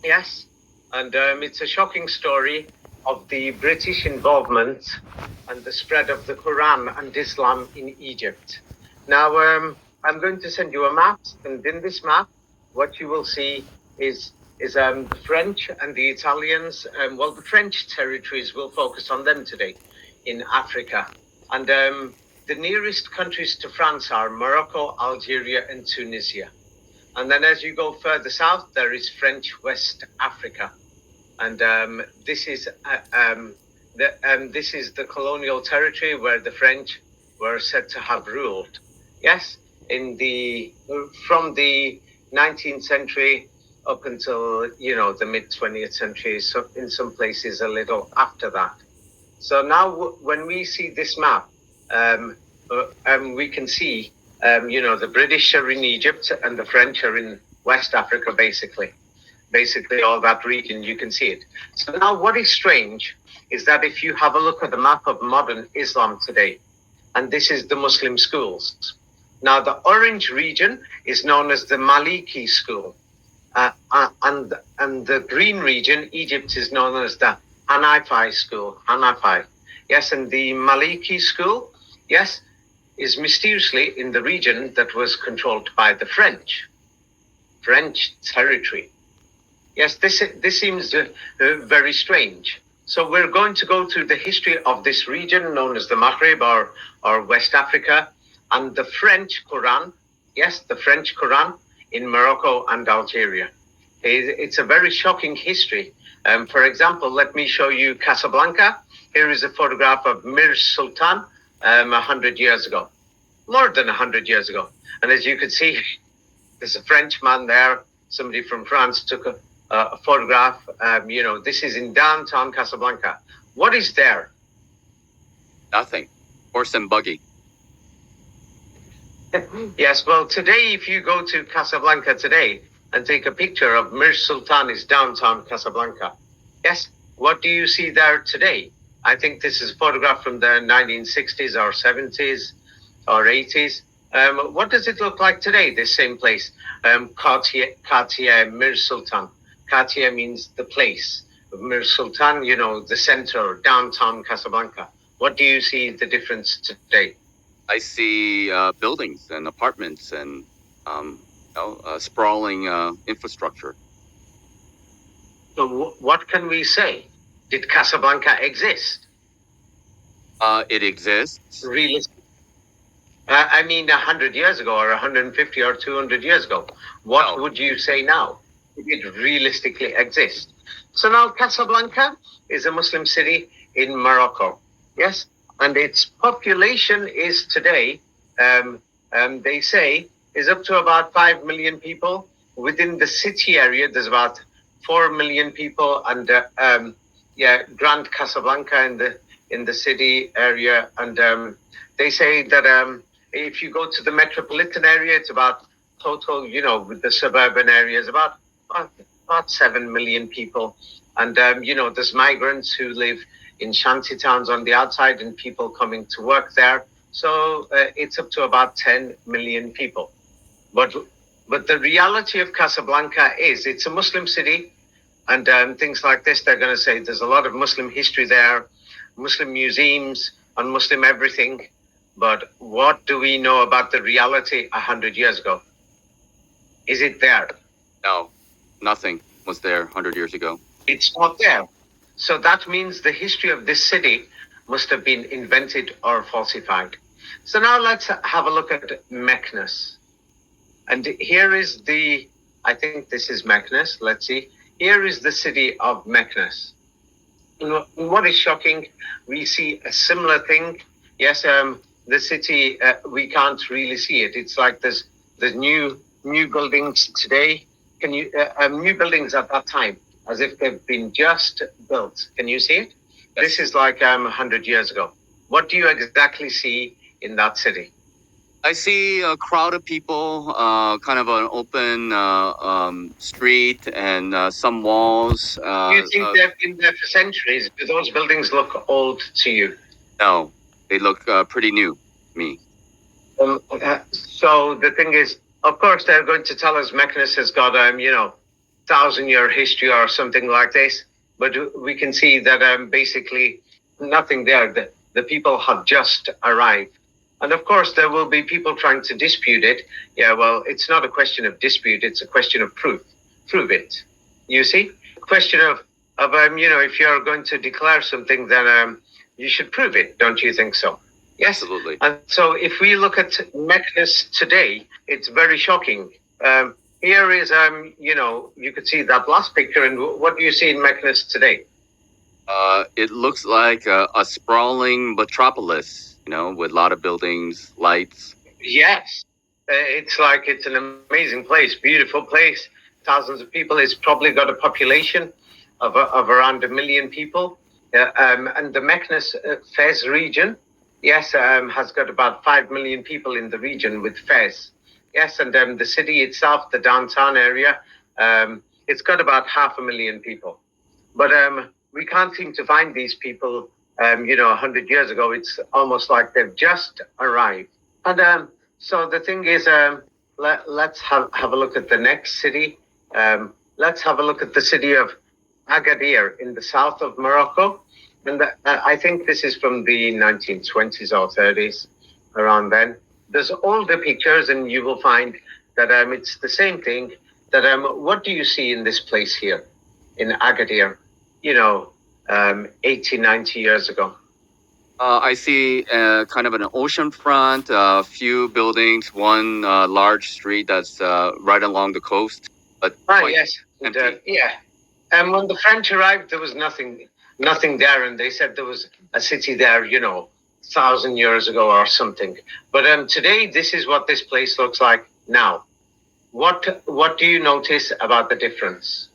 Yes, and it's a shocking story of the British involvement and the spread of the Quran and Islam in Egypt. Now, I'm going to send you a map, and in this map, what you will see is the French and the Italians. Well, the French territories will focus on them today in Africa, and the nearest countries to France are Morocco, Algeria, and Tunisia. And then as you go further south, there is French West Africa. And this is the colonial territory where the French were said to have ruled. Yes, in the from the 19th century up until the mid 20th century. So in some places a little after that. So now when we see this map, we can see the British are in Egypt and the French are in West Africa, basically all that region, you can see it. So now what is strange is that if you have a look at the map of modern Islam today, and this is the Muslim schools. Now the orange region is known as the Maliki school, and the green region, Egypt, is known as the Hanafi school, Hanafi. Yes, and the Maliki school, yes, is mysteriously in the region that was controlled by the French territory. Yes, this seems very strange. So we're going to go through the history of this region known as the Maghreb or West Africa, and the French Quran. Yes, the French Quran in Morocco and Algeria. It's a very shocking history. For example, let me show you Casablanca. Here is a photograph of Mir Sultan 100 years ago, more than 100 years ago. And as you can see, there's a Frenchman there. Somebody from France took a photograph. This is in downtown Casablanca. What is there? Nothing. Horse and buggy. Yes, well, today, if you go to Casablanca today and take a picture of Mir Sultan's downtown Casablanca, yes, what do you see there today? I think this is a photograph from the 1960s or 70s or 80s. What does it look like today, this same place? Qatia Mir Sultan. Qatia means the place. Mir Sultan, the center, downtown Casablanca. What do you see the difference today? I see buildings and apartments and sprawling infrastructure. So what can we say? Did Casablanca exist? It exists. Really? I mean, 100 years ago, or 150 or 200 years ago. What would you say now? Did it realistically exist? So now Casablanca is a Muslim city in Morocco. Yes, and its population is today, they say, is up to about 5 million people. Within the city area, there's about 4 million people, and Grand Casablanca in the city area, and they say that if you go to the metropolitan area, it's about total, with the suburban areas, about 7 million people, and there's migrants who live in shanty towns on the outside and people coming to work there. So it's up to about 10 million people. But the reality of Casablanca is it's a Muslim city, and things like this, they're going to say there's a lot of Muslim history there, Muslim museums, and Muslim everything. But what do we know about the reality 100 years ago? Is it there? No, nothing was there 100 years ago. It's not there. So that means the history of this city must have been invented or falsified. So now let's have a look at Meknes. And here is I think this is Meknes. Let's see. Here is the city of Meknes. What is shocking, we see a similar thing. Yes, the city, we can't really see it. It's like there's new buildings today. New buildings at that time, as if they've been just built. Can you see it? Yes. This is like 100 years ago. What do you exactly see in that city? I see a crowd of people, kind of an open street and some walls. Do you think they've been there for centuries? Do those buildings look old to you? No, they look pretty new to me. So the thing is, of course, they're going to tell us Meknes has got, 1,000-year history or something like this. But we can see that basically nothing there. The people have just arrived. And of course, there will be people trying to dispute it. Yeah, well, it's not a question of dispute, it's a question of proof. Prove it. You see? Question of if you're going to declare something, then you should prove it. Don't you think so? Yes. Absolutely. And so if we look at Meknes today, it's very shocking. Here is, you could see that last picture. And what do you see in Meknes today? It looks like a sprawling metropolis, with a lot of buildings, lights. Yes. It's like it's an amazing place, beautiful place, thousands of people. It's probably got a population of around 1 million people. And the Meknes Fez region, yes, has got about 5 million people in the region with Fez. Yes, and the city itself, the downtown area, it's got about 500,000 people. But we can't seem to find these people, 100 years ago. It's almost like they've just arrived. And so the thing is, let's have a look at the next city. Let's have a look at the city of Agadir in the south of Morocco. And I think this is from the 1920s or 30s, around then. There's older pictures, and you will find that it's the same thing. That what do you see in this place here, in Agadir? 80, 90 years ago. I see kind of an ocean front, a few buildings, one large street that's right along the coast. But yes. empty. And when the French arrived, there was nothing there, and they said there was a city there, 1,000 years ago or something. But today, this is what this place looks like now. What do you notice about the difference?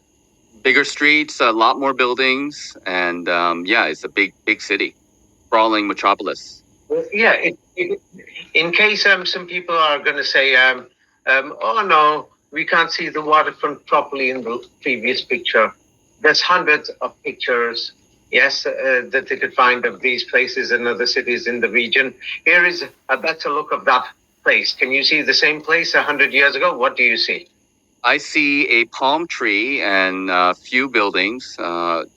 Bigger streets, a lot more buildings, and it's a big city, sprawling metropolis. Yeah, in case some people are going to say, oh no, we can't see the waterfront properly in the previous picture. There's hundreds of pictures, yes, that they could find of these places and other cities in the region. Here is a better look of that place. Can you see the same place 100 years ago? What do you see? I see a palm tree and a few buildings,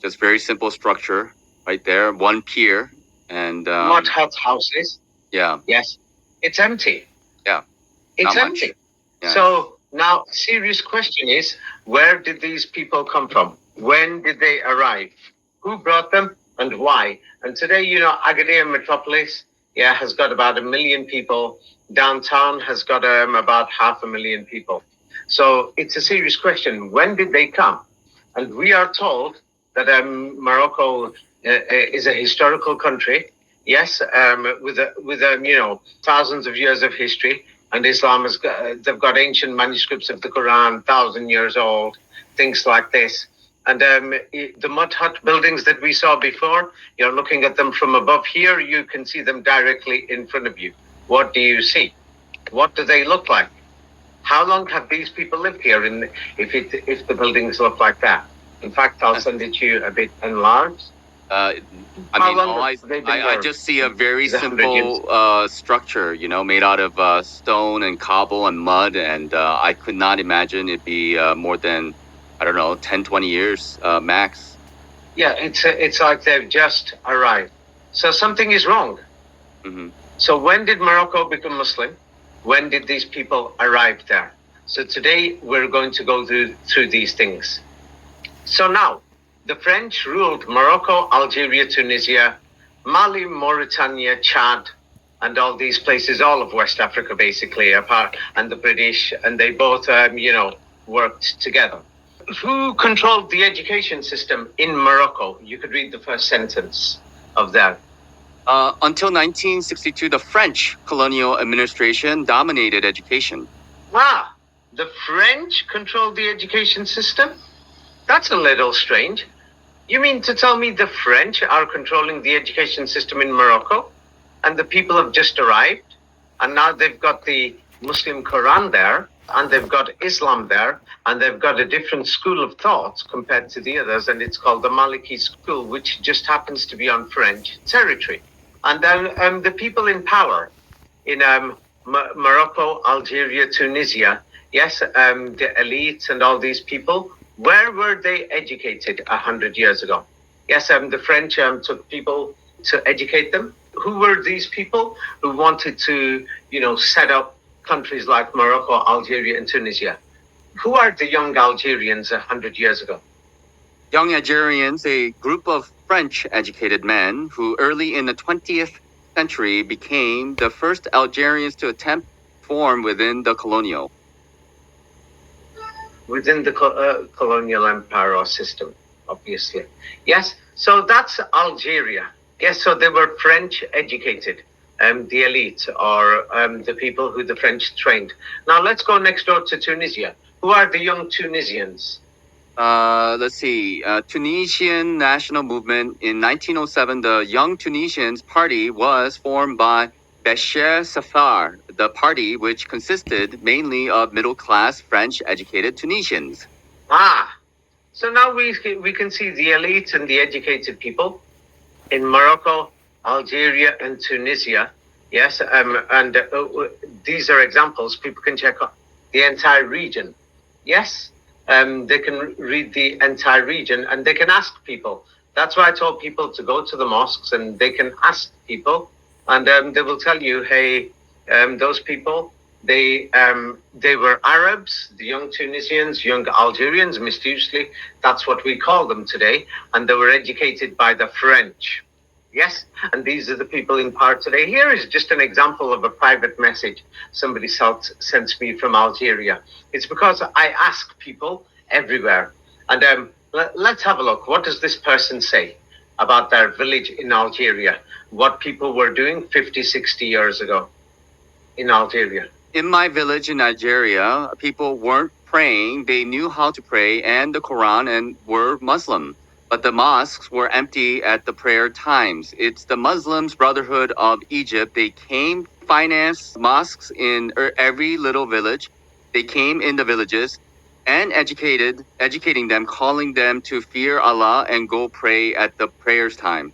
just very simple structure right there, one pier. And mud hut houses. Yeah. Yes. It's empty. Yeah. It's empty. Yeah. So now, serious question is, where did these people come from? When did they arrive? Who brought them and why? And today, Agadir Metropolis, has got about 1 million people. Downtown has got about 500,000 people. So it's a serious question. When did they come? And we are told that Morocco is a historical country, yes, with thousands of years of history. And Islam they've got ancient manuscripts of the Quran, 1,000 years old, things like this. And the mud hut buildings that we saw before, you're looking at them from above here, you can see them directly in front of you. What do you see? What do they look like? How long have these people lived here if the buildings look like that? In fact, I'll send it to you a bit enlarged. I just see a very simple structure, made out of stone and cobble and mud. And I could not imagine it'd be more than, 10, 20 years max. Yeah, it's like they've just arrived. So something is wrong. Mm-hmm. So when did Morocco become Muslim? When did these people arrive there? So today we're going to go through these things. So now, the French ruled Morocco, Algeria, Tunisia, Mali, Mauritania, Chad, and all these places, all of West Africa basically, and the British, and they both, worked together. Who controlled the education system in Morocco? You could read the first sentence of that. Until 1962, the French colonial administration dominated education. The French controlled the education system? That's a little strange. You mean to tell me the French are controlling the education system in Morocco, and the people have just arrived, and now they've got the Muslim Quran there, and they've got Islam there, and they've got a different school of thought compared to the others, and it's called the Maliki school, which just happens to be on French territory. And then the people in power in Morocco, Algeria, Tunisia, yes, the elites and all these people, Where were they educated 100 years ago? Yes, the French took people to educate them. Who were these people who wanted to, set up countries like Morocco, Algeria, and Tunisia? Who are the young Algerians 100 years ago? Young Algerians, a group of French educated men who early in the 20th century became the first Algerians to attempt reform within the colonial. Within the colonial empire or system, obviously. Yes, so that's Algeria. Yes, so they were French educated, the elite or the people who the French trained. Now let's go next door to Tunisia. Who are the young Tunisians? Let's see. Tunisian national movement in 1907. The Young Tunisians Party was formed by Bachir Safar, the party which consisted mainly of middle-class French-educated Tunisians. So now we can see the elite and the educated people in Morocco, Algeria, and Tunisia. Yes, and these are examples. People can check out the entire region. Yes, they can read the entire region and they can ask people. That's why I told people to go to the mosques and they can ask people, and they will tell you, hey, those people, they were Arabs, the young Tunisians, young Algerians, mischievously. That's what we call them today, and they were educated by the French. Yes, and these are the people in power today. Here is just an example of a private message somebody sent me from Algeria. It's because I ask people everywhere. And let's have a look. What does this person say about their village in Algeria? What people were doing 50, 60 years ago in Algeria? In my village in Nigeria, people weren't praying. They knew how to pray and the Quran and were Muslim. But the mosques were empty at the prayer times. It's the Muslims Brotherhood of Egypt. They came finance mosques in every little village. They came in the villages and educating them, calling them to fear Allah and go pray at the prayers time.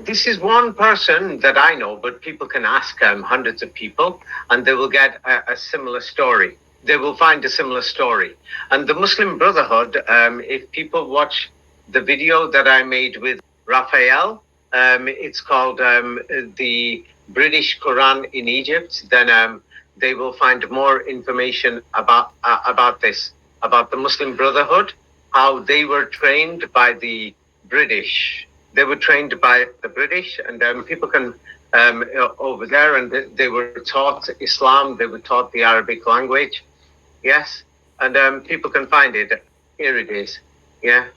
This is one person that I know, but people can ask hundreds of people and they will get a similar story. They will find a similar story. And the Muslim Brotherhood, if people watch the video that I made with Raphael, it's called the British Quran in Egypt, then they will find more information about this, about the Muslim Brotherhood, how they were trained by the British. They were trained by the British, and people can over there, and they were taught Islam. They were taught the Arabic language. Yes, and people can find it. Here it is. Yeah.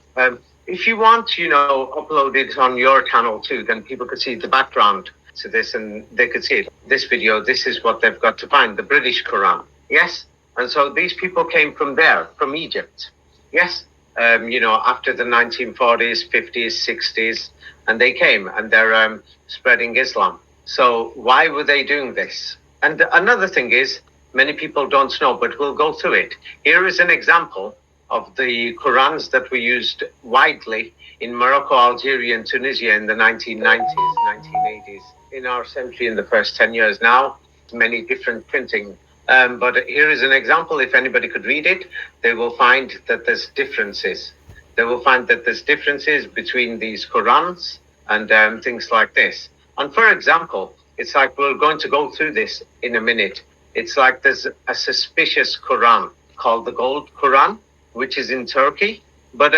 If you want, upload it on your channel too, then people could see the background to this and they could see it. This video, this is what they've got to find, the British Quran. Yes. And so these people came from there, from Egypt. Yes. After the 1940s, 50s, 60s, and they came and they're spreading Islam. So why were they doing this? And another thing is, many people don't know, but we'll go through it. Here is an example of the Qurans that were used widely in Morocco, Algeria, and Tunisia in the 1990s, 1980s, in our century in the first 10 years. Now, many different printing. But here is an example. If anybody could read it, they will find that there's differences. They will find that there's differences between these Qurans and things like this. And for example, it's like we're going to go through this in a minute. It's like there's a suspicious Quran called the Gold Quran, which is in Turkey. But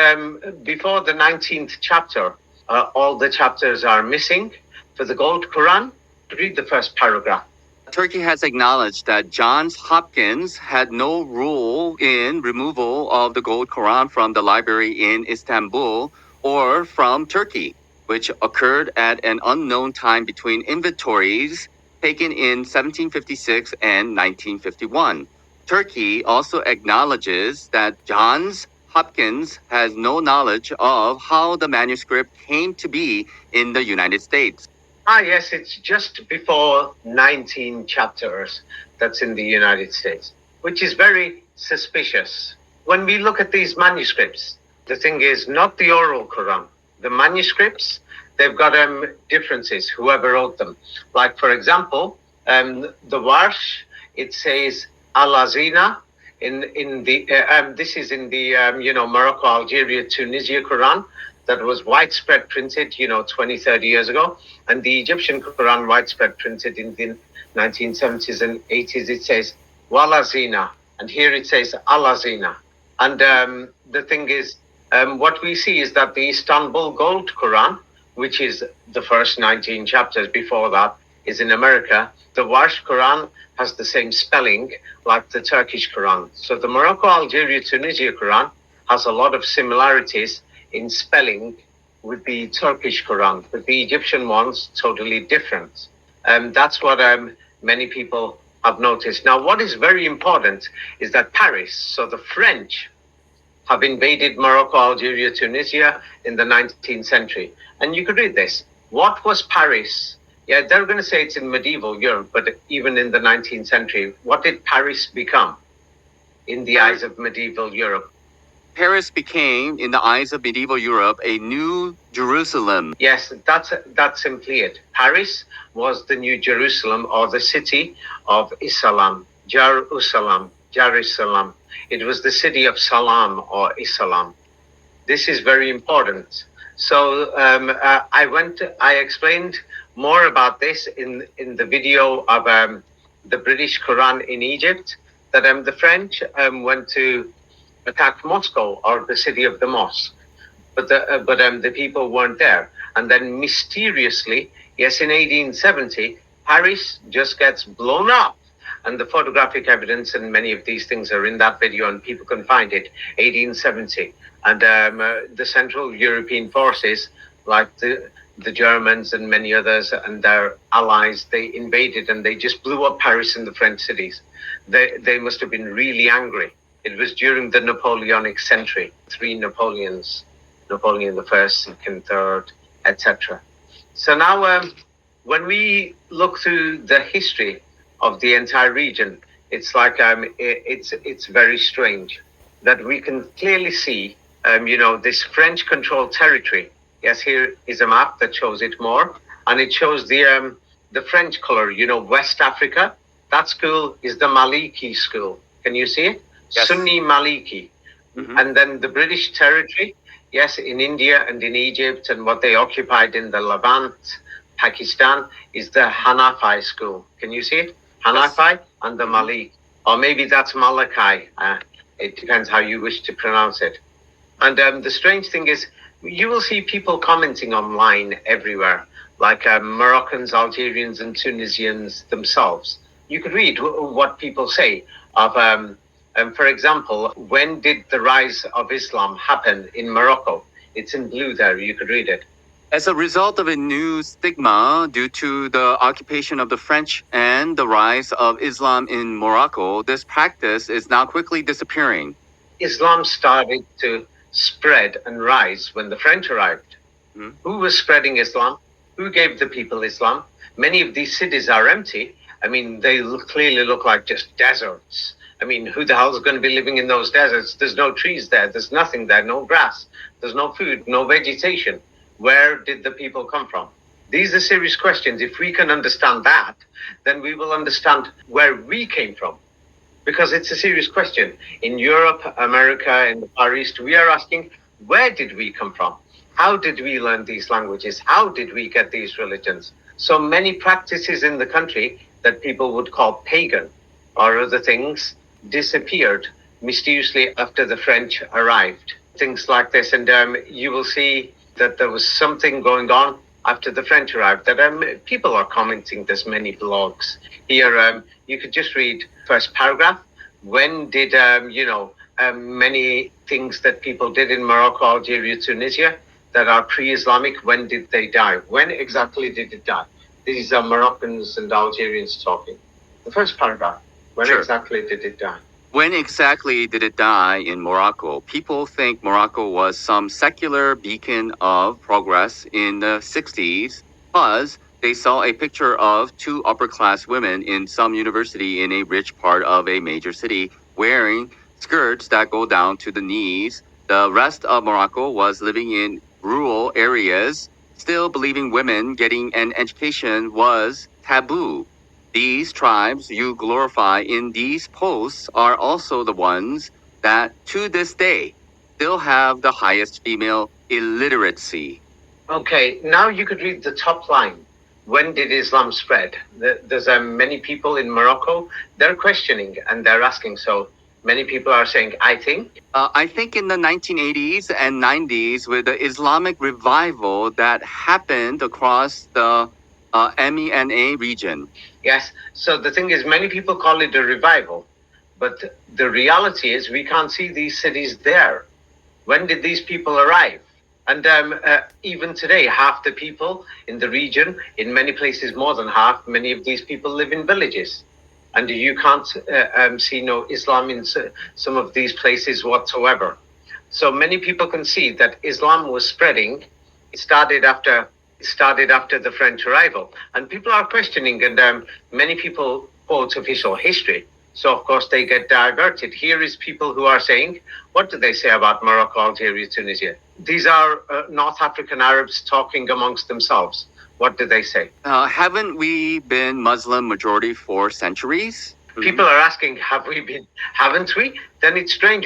before the 19th chapter, all the chapters are missing. For the Gold Quran, read the first paragraph. Turkey has acknowledged that Johns Hopkins had no role in removal of the Gold Quran from the library in Istanbul or from Turkey, which occurred at an unknown time between inventories taken in 1756 and 1951. Turkey also acknowledges that Johns Hopkins has no knowledge of how the manuscript came to be in the United States. Yes, it's just before 19 chapters that's in the United States, which is very suspicious. When we look at these manuscripts, the thing is not the oral Quran. The manuscripts, they've got differences, whoever wrote them. Like, for example, the Warsh, it says Al-Azina. in the this is in the Morocco, Algeria, Tunisia Quran that was widespread printed 20, 30 years ago, and the Egyptian Quran widespread printed in the 1970s and 80s. It says walazina, and here it says alazina. And the thing is, what we see is that the Istanbul Gold Quran, which is the first 19 chapters, before that is in America. The Warsh Quran has the same spelling like the Turkish Quran. So the Morocco, Algeria, Tunisia Quran has a lot of similarities in spelling with the Turkish Quran, but the Egyptian one's totally different. That's what many people have noticed. Now, what is very important is that Paris, so the French, have invaded Morocco, Algeria, Tunisia in the 19th century. And you could read this. What was Paris? Yeah, they're going to say it's in medieval Europe, but even in the 19th century, what did Paris become in the eyes of medieval Europe? Paris became, in the eyes of medieval Europe, a new Jerusalem. Yes, that's simply it. Paris was the new Jerusalem, or the city of Islam, Jerusalem. It was the city of Salam or Islam. This is very important. So I explained more about this in the video of the British Quran in Egypt, that the French went to attack Moscow, or the city of the mosque, but the people weren't there. And then mysteriously, yes, in 1870, Paris just gets blown up. And the photographic evidence and many of these things are in that video, and people can find it. 1870, and the Central European forces, like the Germans and many others and their allies, they invaded and they just blew up Paris and the French cities. They must have been really angry. It was during the Napoleonic century, 3 Napoleons, Napoleon the First, Second, Third, etc. So now, when we look through the history of the entire region, it's like it's very strange that we can clearly see, this French-controlled territory. Yes, here is a map that shows it more, and it shows the French color. West Africa. That school is the Maliki school. Can you see it? Yes. Sunni Maliki. Mm-hmm. And then the British territory, yes, in India and in Egypt, and what they occupied in the Levant, Pakistan, is the Hanafi school. Can you see it? Hanafi, yes. And the Malik. Or maybe that's Malachi. It depends how you wish to pronounce it. And the strange thing is, you will see people commenting online everywhere, like Moroccans, Algerians, and Tunisians themselves. You could read what people say of, for example, when did the rise of Islam happen in Morocco? It's in blue there. You could read it. As a result of a new stigma due to the occupation of the French and the rise of Islam in Morocco, this practice is now quickly disappearing. Islam started to spread and rise when the French arrived. Mm-hmm. Who was spreading Islam? Who gave the people Islam? Many of these cities are empty. I mean, they clearly look like just deserts. I mean, who the hell is going to be living in those deserts? There's no trees there. There's nothing there. No grass. There's no food. No vegetation. Where did the people come from? These are serious questions. If we can understand that, then we will understand where we came from. Because it's a serious question. In Europe, America, in the Far East, we are asking, where did we come from? How did we learn these languages? How did we get these religions? So many practices in the country that people would call pagan or other things disappeared mysteriously after the French arrived. Things like this. And you will see that there was something going on after the French arrived, that people are commenting. There's many blogs. Here, you could just read first paragraph. When did, many things that people did in Morocco, Algeria, Tunisia that are pre-Islamic, when did they die? When exactly did it die? These are Moroccans and Algerians talking. The first paragraph, when Sure. exactly did it die? When exactly did it die in Morocco? People think Morocco was some secular beacon of progress in the 60s because they saw a picture of 2 upper-class women in some university in a rich part of a major city wearing skirts that go down to the knees. The rest of Morocco was living in rural areas, still believing women getting an education was taboo. These tribes you glorify in these posts are also the ones that, to this day, still have the highest female illiteracy. Okay, now you could read the top line. When did Islam spread? There's many people in Morocco, they're questioning and they're asking. So many people are saying, I think. I think in the 1980s and 90s, with the Islamic revival that happened across the MENA region. Yes, so the thing is, many people call it a revival, but the reality is we can't see these cities there. When did these people arrive? And even today, half the people in the region, in many places more than half, many of these people live in villages. And you can't see no Islam in some of these places whatsoever. So many people can see that Islam was spreading. It started after the French arrival. And people are questioning, and many people quote official history. So, of course, they get diverted. Here is people who are saying, what do they say about Morocco, Algeria, Tunisia? These are North African Arabs talking amongst themselves. What do they say? Haven't we been Muslim majority for centuries? People are asking, haven't we? Then it's strange.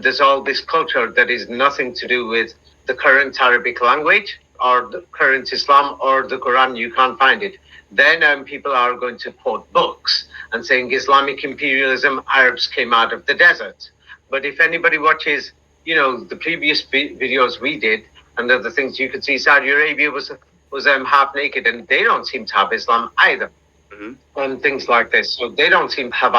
There's all this culture that is nothing to do with the current Arabic language or the current Islam or the Quran. You can't find it. Then people are going to quote books and saying Islamic imperialism, Arabs came out of the desert. But if anybody watches, the previous videos we did and other things, you could see Saudi Arabia was half naked, and they don't seem to have Islam either. Mm-hmm. And things like this. So they don't seem to have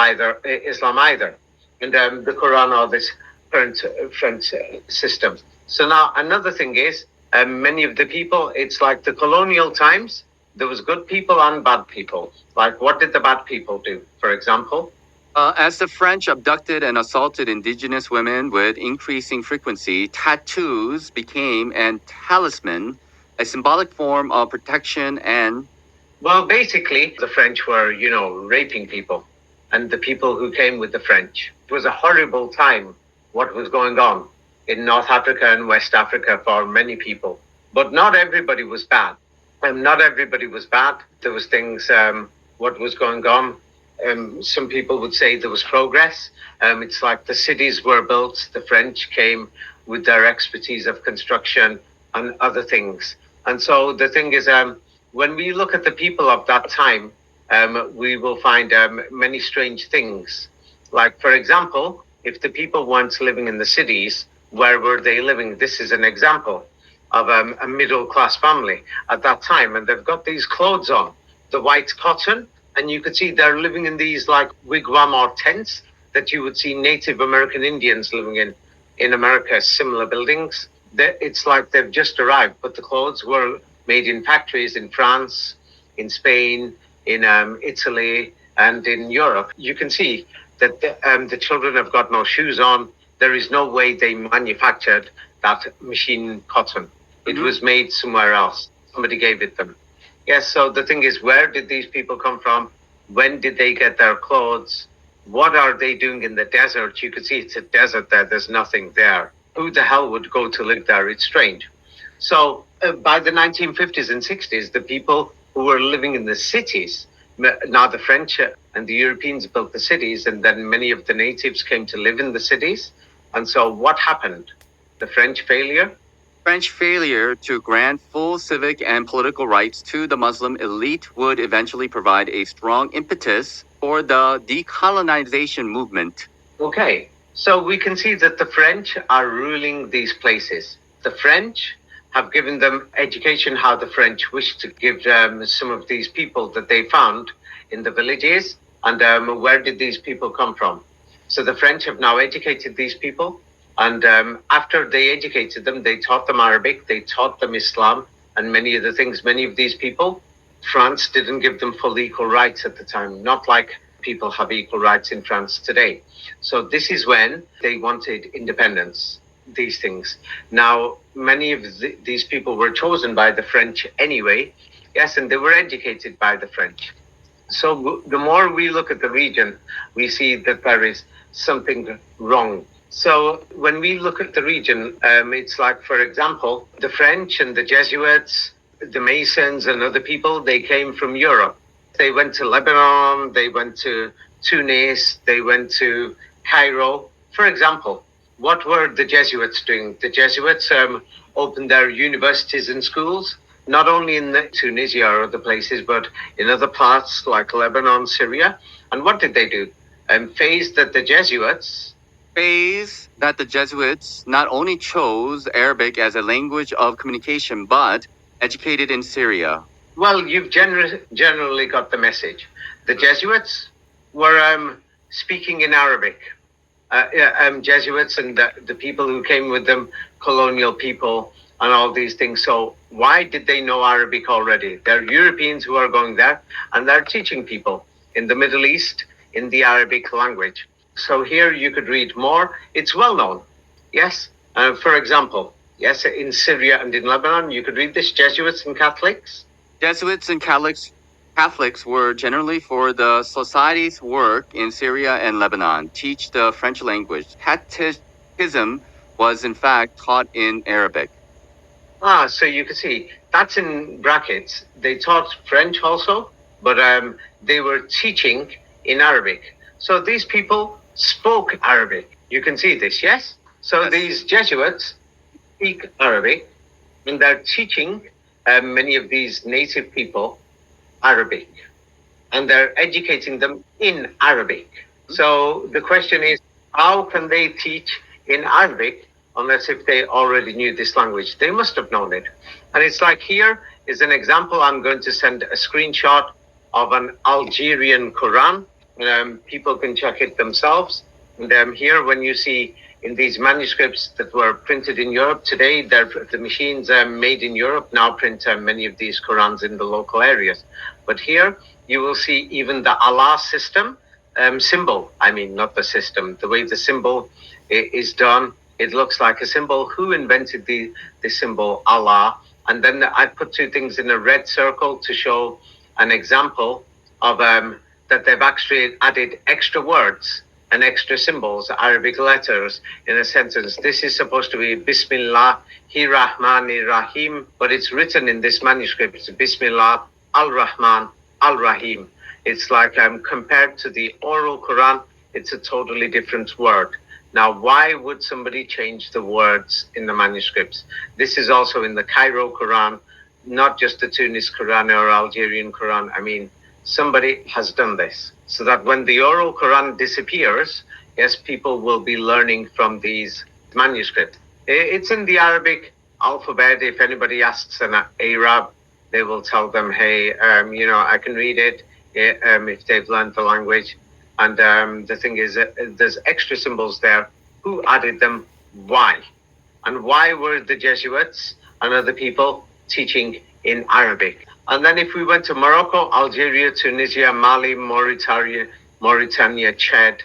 Islam either. And the Quran or this current French system. So now another thing is, many of the people, it's like the colonial times, there was good people and bad people. Like, what did the bad people do, for example? As the French abducted and assaulted indigenous women with increasing frequency, tattoos became a talisman, a symbolic form of protection and... Well, basically, the French were, raping people, and the people who came with the French. It was a horrible time, what was going on in North Africa and West Africa for many people. But not everybody was bad. Not everybody was bad. There was things, what was going on. Some people would say there was progress. It's like the cities were built. The French came with their expertise of construction and other things. And so the thing is, when we look at the people of that time, we will find many strange things. Like, for example, if the people weren't living in the cities, where were they living? This is an example of a middle-class family at that time. And they've got these clothes on, the white cotton, and you could see they're living in these like wigwam or tents that you would see Native American Indians living in America, similar buildings. It's like they've just arrived, but the clothes were made in factories in France, in Spain, in Italy, and in Europe. You can see that the children have got no shoes on. There is no way they manufactured that machine cotton. It was made somewhere else. Somebody gave it them. Yes, so the thing is, where did these people come from? When did they get their clothes? What are they doing in the desert? You can see it's a desert there. There's nothing there. Who the hell would go to live there? It's strange. So by the 1950s and 60s, the people who were living in the cities, now the French and the Europeans built the cities, and then many of the natives came to live in the cities. And so what happened? The French failure? French failure to grant full civic and political rights to the Muslim elite would eventually provide a strong impetus for the decolonization movement. Okay, so we can see that the French are ruling these places. The French have given them education how the French wish to give some of these people that they found in the villages. And where did these people come from? So the French have now educated these people. And after they educated them, they taught them Arabic, they taught them Islam, and many other things. Many of these people, France didn't give them full equal rights at the time, not like people have equal rights in France today. So this is when they wanted independence, these things. Now, many of these people were chosen by the French anyway, yes, and they were educated by the French. So the more we look at the region, we see that there is something wrong. So when we look at the region, it's like, for example, the French and the Jesuits, the Masons and other people, they came from Europe. They went to Lebanon, they went to Tunis, they went to Cairo. For example, what were the Jesuits doing? The Jesuits opened their universities and schools, not only in Tunisia or other places, but in other parts like Lebanon, Syria. And what did they do? Phased that the Jesuits not only chose Arabic as a language of communication, but educated in Syria. Well, you've generally got the message. The Jesuits were speaking in Arabic. Jesuits and the people who came with them, colonial people and all these things. So why did they know Arabic already? They're Europeans who are going there and they're teaching people in the Middle East in the Arabic language. So here you could read more. It's well known. Yes. For example, yes, in Syria and in Lebanon, you could read this, Jesuits and Catholics. Jesuits and Catholics were generally for the society's work in Syria and Lebanon, teach the French language. Catechism was in fact taught in Arabic. So you can see, that's in brackets. They taught French also, but they were teaching in Arabic. So these people spoke Arabic. You can see this, yes? So yes. These Jesuits speak Arabic, and they're teaching many of these native people Arabic, and they're educating them in Arabic. So the question is, how can they teach in Arabic unless if they already knew this language? They must have known it. And it's like, here is an example. I'm going to send a screenshot of an Algerian Quran. People can check it themselves. And here, when you see in these manuscripts that were printed in Europe today, the machines made in Europe now print many of these Qurans in the local areas. But here you will see even the Allah system symbol. I mean, not the system. The way the symbol is done, it looks like a symbol. Who invented the symbol Allah? And then I put two things in a red circle to show an example of that they've actually added extra words and extra symbols, Arabic letters in a sentence. This is supposed to be Bismillahir Rahmanir Rahim, but it's written in this manuscript, it's Bismillah al-Rahman al-Rahim. It's like compared to the oral Quran, it's a totally different word. Now, why would somebody change the words in the manuscripts? This is also in the Cairo Quran, not just the Tunis Quran or Algerian Quran. I mean, somebody has done this so that when the oral Quran disappears, yes, people will be learning from these manuscripts. It's in the Arabic alphabet. If anybody asks an Arab, they will tell them, hey, I can read it if they've learned the language. And the thing is, there's extra symbols there. Who added them? Why? And why were the Jesuits and other people teaching in Arabic? And then if we went to Morocco, Algeria, Tunisia, Mali, Mauritania, Chad,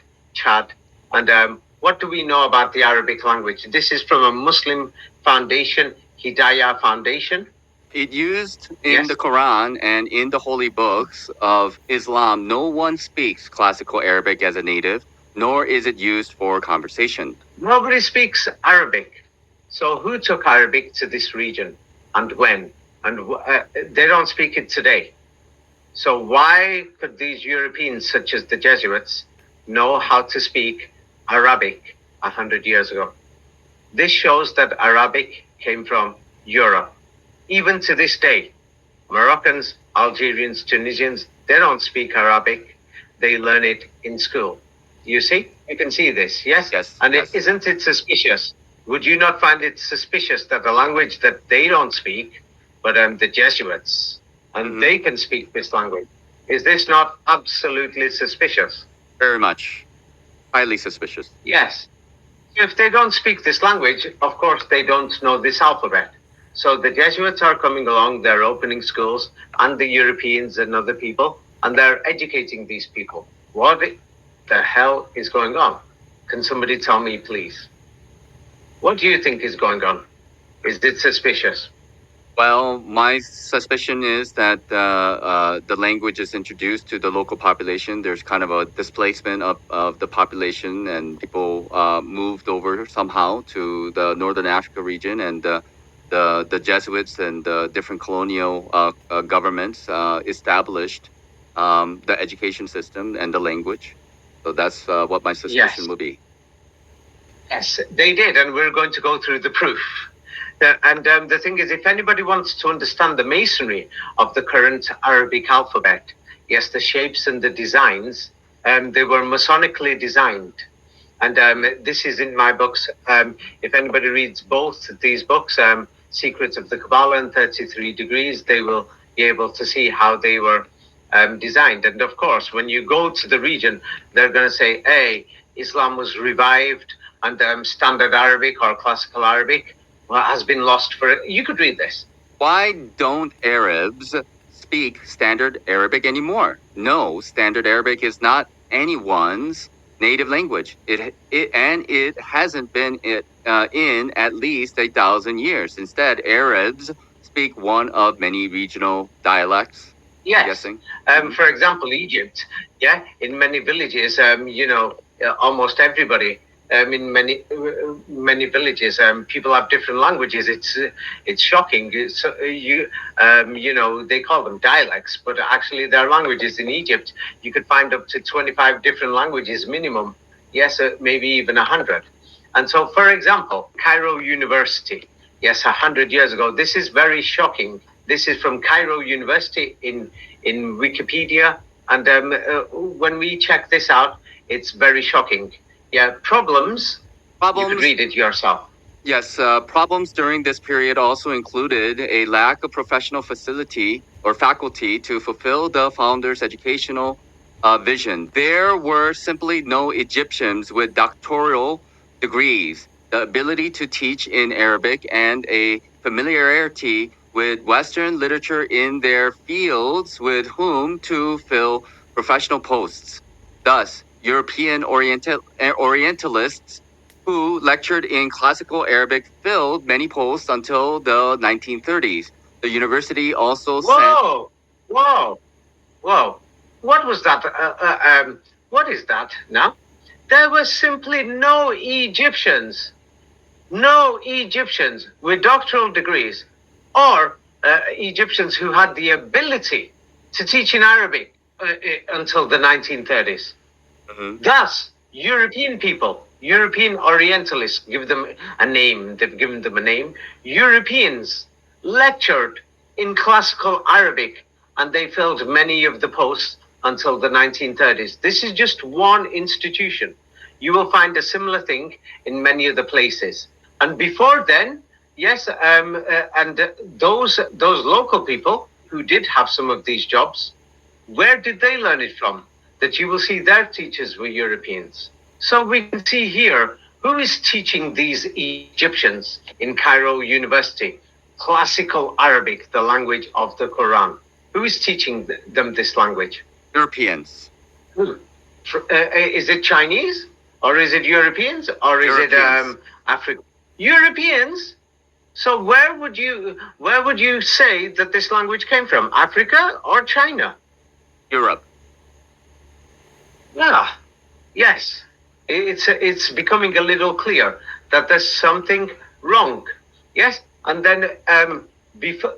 and what do we know about the Arabic language? This is from a Muslim foundation, Hidayah Foundation. It used in the Quran and in the holy books of Islam, no one speaks classical Arabic as a native, nor is it used for conversation. Nobody speaks Arabic. So who took Arabic to this region and when? And they don't speak it today. So why could these Europeans, such as the Jesuits, know how to speak Arabic 100 years ago? This shows that Arabic came from Europe. Even to this day, Moroccans, Algerians, Tunisians, they don't speak Arabic. They learn it in school. You see? You can see this, yes? Yes. And yes. Isn't it suspicious? Would you not find it suspicious that the language that they don't speak, but the Jesuits, and they can speak this language? Is this not absolutely suspicious? Very much. Highly suspicious. Yes. If they don't speak this language, of course they don't know this alphabet. So the Jesuits are coming along, they're opening schools, and the Europeans and other people, and they're educating these people. What the hell is going on? Can somebody tell me, please? What do you think is going on? Is it suspicious? Well, my suspicion is that the language is introduced to the local population. There's kind of a displacement of the population, and people moved over somehow to the Northern Africa region, and the Jesuits and the different colonial governments established the education system and the language. So that's what my suspicion will be. Yes, they did, and we're going to go through the proof. And the thing is, if anybody wants to understand the masonry of the current Arabic alphabet, yes, the shapes and the designs, they were Masonically designed. And this is in my books. If anybody reads both these books, Secrets of the Kabbalah and 33 Degrees, they will be able to see how they were designed. And of course, when you go to the region, they're going to say, hey, Islam was revived, and Standard Arabic or Classical Arabic has been lost for. You could read this. Why don't Arabs speak Standard Arabic anymore? No, Standard Arabic is not anyone's native language. It hasn't been in at least 1,000 years. Instead, Arabs speak one of many regional dialects. Yes. I'm guessing. For example, Egypt. Yeah, in many villages, almost everybody. In many villages, people have different languages. It's shocking. They call them dialects, but actually they're languages. In Egypt, you could find up to 25 different languages minimum. Yes, maybe even 100. And so, for example, Cairo University. Yes, 100 years ago. This is very shocking. This is from Cairo University in Wikipedia, and when we check this out, it's very shocking. Yeah, problems. You could read it yourself. Yes, problems during this period also included a lack of professional facility or faculty to fulfill the founder's educational vision. There were simply no Egyptians with doctoral degrees, the ability to teach in Arabic, and a familiarity with Western literature in their fields with whom to fill professional posts. Thus, European Orientalists who lectured in classical Arabic filled many posts until the 1930s. The university also Whoa! What was that? What is that now? There were simply no Egyptians with doctoral degrees or Egyptians who had the ability to teach in Arabic until the 1930s. Mm-hmm. Thus, European people, European Orientalists, give them a name, they've given them a name. Europeans lectured in classical Arabic, and they filled many of the posts until the 1930s. This is just one institution. You will find a similar thing in many other places. And before then, yes, and those local people who did have some of these jobs, where did they learn it from? That you will see their teachers were Europeans. So we can see here who is teaching these Egyptians in Cairo University classical Arabic, the language of the Quran. Who is teaching them this language? Europeans. Is it Chinese, or is it Europeans, or is it African? Europeans. So where would you say that this language came from? Africa or China? Europe. Yeah. Yes. It's becoming a little clear that there's something wrong. Yes. And then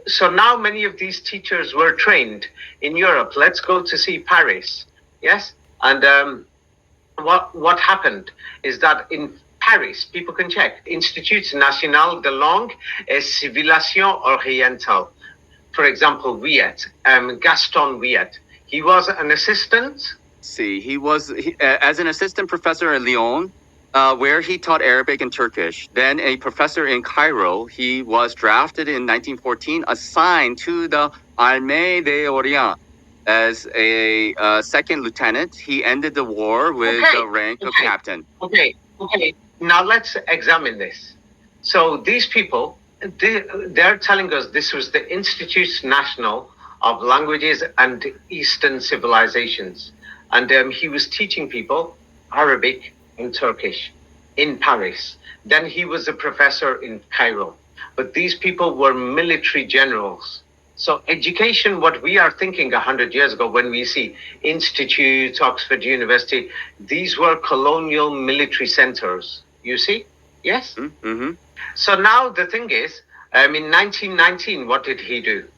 so now many of these teachers were trained in Europe. Let's go to see Paris. Yes. And what happened is that in Paris, people can check, Institut National de Langue et Civilisation Orientale. For example, Wiet, Gaston Wiet. He was an assistant. He was as an assistant professor in Lyon, where he taught Arabic and Turkish. Then a professor in Cairo. He was drafted in 1914, assigned to the Armée d'Orient as a second lieutenant. He ended the war with the rank of captain. Okay. Now let's examine this. So these people, they're telling us this was the Institut National of Languages and Eastern Civilizations. And he was teaching people Arabic and Turkish in Paris. Then he was a professor in Cairo. But these people were military generals. So education, what we are thinking 100 years ago when we see institutes, Oxford University, these were colonial military centers. You see? Yes? Mm-hmm. So now the thing is, in 1919, what did he do?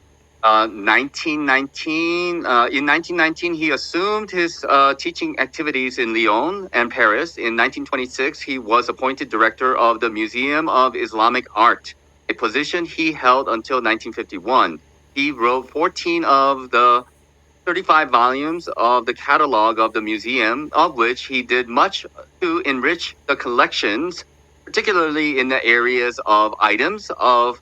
In 1919, he assumed his teaching activities in Lyon and Paris. In 1926, he was appointed director of the Museum of Islamic Art, a position he held until 1951. He wrote 14 of the 35 volumes of the catalog of the museum, of which he did much to enrich the collections, particularly in the areas of items of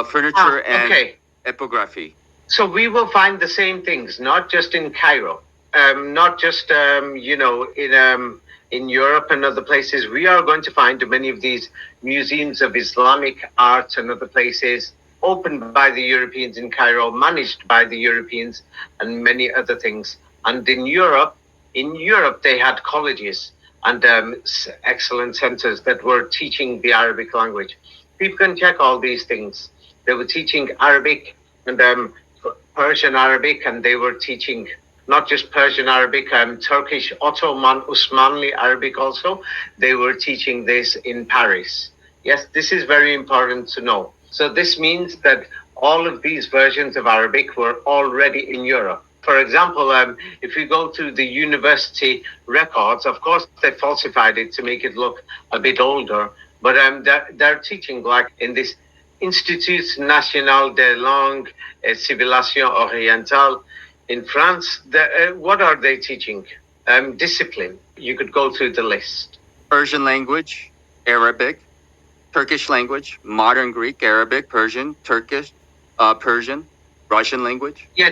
furniture and epigraphy. So we will find the same things, not just in Cairo, not just in Europe and other places. We are going to find many of these museums of Islamic art and other places opened by the Europeans in Cairo, managed by the Europeans, and many other things. And in Europe, they had colleges and excellent centers that were teaching the Arabic language. People can check all these things. They were teaching Arabic and Persian Arabic, and they were teaching not just Persian Arabic, Turkish, Ottoman, Usmanli Arabic also. They were teaching this in Paris. Yes, this is very important to know. So this means that all of these versions of Arabic were already in Europe. For example, if we go through the university records, of course, they falsified it to make it look a bit older, but they're teaching like in this Institut National des Langues et Civilisations Orientales in France. What are they teaching? Discipline. You could go through the list. Persian language, Arabic, Turkish language, modern Greek, Arabic, Persian, Turkish, Persian, Russian language. Yeah,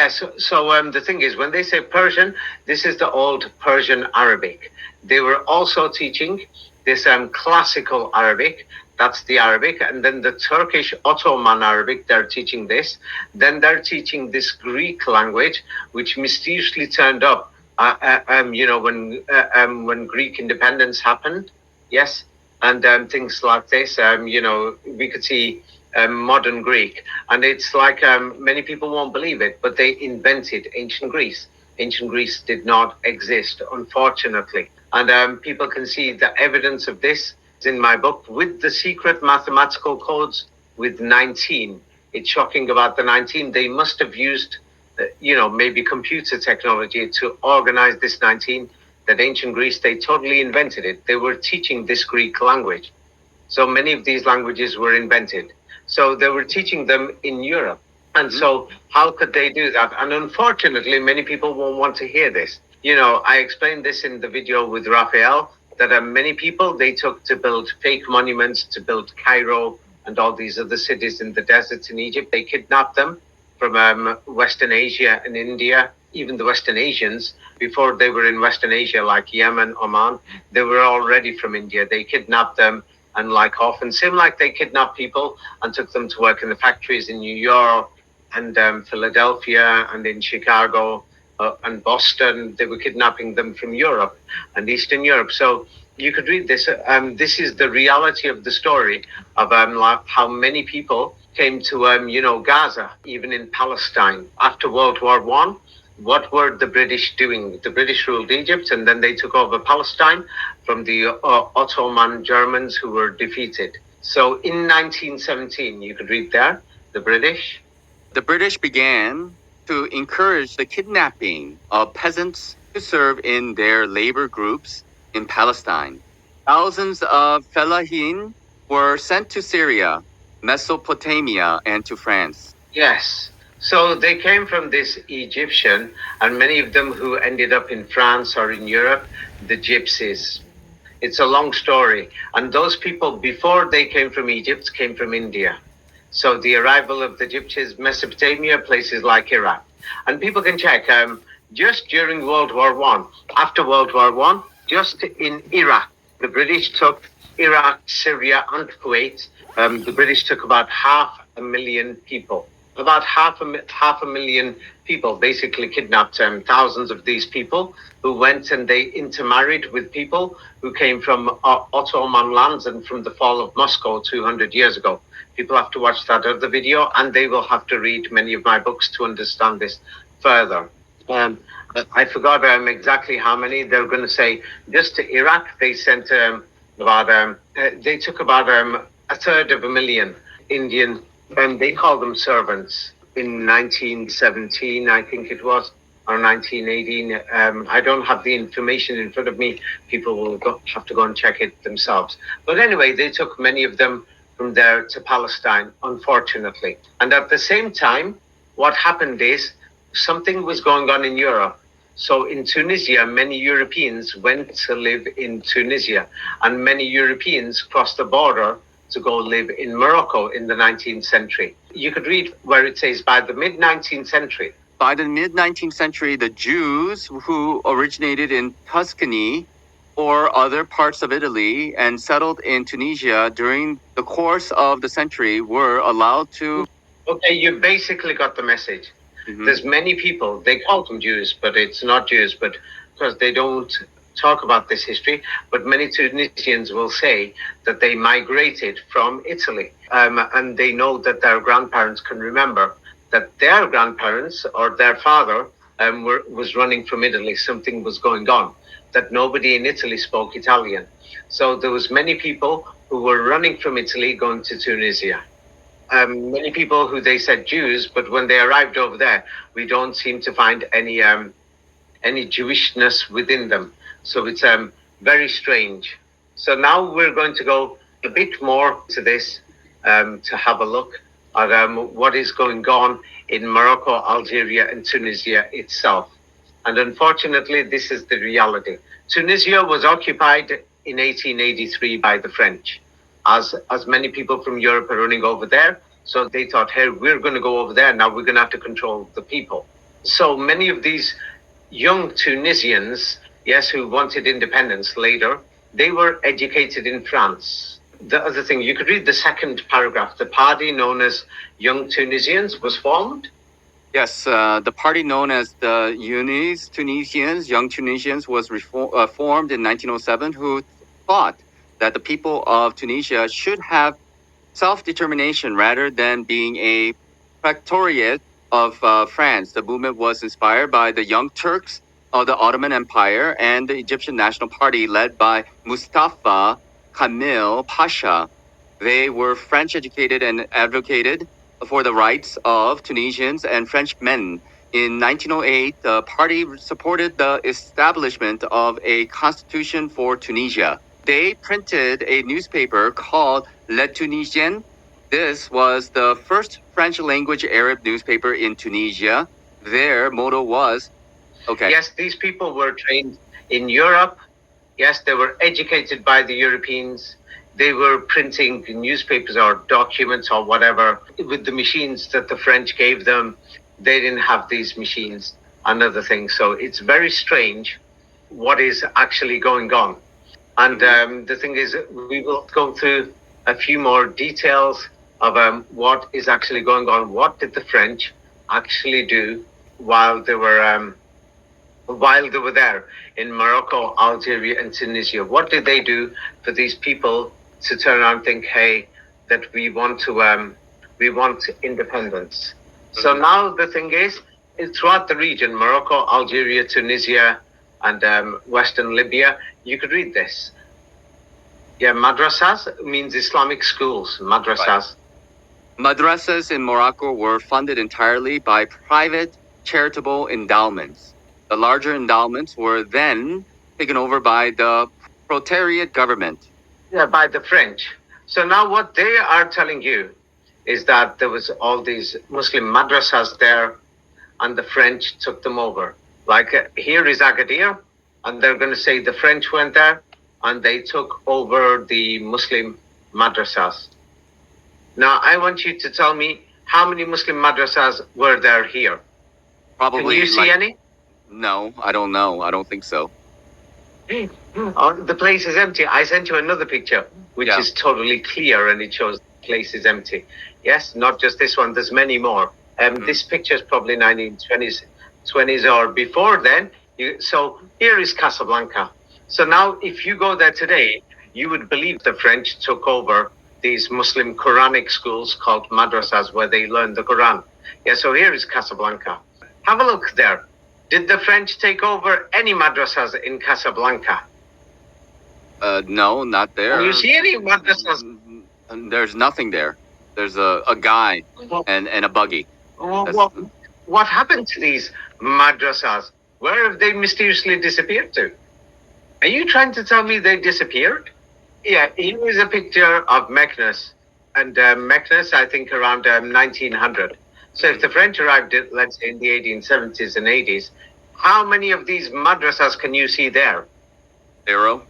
So the thing is, when they say Persian, this is the old Persian Arabic. They were also teaching this classical Arabic. That's the Arabic. And then the Turkish Ottoman Arabic, they're teaching this. Then they're teaching this Greek language, which mysteriously turned up, when Greek independence happened. Yes. And things like this, we could see modern Greek. And it's like many people won't believe it, but they invented ancient Greece. Ancient Greece did not exist, unfortunately. And people can see the evidence of this in my book with the secret mathematical codes with 19. It's shocking about the 19. They must have used, maybe computer technology to organize this 19. That ancient Greece, they totally invented it. They were teaching this Greek language. So many of these languages were invented. So they were teaching them in Europe. And so how could they do that? And unfortunately, many people won't want to hear this. I explained this in the video with Raphael, that many people, they took to build fake monuments, to build Cairo and all these other cities in the deserts in Egypt. They kidnapped them from Western Asia and India. Even the Western Asians, before they were in Western Asia, like Yemen, Oman, they were already from India. They kidnapped them and often seemed like they kidnapped people and took them to work in the factories in New York and Philadelphia and in Chicago and Boston. They were kidnapping them from Europe and Eastern Europe. So you could read this. This is the reality of the story of how many people came to, Gaza, even in Palestine. After World War I, what were the British doing? The British ruled Egypt, and then they took over Palestine from the Ottoman Germans, who were defeated. So in 1917, you could read there, the British began to encourage the kidnapping of peasants to serve in their labor groups in Palestine. Thousands of fellahin were sent to Syria, Mesopotamia, and to France. Yes. So they came from this Egyptian, and many of them who ended up in France or in Europe, the gypsies. It's a long story. And those people, before they came from Egypt, came from India. So the arrival of the gypsies, Mesopotamia, places like Iraq. And people can check, just during World War I, after World War I, just in Iraq, the British took Iraq, Syria, and Kuwait. The British took about 500,000 people. About half a million people basically kidnapped thousands of these people who went and they intermarried with people who came from Ottoman lands and from the fall of Moscow 200 years ago. People have to watch that other video, and they will have to read many of my books to understand this further. I forgot exactly how many. They're going to say just to Iraq they sent they took about 1/3 of a million Indian. And they call them servants. in 1917, I think it was, or 1918. I don't have the information in front of me. People will have to go and check it themselves. But anyway, they took many of them from there to Palestine, unfortunately. And at the same time, what happened is something was going on in Europe. So in Tunisia, many Europeans went to live in Tunisia, and many Europeans crossed the border to go live in Morocco in the 19th century. You could read where it says by the mid 19th century. By the mid 19th century, the Jews who originated in Tuscany or other parts of Italy and settled in Tunisia during the course of the century were allowed to. Okay, you basically got the message. Mm-hmm. There's many people, they call them Jews, but it's not Jews, but because they don't talk about this history, but many Tunisians will say that they migrated from Italy, and they know that their grandparents can remember that their grandparents or their father was running from Italy. Something was going on, that nobody in Italy spoke Italian. So there was many people who were running from Italy going to Tunisia. Many people who they said Jews, but when they arrived over there, we don't seem to find any Jewishness within them. So it's very strange. So now we're going to go a bit more to this to have a look at what is going on in Morocco, Algeria, and Tunisia itself. And unfortunately, this is the reality. Tunisia was occupied in 1883 by the French. As many people from Europe are running over there. So they thought, hey, we're going to go over there. Now we're going to have to control the people. So many of these young Tunisians, yes, who wanted independence later, they were educated in France. The other thing, you could read the second paragraph. The party known as Young Tunisians was formed. Yes, the party known as the Young Tunisians was formed in 1907, who thought that the people of Tunisia should have self-determination rather than being a protectorate of France. The movement was inspired by the Young Turks of the Ottoman Empire and the Egyptian National Party led by Mustafa Kemal Pasha. They were French-educated and advocated for the rights of Tunisians and Frenchmen. In 1908, the party supported the establishment of a constitution for Tunisia. They printed a newspaper called Le Tunisien. This was the first French-language Arab newspaper in Tunisia. Their motto was, okay. Yes, these people were trained in Europe. Yes, they were educated by the Europeans. They were printing newspapers or documents or whatever with the machines that the French gave them. They didn't have these machines and other things. So it's very strange what is actually going on. And the thing is, we will go through a few more details of what is actually going on. What did the French actually do while they were there in Morocco, Algeria, and Tunisia? What did they do for these people to turn around and think, hey, that we want independence? Mm-hmm. So now the thing is throughout the region, Morocco, Algeria, Tunisia, and Western Libya, you could read this. Yeah, madrasas means Islamic schools. Madrasas. Right. Madrasas in Morocco were funded entirely by private charitable endowments. The larger endowments were then taken over by the proletariat government. Yeah, by the French. So now what they are telling you is that there was all these Muslim madrasas there, and the French took them over. Like here is Agadir, and they're going to say the French went there and they took over the Muslim madrasas. Now, I want you to tell me how many Muslim madrasas were there here? Probably. Can you see any? No, I don't know. I don't think so. Oh, the place is empty. I sent you another picture, which is totally clear, and it shows the place is empty. Yes, not just this one. There's many more. This picture is probably 1920s or before then. So here is Casablanca. So now if you go there today, you would believe the French took over these Muslim Quranic schools called madrasas where they learn the Quran. Yeah, so here is Casablanca. Have a look there. Did the French take over any madrasas in Casablanca? No, not there. Can you see any madrasas? There's nothing there. There's a guy and a buggy. What happened to these madrasas? Where have they mysteriously disappeared to? Are you trying to tell me they disappeared? Yeah, here is a picture of Meknes. And Meknes, I think, around 1900. So if the French arrived, let's say, in the 1870s and 80s, how many of these madrasas can you see there? 0.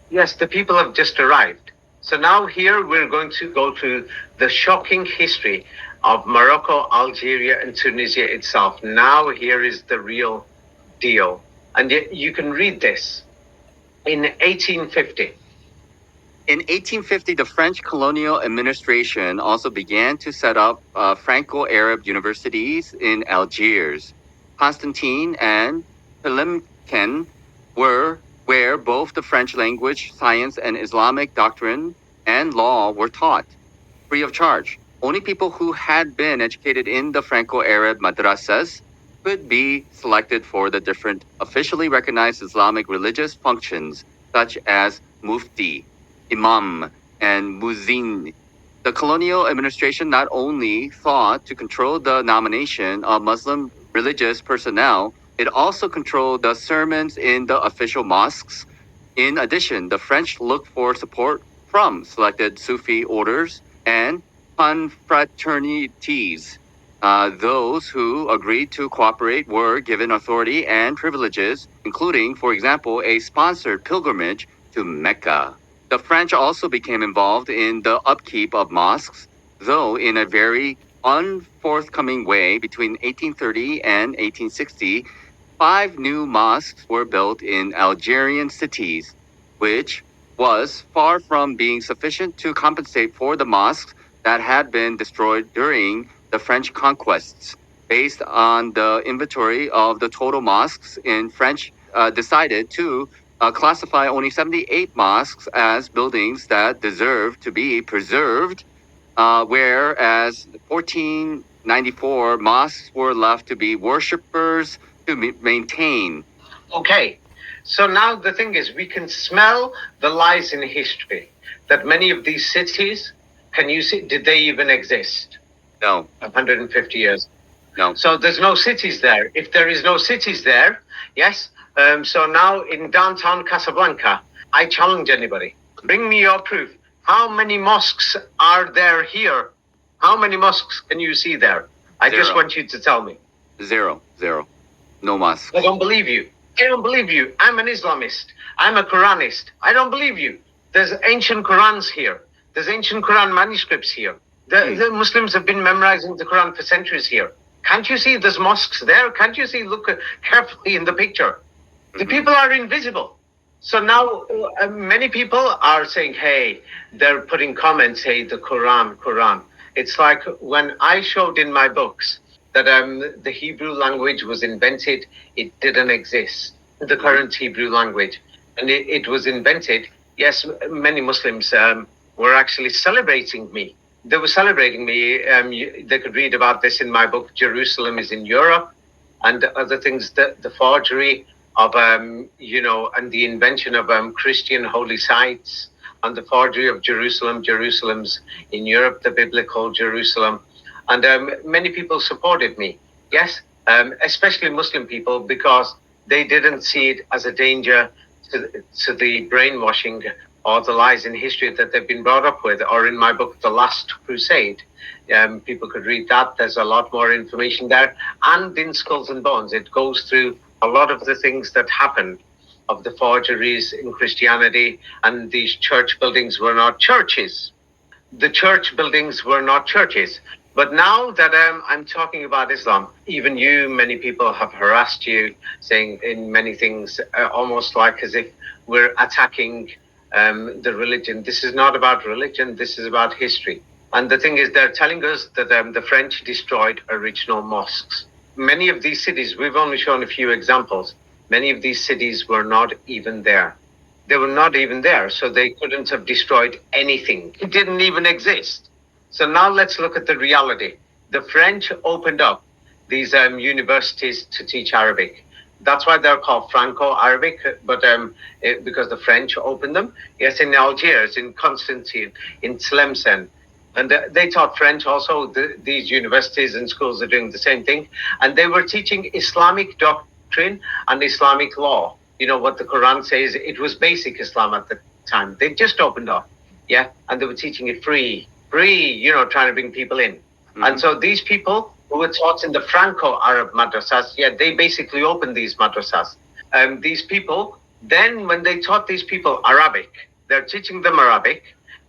Yes, the people have just arrived. So now here we're going to go to the shocking history of Morocco, Algeria, and Tunisia itself. Now here is the real deal. And you can read this. In 1850. In 1850, the French colonial administration also began to set up Franco-Arab universities in Algiers. Constantine and Tlemcen were where both the French language, science, and Islamic doctrine and law were taught, free of charge. Only people who had been educated in the Franco-Arab madrasas could be selected for the different officially recognized Islamic religious functions, such as mufti, imam, and muezzin. The colonial administration not only sought to control the nomination of Muslim religious personnel, it also controlled the sermons in the official mosques. In addition, the French looked for support from selected Sufi orders and confraternities. Those who agreed to cooperate were given authority and privileges, including, for example, a sponsored pilgrimage to Mecca. The French also became involved in the upkeep of mosques, though in a very unforthcoming way. Between 1830 and 1860, 5 new mosques were built in Algerian cities, which was far from being sufficient to compensate for the mosques that had been destroyed during the French conquests. Based on the inventory of the total mosques in French, decided to classify only 78 mosques as buildings that deserve to be preserved, whereas 1494 mosques were left to be worshippers to maintain. Okay, so now the thing is, we can smell the lies in history that many of these cities, can you see, did they even exist? No. 150 years. No. So there's no cities there. If there is no cities there, yes. So now in downtown Casablanca, I challenge anybody. Bring me your proof. How many mosques are there here? How many mosques can you see there? I 0. just want you to tell me. 0. No mosques. I don't believe you. I don't believe you. I'm an Islamist. I'm a Quranist. I don't believe you. There's ancient Qurans here. There's ancient Quran manuscripts here. The Muslims have been memorizing the Quran for centuries here. Can't you see there's mosques there? Can't you see, look carefully in the picture? The people are invisible. So now many people are saying, hey, they're putting comments, hey, the Quran. It's like when I showed in my books that the Hebrew language was invented, it didn't exist, the current Hebrew language. And it was invented, yes, many Muslims were actually celebrating me. They were celebrating me. They could read about this in my book, Jerusalem is in Europe, and other things, the forgery of, and the invention of Christian holy sites, and the forgery of Jerusalem's in Europe, the biblical Jerusalem. And many people supported me, yes, especially Muslim people, because they didn't see it as a danger to the brainwashing or the lies in history that they've been brought up with, or in my book, The Last Crusade. People could read that. There's a lot more information there. And in Skulls and Bones, it goes through a lot of the things that happened, of the forgeries in Christianity, and these church buildings were not churches. The church buildings were not churches. But now that I'm talking about Islam, even you, many people have harassed you, saying in many things, almost like as if we're attacking the religion. This is not about religion, this is about history. And the thing is, they're telling us that the French destroyed original mosques. Many of these cities, we've only shown a few examples, many of these cities were not even there. They were not even there, so they couldn't have destroyed anything. It didn't even exist. So now let's look at the reality. The French opened up these universities to teach Arabic. That's why they're called Franco-Arabic, but because the French opened them. Yes, in Algiers, in Constantine, in Tlemcen, And they taught French also. These universities and schools are doing the same thing. And they were teaching Islamic doctrine and Islamic law. You know what the Quran says? It was basic Islam at the time. They just opened up. Yeah. And they were teaching it free, trying to bring people in. Mm-hmm. And so these people who were taught in the Franco-Arab madrasas, they basically opened these madrasas. These people, then when they taught these people Arabic, they're teaching them Arabic.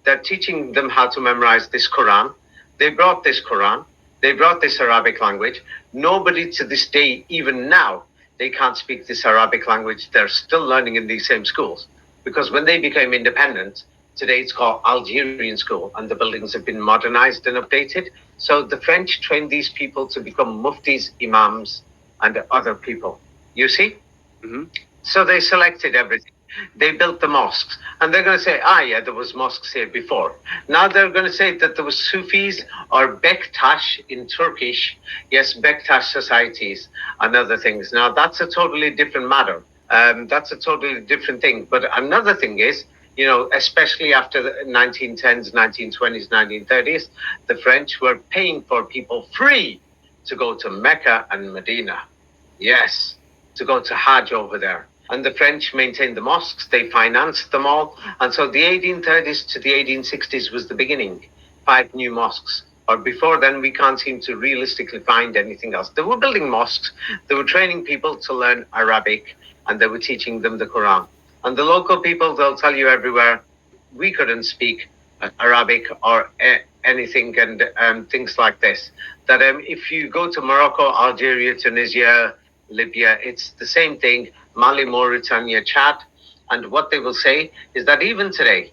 They're teaching them how to memorize this Quran. They brought this Quran. They brought this Arabic language. Nobody to this day, even now, they can't speak this Arabic language. They're still learning in these same schools. Because when they became independent, today it's called Algerian school, and the buildings have been modernized and updated. So the French trained these people to become muftis, imams, and other people. You see? Mm-hmm. So they selected everything. They built the mosques, and they're going to say, there was mosques here before. Now they're going to say that there was Sufis or Bektash in Turkish. Yes, Bektash societies and other things. Now that's a totally different matter. That's a totally different thing. But another thing is, especially after the 1910s, 1920s, 1930s, the French were paying for people free to go to Mecca and Medina. Yes, to go to Hajj over there. And the French maintained the mosques, they financed them all. And so the 1830s to the 1860s was the beginning. 5 new mosques. Or before then, we can't seem to realistically find anything else. They were building mosques, they were training people to learn Arabic, and they were teaching them the Quran. And the local people, they'll tell you everywhere, we couldn't speak Arabic or anything and things like this. That if you go to Morocco, Algeria, Tunisia, Libya, it's the same thing. Mali, Mauritania, Chad, and what they will say is that even today,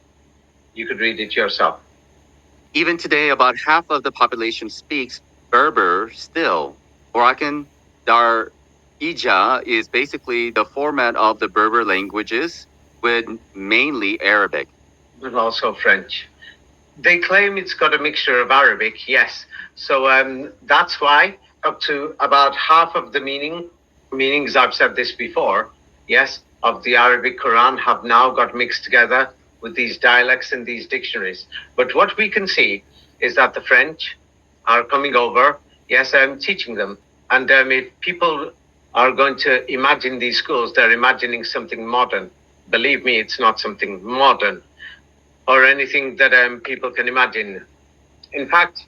you could read it yourself. Even today, about half of the population speaks Berber still. Orakan Darija is basically the format of the Berber languages with mainly Arabic. But also French. They claim it's got a mixture of Arabic, yes. So that's why up to about half of the meanings, I've said this before, yes, of the Arabic Quran have now got mixed together with these dialects and these dictionaries. But what we can see is that the French are coming over, yes, I'm teaching them. And if people are going to imagine these schools, they're imagining something modern. Believe me, it's not something modern or anything that people can imagine. In fact,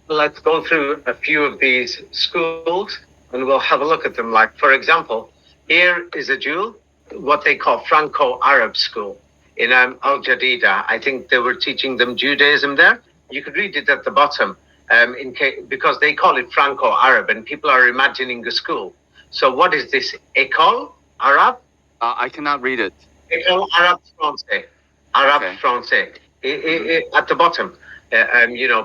let's go through a few of these schools and we'll have a look at them. Like, for example, here is a jewel, what they call Franco-Arab school in Al Jadida. I think they were teaching them Judaism there. You could read it at the bottom because they call it Franco-Arab and people are imagining a school. So what is this? École Arabe? I cannot read it. École Arabe Français. Arabe okay. Français. At the bottom.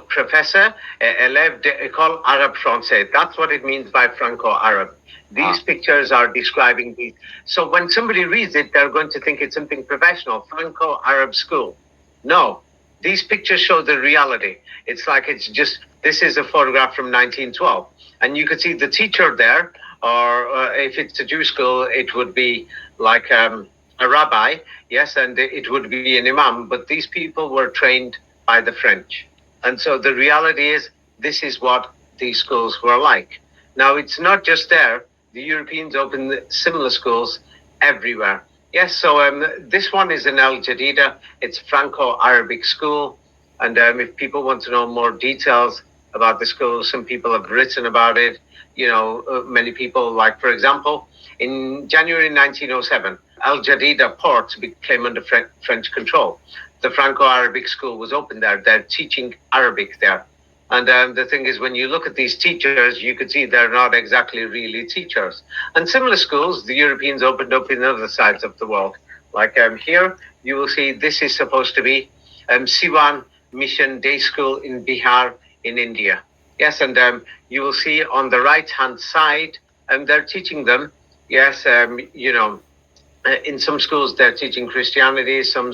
Professor, élève de École Arabe Français. That's what it means by Franco-Arab. These pictures are describing these. So when somebody reads it, they're going to think it's something professional. Franco-Arab school. No, these pictures show the reality. It's like this is a photograph from 1912. And you could see the teacher there, or if it's a Jewish school, it would be like a rabbi, yes, and it would be an imam. But these people were trained by the French. And so the reality is, this is what these schools were like. Now, it's not just there. The Europeans opened similar schools everywhere. Yes, so this one is in Al Jadida. It's Franco-Arabic school. And if people want to know more details about the school, some people have written about it. Many people, like, for example, in January 1907, Al Jadida port became under French control. The Franco-Arabic school was opened there. They're teaching Arabic there. And the thing is, when you look at these teachers, you could see they're not exactly really teachers. And similar schools, the Europeans opened up in other sides of the world. Like here, you will see this is supposed to be Siwan Mission Day School in Bihar in India. Yes, and you will see on the right-hand side, they're teaching them, yes, in some schools they're teaching Christianity, some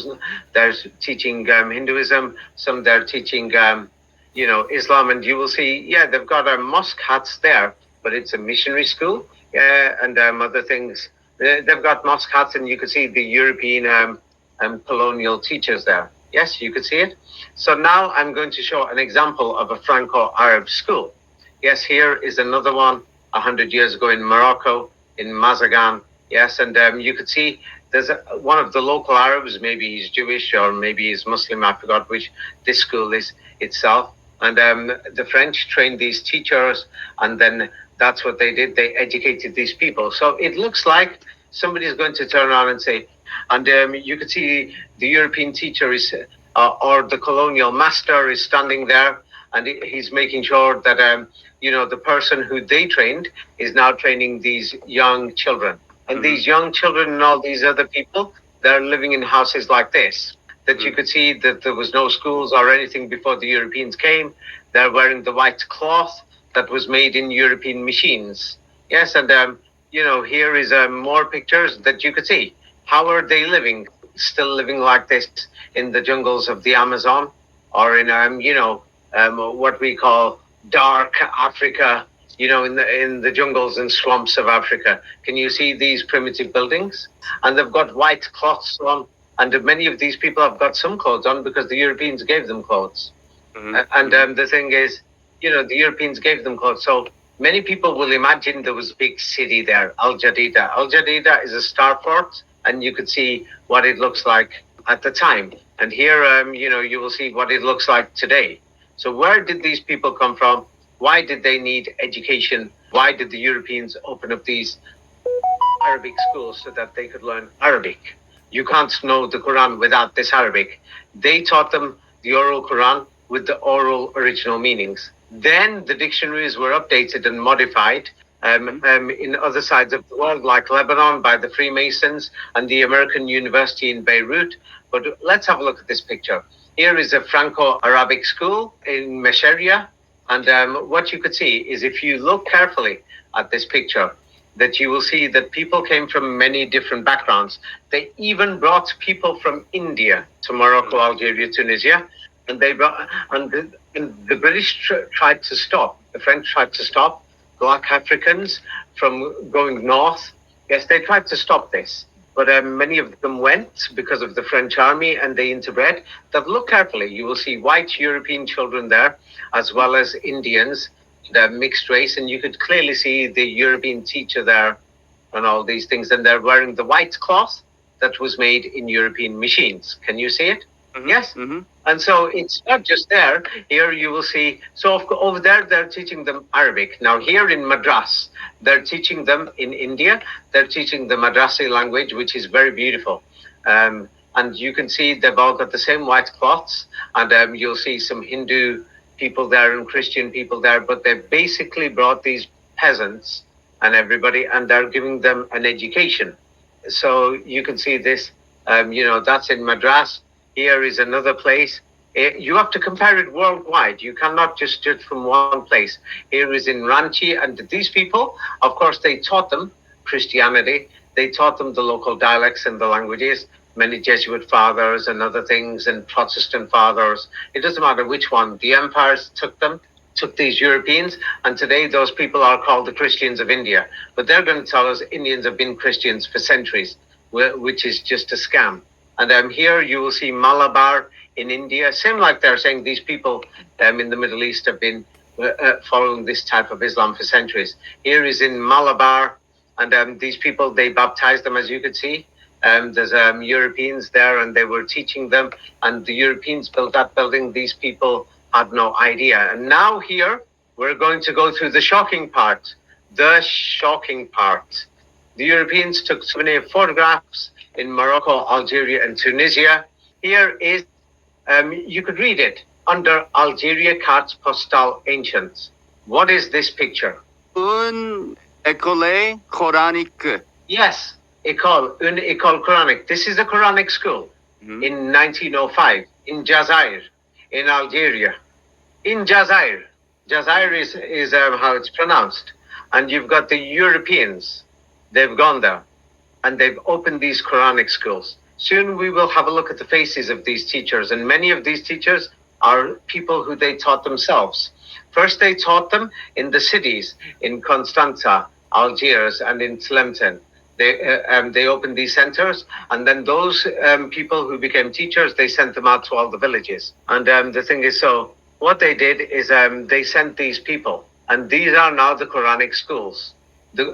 they're teaching Hinduism, some they're teaching Islam, and you will see, they've got mosque hats there, but it's a missionary school, and other things. They've got mosque hats, and you can see the European colonial teachers there. Yes, you could see it. So now I'm going to show an example of a Franco-Arab school. Yes, here is another one 100 years ago in Morocco, in Mazagan. Yes, and you could see there's one of the local Arabs, maybe he's Jewish or maybe he's Muslim, I forgot which this school is itself. And the French trained these teachers, and then that's what they did. They educated these people. So it looks like somebody is going to turn around and say, and you could see the European teacher is, or the colonial master is standing there, and he's making sure that, the person who they trained is now training these young children. And these young children and all these other people, they're living in houses like this. That you could see that there was no schools or anything before the Europeans came. They're wearing the white cloth that was made in European machines. Yes, and here is more pictures that you could see. How are they living? Still living like this in the jungles of the Amazon, or in what we call dark Africa. In the jungles and swamps of Africa. Can you see these primitive buildings? And they've got white cloths on. And many of these people have got some clothes on because the Europeans gave them clothes. And the thing is, the Europeans gave them clothes. So many people will imagine there was a big city there, Al Jadida. Al Jadida is a starport, and you could see what it looks like at the time. And here, you will see what it looks like today. So where did these people come from? Why did they need education? Why did the Europeans open up these Arabic schools so that they could learn Arabic? You can't know the Quran without this Arabic. They taught them the oral Quran with the oral original meanings. Then the dictionaries were updated and modified in other sides of the world, like Lebanon by the Freemasons and the American University in Beirut. But let's have a look at this picture. Here is a Franco-Arabic school in Mesheria. And what you could see is, if you look carefully at this picture, that you will see that people came from many different backgrounds. They even brought people from India to Morocco, Algeria, Tunisia, and the British tried to stop. The French tried to stop Black Africans from going north. Yes, they tried to stop this, but many of them went because of the French army, and they interbred. But look carefully; you will see white European children there, as well as Indians. The mixed race, and you could clearly see the European teacher there and all these things, and they're wearing the white cloth that was made in European machines. Can you see it? Yes. And so it's not just there. Here you will see, so over there they're teaching them Arabic. Now here in Madras, they're teaching them in India, they're teaching the Madrasi language, which is very beautiful. And you can see they've all got the same white cloths, and you'll see some Hindu people there and Christian people there, but they've basically brought these peasants and everybody, and they're giving them an education. So you can see this, that's in Madras. Here is another place. You have to compare it worldwide. You cannot just judge from one place. Here is in Ranchi, and these people, of course, they taught them Christianity. They taught them the local dialects and the languages. Many Jesuit fathers and other things, and Protestant fathers. It doesn't matter which one. The empires took these Europeans, and today those people are called the Christians of India. But they're going to tell us Indians have been Christians for centuries, which is just a scam. And here you will see Malabar in India. Same like they're saying these people in the Middle East have been following this type of Islam for centuries. Here is in Malabar, and these people, they baptized them, as you could see. There's Europeans there, and they were teaching them, and the Europeans built that building. These people had no idea. And now here, we're going to go through the shocking part. The shocking part. The Europeans took so many photographs in Morocco, Algeria, and Tunisia. Here is, you could read it, under Algeria Carte Postale Ancients. What is this picture? Une école coranique. Yes. Une école Quranic. This is a Quranic school in 1905 in Jazair, in Algeria. In Jazair. Jazair is how it's pronounced. And you've got the Europeans. They've gone there and they've opened these Quranic schools. Soon we will have a look at the faces of these teachers. And many of these teachers are people who they taught themselves. First, they taught them in the cities, in Constanza, Algiers, and in Tlemcen. They opened these centers, and then those people who became teachers, they sent them out to all the villages. And the thing is, so what they did is they sent these people, and these are now the Quranic schools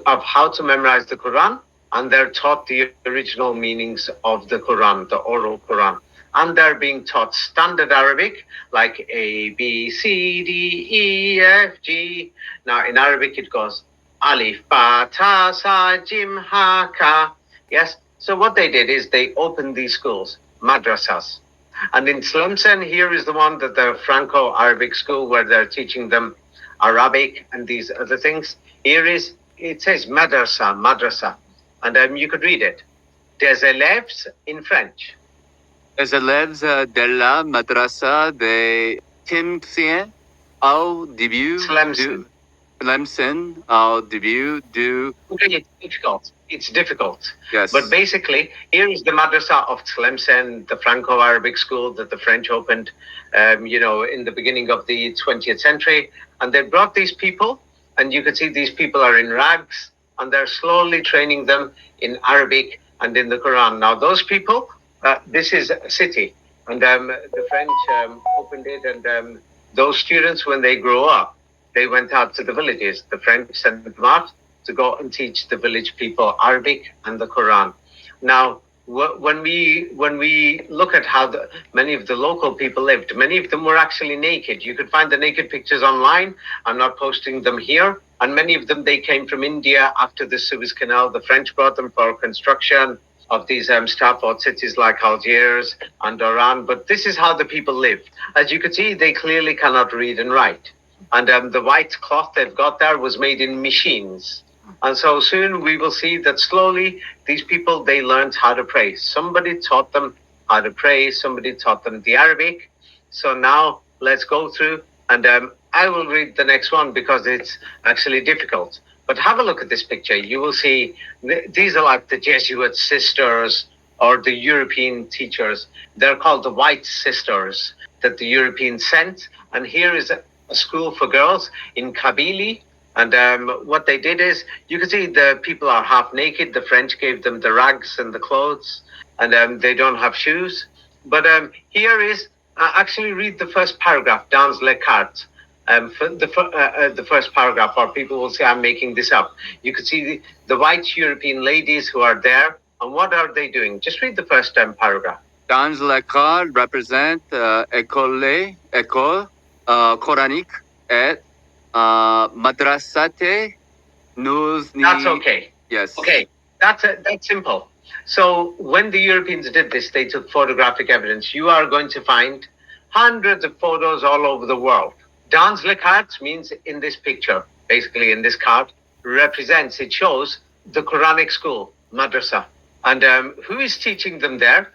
of how to memorize the Quran, and they're taught the original meanings of the Quran, the oral Quran. And they're being taught standard Arabic, like A, B, C, D, E, F, G. Now, in Arabic, it goes Alif, Ba, Ta, Sa, Jim, Ha, Ka. Yes? So what they did is they opened these schools, madrasas. And in Tlemcen, here is the one that the Franco-Arabic school where they're teaching them Arabic and these other things. Here is, it says madrasa. And you could read it. Des élèves in French. Les élèves de la madrasa de Tlemcen au début du Tlemcen au début du. Okay, it's difficult. Yes. But basically, here is the madrasa of Tlemcen, the Franco-Arabic school that the French opened, in the beginning of the 20th century. And they brought these people, and you can see these people are in rags, and they're slowly training them in Arabic and in the Quran. Now, those people, this is a city, and the French opened it, and those students, when they grow up, they went out to the villages. The French sent them out to go and teach the village people Arabic and the Quran. Now, when we look at how many of the local people lived, many of them were actually naked. You could find the naked pictures online. I'm not posting them here. And many of them, they came from India after the Suez Canal. The French brought them for construction of these Stratford cities like Algiers and Oran. But this is how the people lived. As you can see, they clearly cannot read and write. And the white cloth they've got there was made in machines. And so soon we will see that slowly these people, they learned how to pray. Somebody taught them how to pray. Somebody taught them the Arabic. So now let's go through, and I will read the next one because it's actually difficult. But have a look at this picture. You will see these are like the Jesuit sisters or the European teachers. They're called the White Sisters that the Europeans sent. And here is a school for girls in Kabylie. And what they did is, you can see the people are half naked. The French gave them the rags and the clothes, and they don't have shoes. But here is, actually read the first paragraph, dans les cartes. The first paragraph, or people will say I'm making this up. You can see the white European ladies who are there, and what are they doing? Just read the first paragraph. Dans les cartes represent école coranique et madrasate nous. That's okay. Yes. Okay, that's simple. So when the Europeans did this, they took photographic evidence. You are going to find hundreds of photos all over the world. Dans les cartes means in this picture, basically in this card, represents, it shows the Quranic school, madrasa. And who is teaching them there?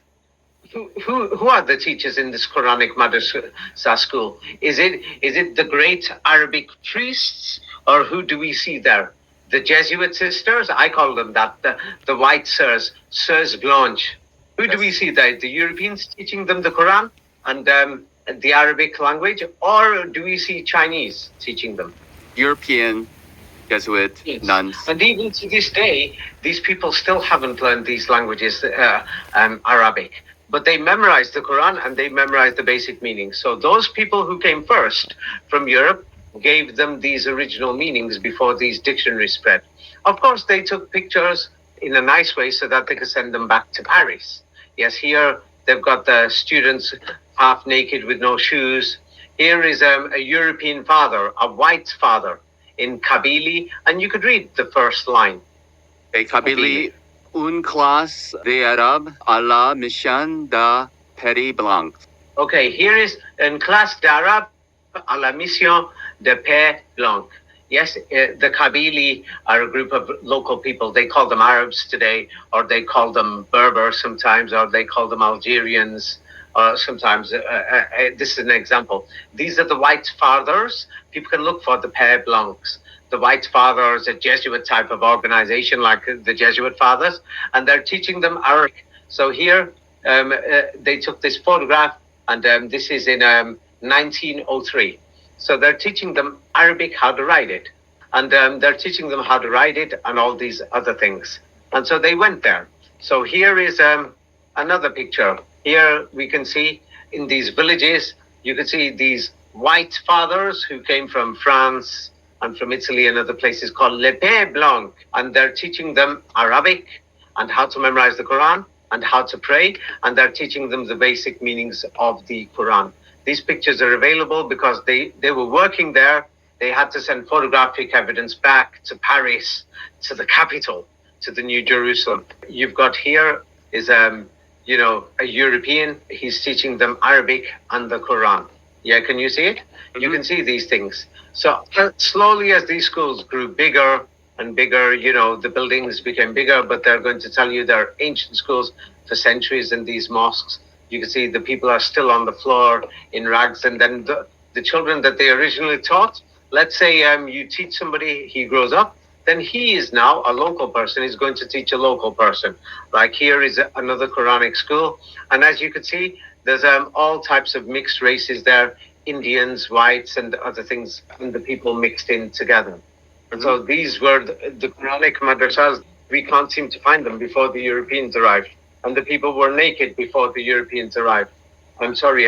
Who are the teachers in this Quranic madrasa school? Is it the great Arabic priests, or who do we see there? The Jesuit sisters? I call them that. The white sirs blanches. Who do we see there? The Europeans teaching them the Quran and the Arabic language, or do we see Chinese teaching them? European Jesuit nuns. And even to this day, these people still haven't learned these languages, Arabic. But they memorized the Quran and they memorized the basic meanings. So those people who came first from Europe gave them these original meanings before these dictionaries spread. Of course, they took pictures in a nice way so that they could send them back to Paris. Yes, here they've got the students half naked with no shoes. Here is a European father, a white father in Kabylie, and you could read the first line. Kabylie. Une classe d'arabe à la mission de Père Blanc. Okay, here is une classe d'arabe à la mission de Père Blanc. Yes, the Kabylie are a group of local people. They call them Arabs today, or they call them Berber sometimes, or they call them Algerians. Sometimes, this is an example. These are the white fathers. People can look for the Père Blancs. The White Fathers, a Jesuit type of organization like the Jesuit Fathers, and they're teaching them Arabic. So here they took this photograph, and this is in 1903. So they're teaching them Arabic, how to write it. And they're teaching them how to write it and all these other things. And so they went there. So here is another picture. Here we can see in these villages, you can see these white fathers who came from France and from Italy and other places called Les Pères Blancs. And they're teaching them Arabic and how to memorize the Quran and how to pray. And they're teaching them the basic meanings of the Quran. These pictures are available because they were working there. They had to send photographic evidence back to Paris, to the capital, to the New Jerusalem. You've got here is a European. He's teaching them Arabic and the Quran. Yeah, can you see it? Mm-hmm. You can see these things. So slowly as these schools grew bigger and bigger, the buildings became bigger, but they're going to tell you they're ancient schools for centuries in these mosques. You can see the people are still on the floor in rags. And then the children that they originally taught, let's say you teach somebody, he grows up, then he is now a local person. He's going to teach a local person. Like here is another Quranic school. And as you can see, there's all types of mixed races there, Indians, whites, and other things, and the people mixed in together. And so these were the Quranic madrasas. We can't seem to find them before the Europeans arrived. And the people were naked before the Europeans arrived. I'm sorry,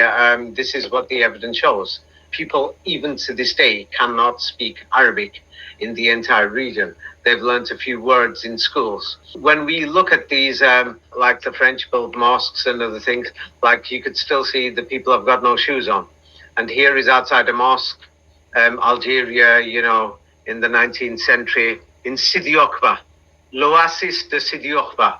this is what the evidence shows. People, even to this day, cannot speak Arabic in the entire region. They've learned a few words in schools. When we look at these, like the French-built mosques and other things, like you could still see the people have got no shoes on. And here is outside a mosque, Algeria, in the 19th century, in Sidi Oqba, l'Oasis de Sidi Oqba,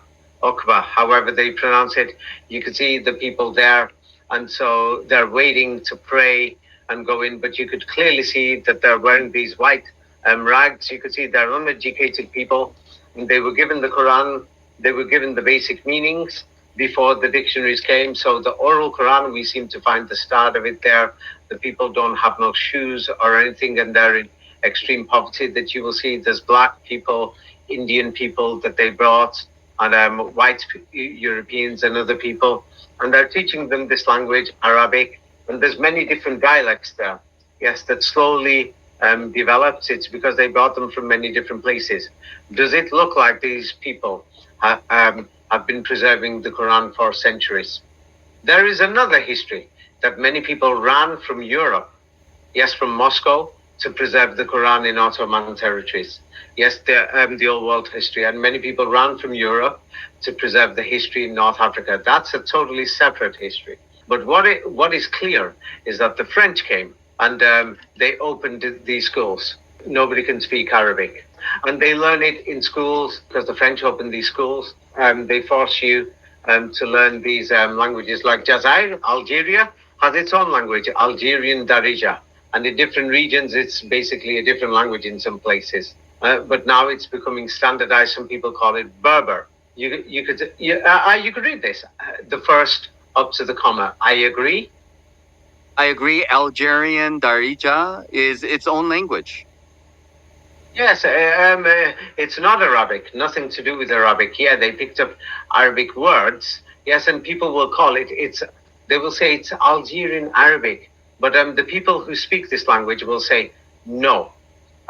however they pronounce it. You can see the people there, and so they're waiting to pray and go in, but you could clearly see that they're wearing these white rags. You could see they're uneducated people, and they were given the Quran, they were given the basic meanings before the dictionaries came. So the oral Quran, we seem to find the start of it there. The people don't have no shoes or anything, and they're in extreme poverty that you will see. There's black people, Indian people that they brought, and white Europeans and other people, and they're teaching them this language, Arabic, and there's many different dialects there. Yes, that slowly developed. It's because they brought them from many different places. Does it look like these people have been preserving the Quran for centuries? There is another history that many people ran from Europe, yes, from Moscow, to preserve the Quran in Ottoman territories. Yes, the old world history, and many people ran from Europe to preserve the history in North Africa. That's a totally separate history. But what is clear is that the French came and they opened these schools. Nobody can speak Arabic. And they learn it in schools because the French opened these schools. They force you to learn these languages. Like Jazair, Algeria, has its own language, Algerian Darija. And in different regions, it's basically a different language in some places. But now it's becoming standardized. Some people call it Berber. You could read this. The first up to the comma. I agree. I agree. Algerian Darija is its own language. Yes, it's not Arabic. Nothing to do with Arabic. Yeah, they picked up Arabic words. Yes, and people will call it. They will say it's Algerian Arabic. But the people who speak this language will say no.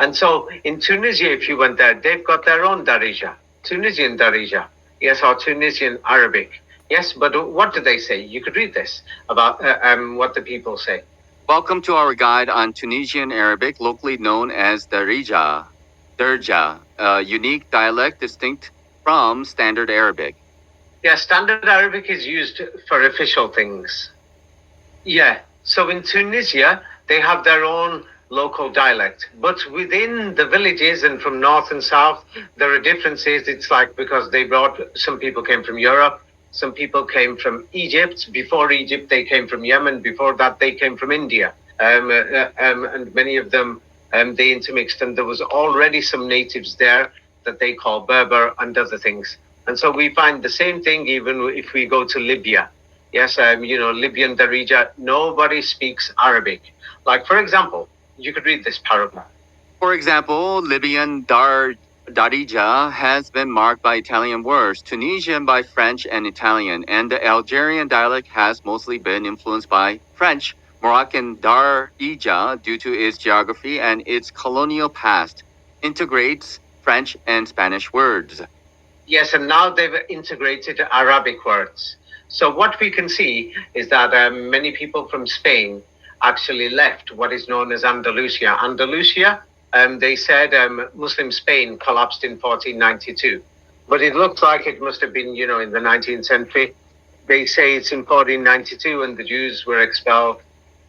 And so in Tunisia, if you went there, they've got their own Darija, Tunisian Darija, yes, or Tunisian Arabic. Yes, but what do they say? You could read this about what the people say. Welcome to our guide on Tunisian Arabic, locally known as Darija, a unique dialect distinct from Standard Arabic. Yeah, Standard Arabic is used for official things. Yeah. So in Tunisia, they have their own local dialect. But within the villages and from north and south, there are differences. It's like because some people came from Europe, some people came from Egypt. Before Egypt, they came from Yemen. Before that, they came from India. And many of them, they intermixed. And there was already some natives there that they call Berber and other things. And so we find the same thing even if we go to Libya. Yes, Libyan Darija, nobody speaks Arabic. Like, for example, you could read this paragraph. For example, Libyan Darija has been marked by Italian words, Tunisian by French and Italian, and the Algerian dialect has mostly been influenced by French. Moroccan Darija, due to its geography and its colonial past, integrates French and Spanish words. Yes, and now they've integrated Arabic words. So what we can see is that many people from Spain actually left what is known as Andalusia. Andalusia, they said Muslim Spain collapsed in 1492, but it looks like it must have been, in the 19th century. They say it's in 1492 and the Jews were expelled.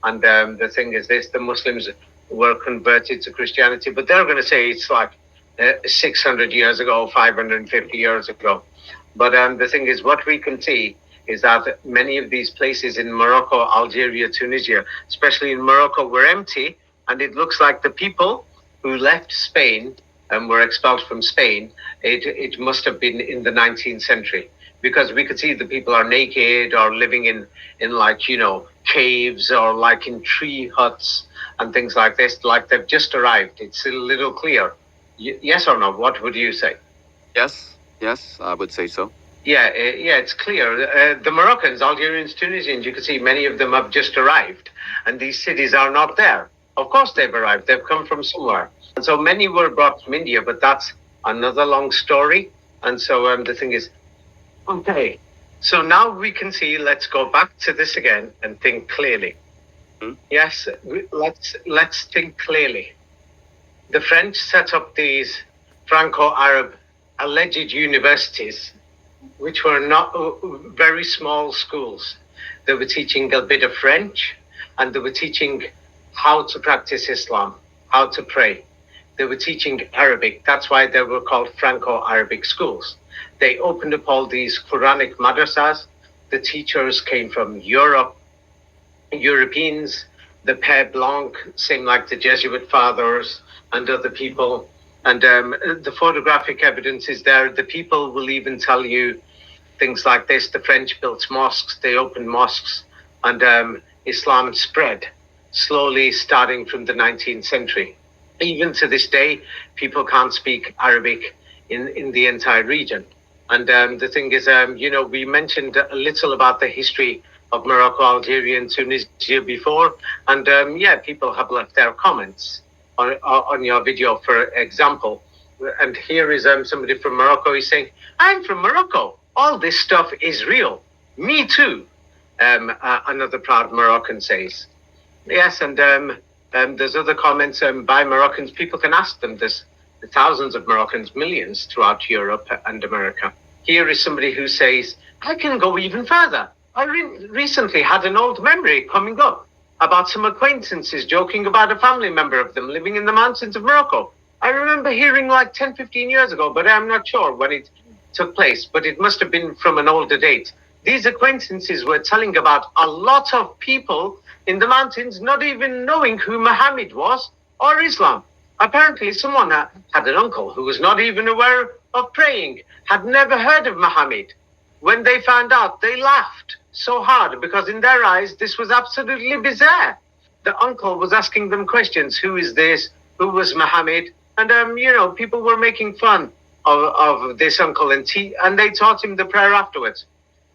And the thing is this, the Muslims were converted to Christianity, but they're going to say it's like 600 years ago, 550 years ago. But the thing is, what we can see is that many of these places in Morocco, Algeria, Tunisia, especially in Morocco, were empty. And it looks like the people who left Spain and were expelled from Spain, it must have been in the 19th century. Because we could see the people are naked or living in like, caves or like in tree huts and things like this, like they've just arrived. It's a little clear. Yes or no? What would you say? Yes, I would say so. Yeah, it's clear. The Moroccans, Algerians, Tunisians, you can see many of them have just arrived, and these cities are not there. Of course they've arrived. They've come from somewhere. And so many were brought from India, but that's another long story. And so the thing is, okay, so now we can see, let's go back to this again and think clearly. Yes, let's think clearly. The French set up these Franco-Arab alleged universities, which were not very small schools. They were teaching a bit of French, and they were teaching how to practice Islam, how to pray. They were teaching Arabic. That's why they were called Franco-Arabic schools. They opened up all these Quranic madrasas. The teachers came from Europe, Europeans, the Père Blanc, same like the Jesuit fathers and other people. And the photographic evidence is there. The people will even tell you things like this. The French built mosques, they opened mosques, and Islam spread slowly starting from the 19th century. Even to this day, people can't speak Arabic in the entire region. And the thing is, we mentioned a little about the history of Morocco, Algeria, and Tunisia before. And people have left their comments on your video, for example. And here is somebody from Morocco. He's saying, I'm from Morocco. All this stuff is real. Me too. Another proud Moroccan says. Yes, and there's other comments by Moroccans. People can ask them. There's thousands of Moroccans, millions throughout Europe and America. Here is somebody who says, I can go even further. I recently had an old memory coming up about some acquaintances joking about a family member of them living in the mountains of Morocco. I remember hearing like 10, 15 years ago, but I'm not sure when it took place, but it must have been from an older date. These acquaintances were telling about a lot of people in the mountains not even knowing who Muhammad was or Islam. Apparently, someone had an uncle who was not even aware of praying, had never heard of Muhammad. When they found out, they laughed so hard because in their eyes, this was absolutely bizarre. The uncle was asking them questions. Who is this? Who was Muhammad? And, people were making fun of this uncle and they taught him the prayer afterwards.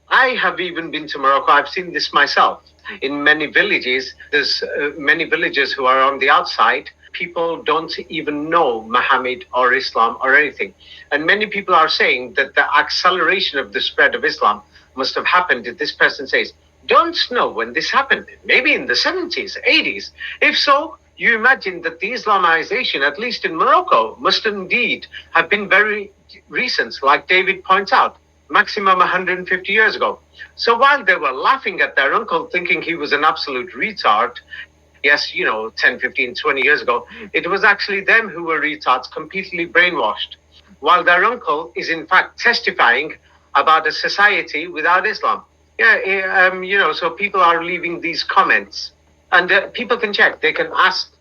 I have even been to Morocco. I've seen this myself. In many villages, there's many villagers who are on the outside. People don't even know Muhammad or Islam or anything. And many people are saying that the acceleration of the spread of Islam must have happened, this person says, don't know when this happened, maybe in the 70s, 80s. If so, you imagine that the Islamization, at least in Morocco, must indeed have been very recent, like David points out, maximum 150 years ago. So while they were laughing at their uncle, thinking he was an absolute retard, yes, 10, 15, 20 years ago, it was actually them who were retards, completely brainwashed, while their uncle is in fact testifying about a society without Islam. So people are leaving these comments, and people can check. They can ask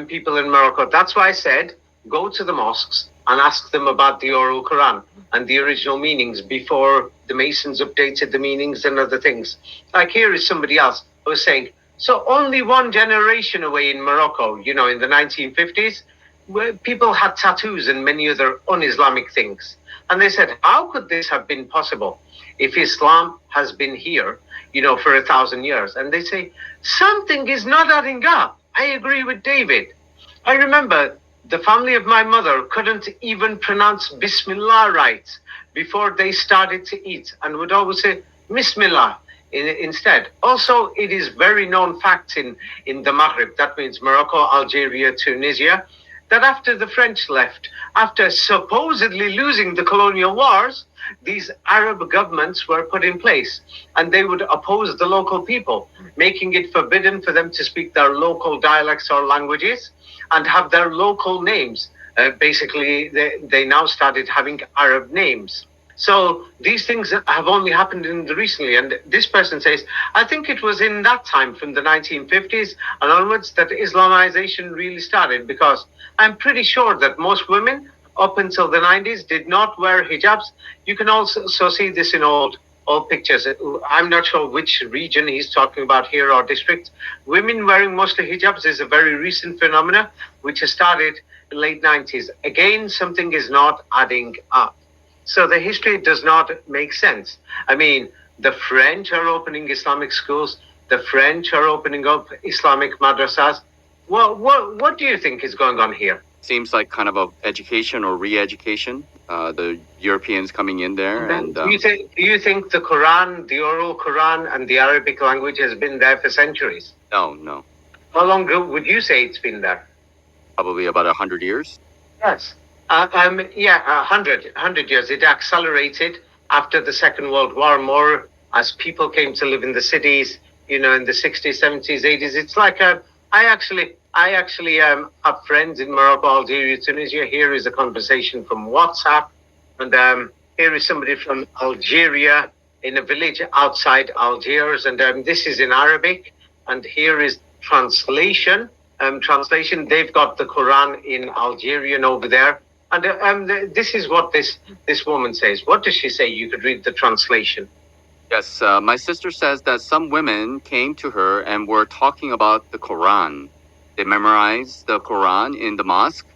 people in Morocco. That's why I said, go to the mosques and ask them about the oral Quran and the original meanings before the Masons updated the meanings and other things. Like here is somebody else who was saying, so only one generation away in Morocco, in the 1950s, where people had tattoos and many other un-Islamic things. And they said, how could this have been possible if Islam has been here, for 1,000 years? And they say, something is not adding up. I agree with David. I remember The family of my mother couldn't even pronounce Bismillah right before they started to eat and would always say Bismillah instead. Also, it is very known fact in the Maghreb, that means Morocco, Algeria, Tunisia, that after the French left, after supposedly losing the colonial wars, these Arab governments were put in place and they would oppose the local people, making it forbidden for them to speak their local dialects or languages and have their local names. Basically, they now started having Arab names. So these things have only happened in the recently. And this person says, I think it was in that time from the 1950s and onwards that Islamization really started, because I'm pretty sure that most women up until the 90s did not wear hijabs. You can also see this in old pictures. I'm not sure which region he's talking about here or district. Women wearing mostly hijabs is a very recent phenomena which has started in the late 90s. Again, something is not adding up. So the history does not make sense. I mean, the French are opening Islamic schools. The French are opening up Islamic madrasas. Well, what do you think is going on here? Seems like kind of a education or re-education. The Europeans coming in there. And do you think the Quran, the oral Quran, and the Arabic language has been there for centuries? No. How long would you say it's been there? Probably about 100 years. Yes. 100 years. It accelerated after the Second World War more as people came to live in the cities, in the 60s, 70s, 80s. It's like I actually have friends in Morocco, Algeria, Tunisia. Here is a conversation from WhatsApp. And here is somebody from Algeria in a village outside Algiers. And this is in Arabic. And here is translation. They've got the Quran in Algerian over there. And this is what this woman says. What does she say? You could read the translation. Yes, my sister says that some women came to her and were talking about the Quran. They memorized the Quran in the mosque.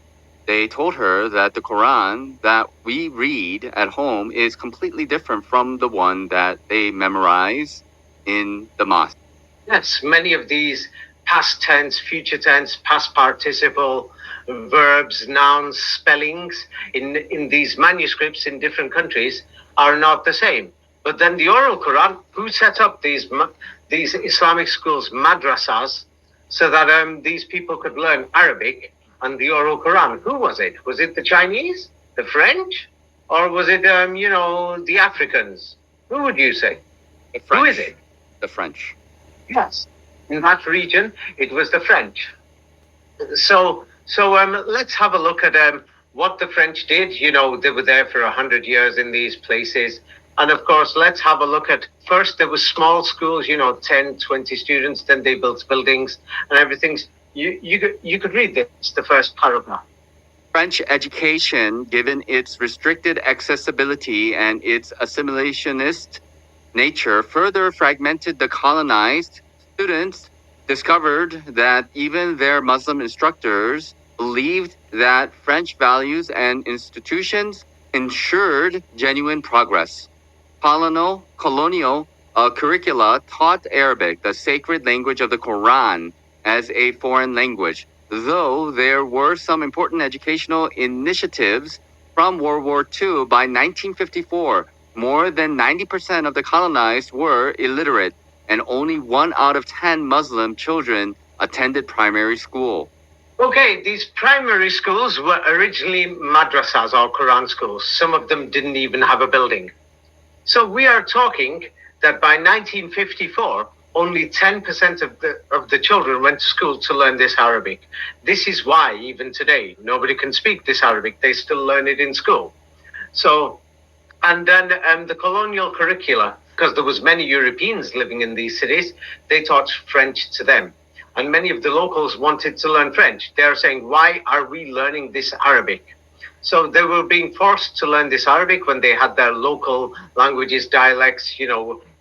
They told her that the Quran that we read at home is completely different from the one that they memorize in the mosque. Yes, many of these past tense, future tense, past participle, verbs, nouns, spellings in these manuscripts in different countries are not the same. But then the oral Quran, who set up these Islamic schools, madrasas, so that these people could learn Arabic and the oral Quran? Who was it? Was it the Chinese, the French, or was it the Africans? Who would you say? The French. Who is it? The French. Yes, in that region, it was the French. So let's have a look at what the French did. They were there for 100 years in these places. And of course, let's have a look at, first there was small schools, 10, 20 students, then they built buildings and everything. You could read this, the first paragraph. French education, given its restricted accessibility and its assimilationist nature, further fragmented the colonized. Students discovered that even their Muslim instructors believed that French values and institutions ensured genuine progress. Colonial curricula taught Arabic, the sacred language of the Quran, as a foreign language, though there were some important educational initiatives from World War II. By 1954, more than 90% of the colonized were illiterate, and only 1 out of 10 Muslim children attended primary school. Okay, these primary schools were originally madrasas or Quran schools. Some of them didn't even have a building. So we are talking that by 1954, only 10% of the children went to school to learn this Arabic. This is why even today, nobody can speak this Arabic. They still learn it in school. So, and then the colonial curricula, because there was many Europeans living in these cities, they taught French to them. And many of the locals wanted to learn French. They're saying, why are we learning this Arabic? So they were being forced to learn this Arabic when they had their local languages, dialects,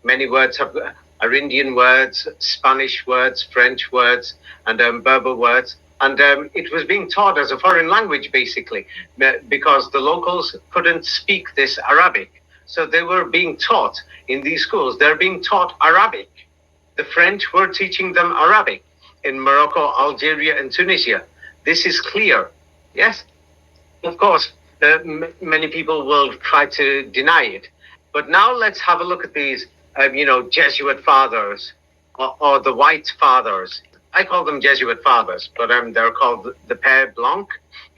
many words are Indian words, Spanish words, French words, and Berber words. And it was being taught as a foreign language, basically, because the locals couldn't speak this Arabic. So they were being taught in these schools. They're being taught Arabic. The French were teaching them Arabic in Morocco, Algeria, and Tunisia. This is clear. Yes, of course, many people will try to deny it. But now let's have a look at these, Jesuit fathers or the white fathers. I call them Jesuit fathers, but they're called the Père Blanc.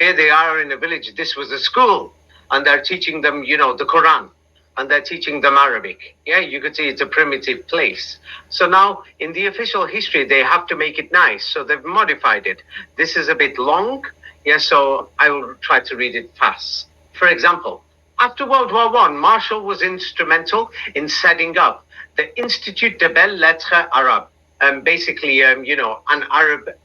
Here they are in a village. This was a school, and they're teaching them, the Quran, and they're teaching them Arabic. Yeah, you could see it's a primitive place. So now, in the official history, they have to make it nice. So they've modified it. This is a bit long. Yeah, so I will try to read it fast. For example, after World War I, Marshall was instrumental in setting up the Institut des Belles Lettres Arabes, basically, an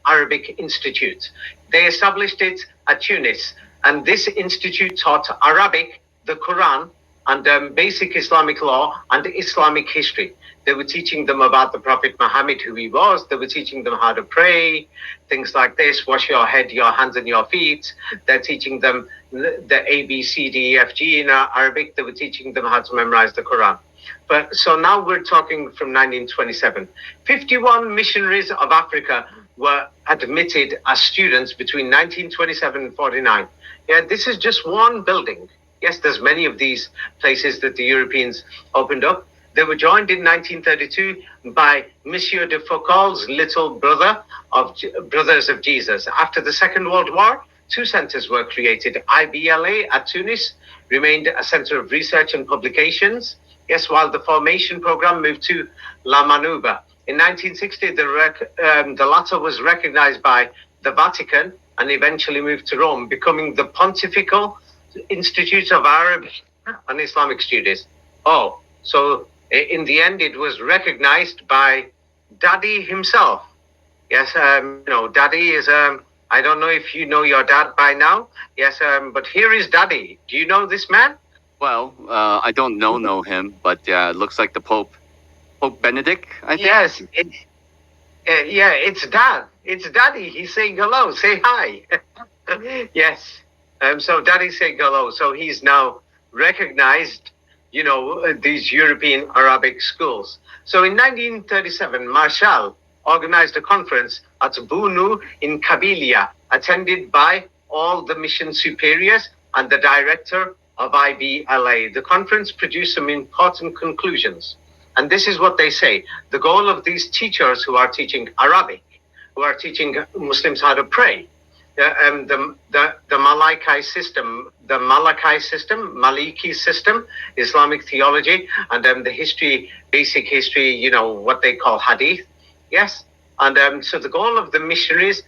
Arabic institute. They established it at Tunis, and this institute taught Arabic, the Quran, and basic Islamic law and Islamic history. They were teaching them about the Prophet Muhammad, who he was. They were teaching them how to pray, things like this, wash your head, your hands and your feet. They're teaching them the A, B, C, D, E, F, G in Arabic. They were teaching them how to memorize the Quran. But so now we're talking from 1927. 51 missionaries of Africa were admitted as students between 1927 and 49. Yeah, this is just one building. Yes, there's many of these places that the Europeans opened up. They were joined in 1932 by Monsieur de Foucault's little brother of Brothers of Jesus. After the Second World War, 2 centers were created. IBLA at Tunis remained a center of research and publications. Yes, while the formation program moved to La Manuba. In 1960, the latter was recognized by the Vatican and eventually moved to Rome, becoming the Pontifical Institute of Arabic and Islamic Studies. Oh, so in the end, it was recognized by Daddy himself. Yes, Daddy is, I don't know if you know your dad by now. Yes, but here is Daddy. Do you know this man? Well, I don't know him, but it looks like the Pope Benedict, I think. Yes, it's Dad. It's Daddy. He's saying hello. Say hi. Yes. So Daddy's saying hello. So he's now recognized, these European Arabic schools. So in 1937, Marshall organized a conference at Bunu in Kabylia, attended by all the mission superiors and the director of IBLA. The conference produced some important conclusions. And this is what they say. The goal of these teachers who are teaching Arabic, who are teaching Muslims how to pray, the Maliki system, Islamic theology, and the history, basic history, what they call hadith. Yes. And so the goal of the missionaries'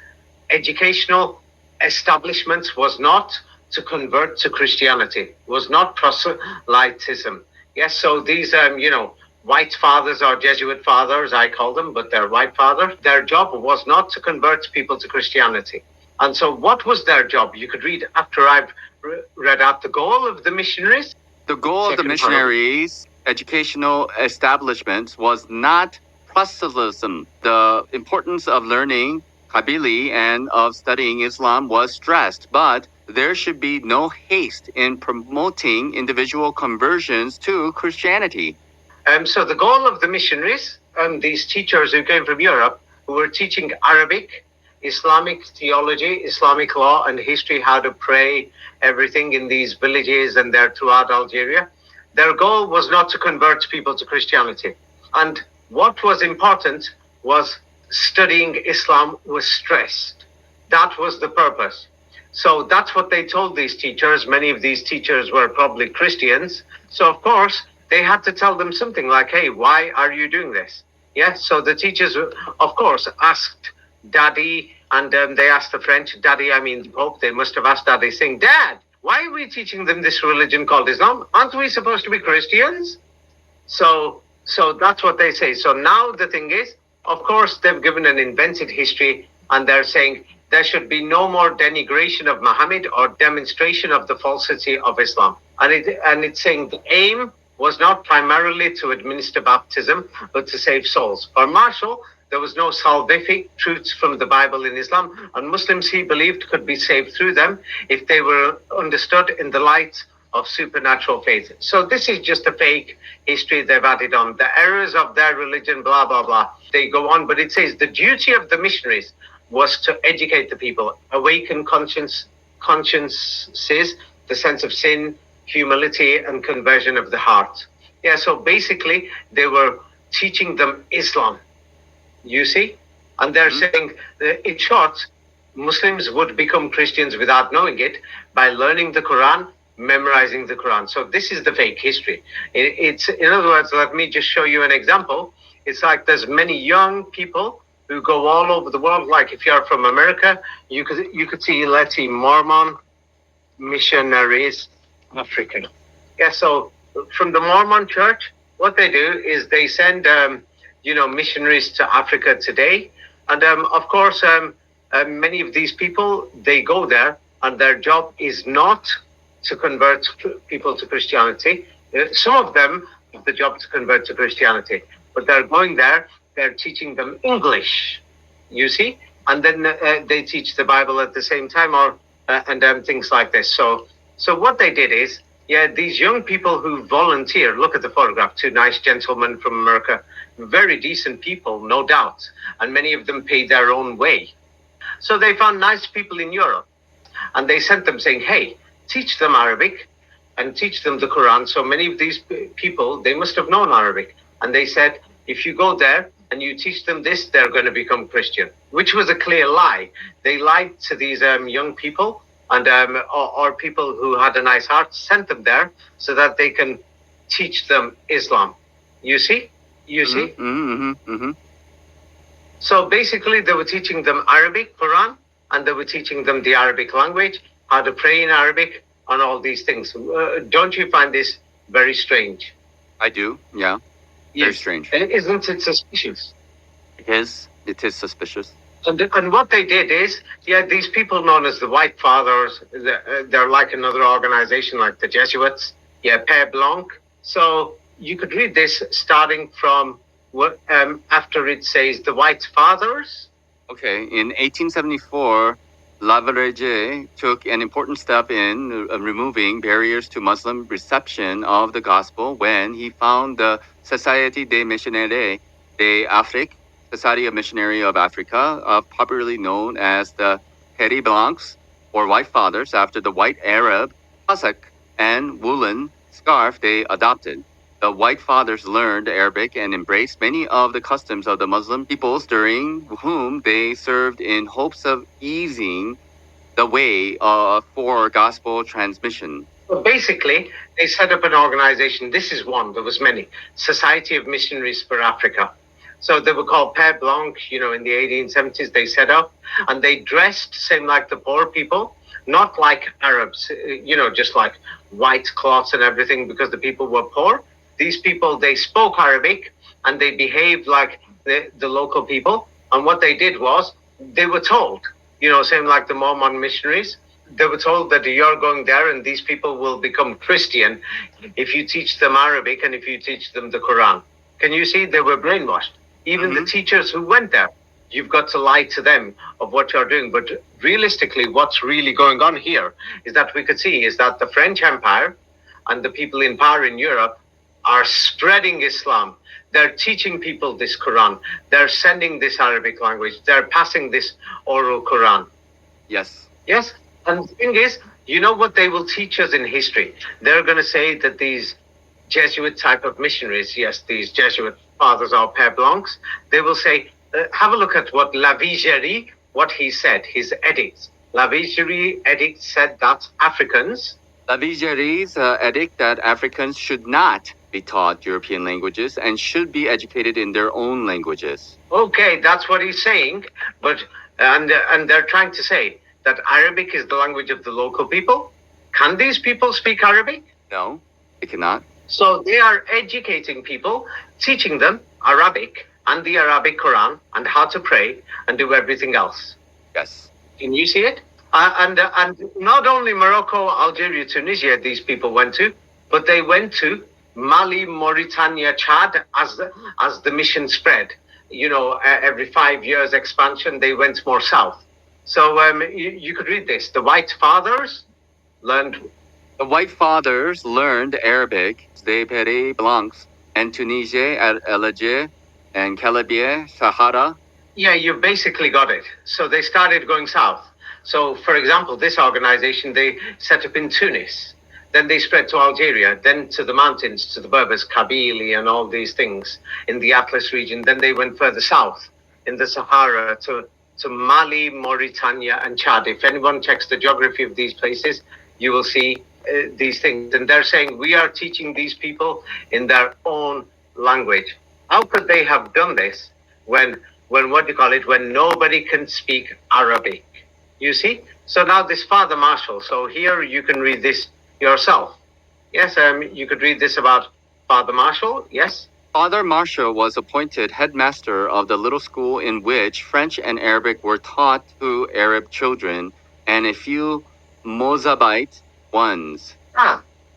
educational establishments was not to convert to Christianity, was not proselytism. Yes. So these, white fathers or Jesuit fathers, I call them, but they're white fathers. Their job was not to convert people to Christianity. And so what was their job? You could read after I've read out the goal of the missionaries. The goal of the missionaries' educational establishments was not proselytism. The importance of learning Kabylie and of studying Islam was stressed, but there should be no haste in promoting individual conversions to Christianity. So the goal of the missionaries, these teachers who came from Europe, who were teaching Arabic, Islamic theology, Islamic law and history, how to pray, everything in these villages and there throughout Algeria. Their goal was not to convert people to Christianity. And what was important was studying Islam was stressed. That was the purpose. So that's what they told these teachers. Many of these teachers were probably Christians. So of course, they had to tell them something like, hey, why are you doing this? Yeah, so the teachers, of course, asked Daddy, and they asked the French, Daddy, I mean the Pope, they must have asked Daddy, saying, Dad, why are we teaching them this religion called Islam? Aren't we supposed to be Christians? So that's what they say. So now the thing is, of course, they've given an invented history, and they're saying there should be no more denigration of Muhammad or demonstration of the falsity of Islam. And it's saying the aim was not primarily to administer baptism, but to save souls. For Marshall, there was no salvific truths from the Bible in Islam, and Muslims, he believed, could be saved through them if they were understood in the light of supernatural faith. So this is just a fake history they've added on. The errors of their religion, blah, blah, blah. They go on, but it says the duty of the missionaries was to educate the people, awaken consciences, the sense of sin, humility, and conversion of the heart. Yeah, so basically, they were teaching them Islam, you see? And they're saying, in short, Muslims would become Christians without knowing it by learning the Quran, memorizing the Quran. So this is the fake history. It's, in other words, let me just show you an example. It's like there's many young people who go all over the world. Like if you're from America, you could see, let's see, Mormon missionaries, African. Yeah, so from the Mormon church, what they do is they send, missionaries to Africa today. And of course, many of these people, they go there and their job is not to convert people to Christianity. Some of them have the job to convert to Christianity, but they're going there, they're teaching them English, you see? And then they teach the Bible at the same time, and things like this. So what they did is, these young people who volunteer, look at the photograph, two nice gentlemen from America, very decent people, no doubt, and many of them paid their own way. So they found nice people in Europe, and they sent them saying, hey, teach them Arabic and teach them the Quran. So many of these people, they must have known Arabic. And they said, if you go there and you teach them this, they're going to become Christian, which was a clear lie. They lied to these young people, and or people who had a nice heart, sent them there so that they can teach them Islam. You see? So basically, they were teaching them Arabic, Quran, and they were teaching them the Arabic language, how to pray in Arabic, and all these things. Don't you find this very strange? I do, yeah. Very strange. Isn't it suspicious? It is suspicious. And what they did is, these people known as the White Fathers, they're like another organization like the Jesuits, Père Blanc. So you could read this starting from after it says the White Fathers. Okay, in 1874, Lavarege took an important step in removing barriers to Muslim reception of the gospel when he found the Société des Missionnaires d'Afrique, Society of Missionary of Africa, popularly known as the Père Blancs, or White Fathers, after the white Arab, cassock, and woolen scarf they adopted. The White Fathers learned Arabic and embraced many of the customs of the Muslim peoples during whom they served in hopes of easing the way for gospel transmission. Well, basically, they set up an organization. This is one, there was many. Society of Missionaries for Africa. So they were called Père Blanc, in the 1870s they set up. And they dressed same like the poor people, not like Arabs, just like white cloths and everything because the people were poor. These people, they spoke Arabic and they behaved like the local people. And what they did was, they were told, same like the Mormon missionaries, they were told that you're going there and these people will become Christian if you teach them Arabic and if you teach them the Quran. Can you see? They were brainwashed. Even the teachers who went there, you've got to lie to them of what you're doing. But realistically, what's really going on here is that we could see is that the French Empire and the people in power in Europe are spreading Islam. They're teaching people this Quran. They're sending this Arabic language. They're passing this oral Quran. Yes. Yes. And the thing is, you know what they will teach us in history? They're going to say that these Jesuit type of missionaries, these Jesuit fathers or Père Blancs, they will say, have a look at what Lavigerie, what he said, his edicts. Lavigerie edict said that Africans... Lavigerie's edict that Africans should not be taught European languages and should be educated in their own languages. Okay, that's what he's saying. But and they're trying to say that Arabic is the language of the local people. Can these people speak Arabic? No, they cannot. So they are educating people, teaching them Arabic and the Arabic Quran and how to pray and do everything else. Yes. Can you see it? And not only Morocco, Algeria, Tunisia, these people went to, but they went to Mali, Mauritania, Chad as the mission spread. Every 5 years expansion, they went more south. So you could read this. The White Fathers learned Arabic, the Père Blancs, and Tunisia, Alger, and Calabria, Sahara. Yeah, you basically got it. So they started going south. So, for example, this organization, they set up in Tunis. Then they spread to Algeria, then to the mountains, to the Berbers, Kabylie, and all these things in the Atlas region. Then they went further south in the Sahara to Mali, Mauritania, and Chad. If anyone checks the geography of these places, you will see these things. And they're saying we are teaching these people in their own language. How could they have done this when nobody can speak Arabic? You see? So now this Father Marshall, so here you can read this yourself. Yes, you could read this about Father Marshall, yes? Father Marshall was appointed headmaster of the little school in which French and Arabic were taught to Arab children and a few Mozabite ones.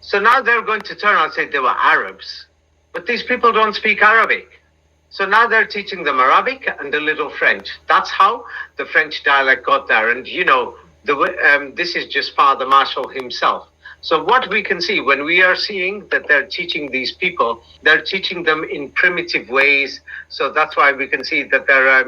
So now they're going to turn out and say they were Arabs. But these people don't speak Arabic. So now they're teaching them Arabic and a little French. That's how the French dialect got there. And you know, this is just Father Marshall himself. So what we can see when we are seeing that they're teaching these people, they're teaching them in primitive ways. So that's why we can see that they're,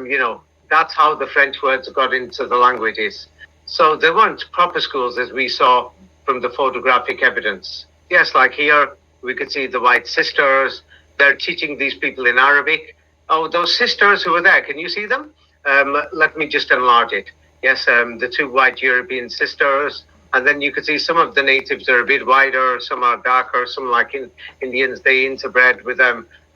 that's how the French words got into the languages. So they weren't proper schools as we saw from the photographic evidence. Yes, like here, we could see the White Sisters. They're teaching these people in Arabic. Oh, those sisters who were there, can you see them? Let me just enlarge it. Yes, the two white European sisters. And then you could see some of the natives are a bit wider, some are darker, some like Indians, they interbred with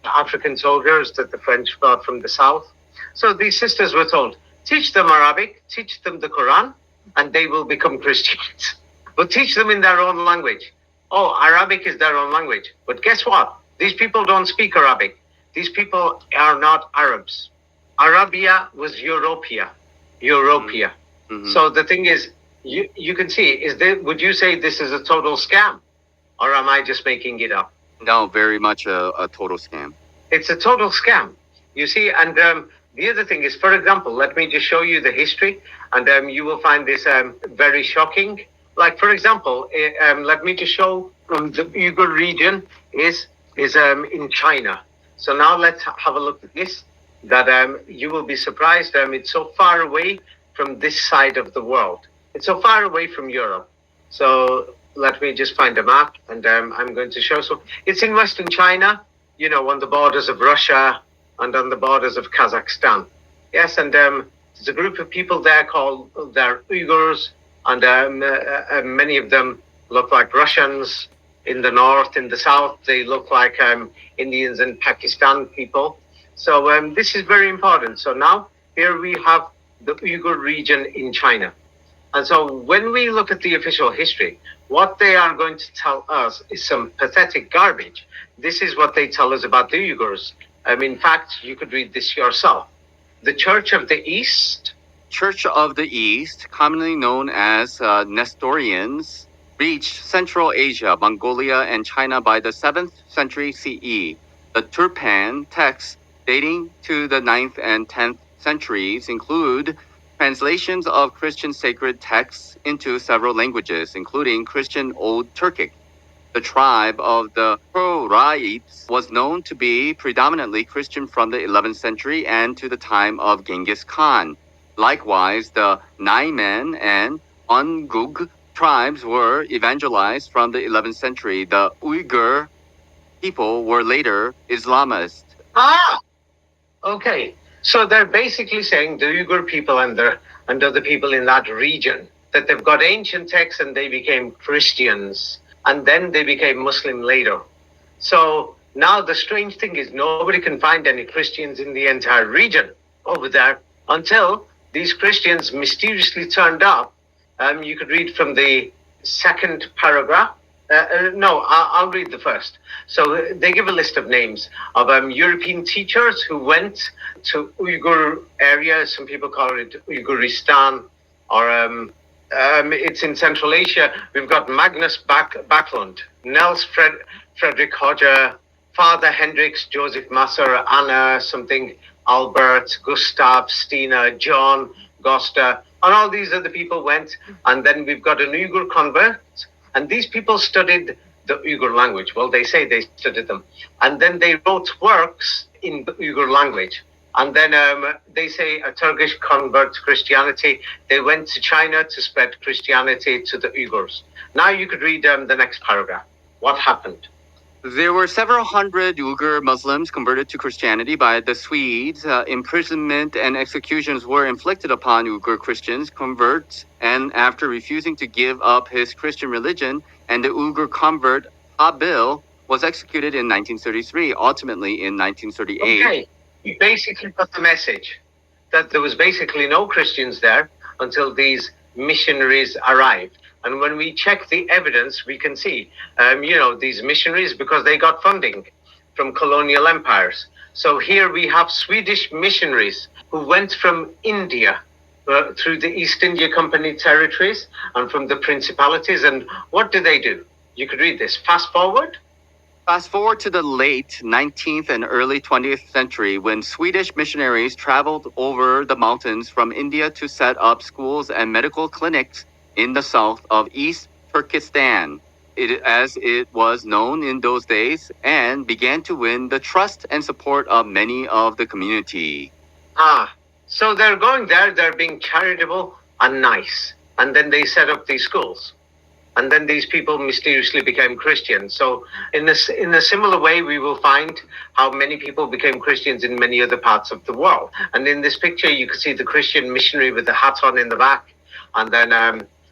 African soldiers that the French brought from the south. So these sisters were told, teach them Arabic, teach them the Quran, and they will become Christians. But teach them in their own language. Oh, Arabic is their own language. But guess what? These people don't speak Arabic. These people are not Arabs. Arabia was Europea. Mm-hmm. So the thing is, you can see, would you say this is a total scam? Or am I just making it up? No, very much a total scam. It's a total scam. You see, and the other thing is, for example, let me just show you the history, and you will find this very shocking. Like, for example, let me just show the Uyghur region is in China. So now let's have a look at this, that you will be surprised. It's so far away from this side of the world. It's so far away from Europe. So let me just find a map, and I'm going to show. So it's in Western China, on the borders of Russia and on the borders of Kazakhstan. Yes, and there's a group of people there called they're Uyghurs, and many of them look like Russians. In the north, in the south, they look like Indians and Pakistan people. So this is very important. So now here we have the Uyghur region in China. And so when we look at the official history, what they are going to tell us is some pathetic garbage. This is what they tell us about the Uyghurs. In fact, you could read this yourself. The Church of the East. Church of the East, commonly known as Nestorians, reached Central Asia, Mongolia, and China by the 7th century CE. The Turpan texts dating to the 9th and 10th centuries include translations of Christian sacred texts into several languages, including Christian Old Turkic. The tribe of the Hurrites was known to be predominantly Christian from the 11th century and to the time of Genghis Khan. Likewise, the Naiman and Ongug tribes were evangelized from the 11th century. The Uyghur people were later Islamist. Okay. So they're basically saying the Uyghur people and other people in that region, that they've got ancient texts and they became Christians, and then they became Muslim later. So now the strange thing is nobody can find any Christians in the entire region over there until these Christians mysteriously turned up. You could read from the second paragraph. I'll read the first. So they give a list of names of European teachers who went to Uyghur area. Some people call it Uyghuristan, or it's in Central Asia. We've got Magnus Backlund, Nels Frederick Hodger, Father Hendricks, Joseph Masser, Anna something, Albert, Gustav, Stina, John, Gosta, and all these other people went. And then we've got an Uyghur convert. And these people studied the Uyghur language. Well, they say they studied them. And then they wrote works in the Uyghur language. And then they say a Turkish convert to Christianity. They went to China to spread Christianity to the Uyghurs. Now you could read the next paragraph. What happened? There were several hundred Uyghur Muslims converted to Christianity by the Swedes. Imprisonment and executions were inflicted upon Uyghur Christians, converts, and after refusing to give up his Christian religion, and the Uyghur convert Habil was executed in 1933, ultimately in 1938. Okay, he basically got the message that there was basically no Christians there until these missionaries arrived. And when we check the evidence, we can see, these missionaries, because they got funding from colonial empires. So here we have Swedish missionaries who went from India through the East India Company territories and from the principalities. And what did they do? You could read this. Fast forward to the late 19th and early 20th century, when Swedish missionaries traveled over the mountains from India to set up schools and medical clinics in the south of East Turkestan, as it was known in those days, and began to win the trust and support of many of the community. So they're going there, they're being charitable and nice, and then they set up these schools. And then these people mysteriously became Christians. So in a similar way, we will find how many people became Christians in many other parts of the world. And in this picture, you can see the Christian missionary with the hat on in the back, and then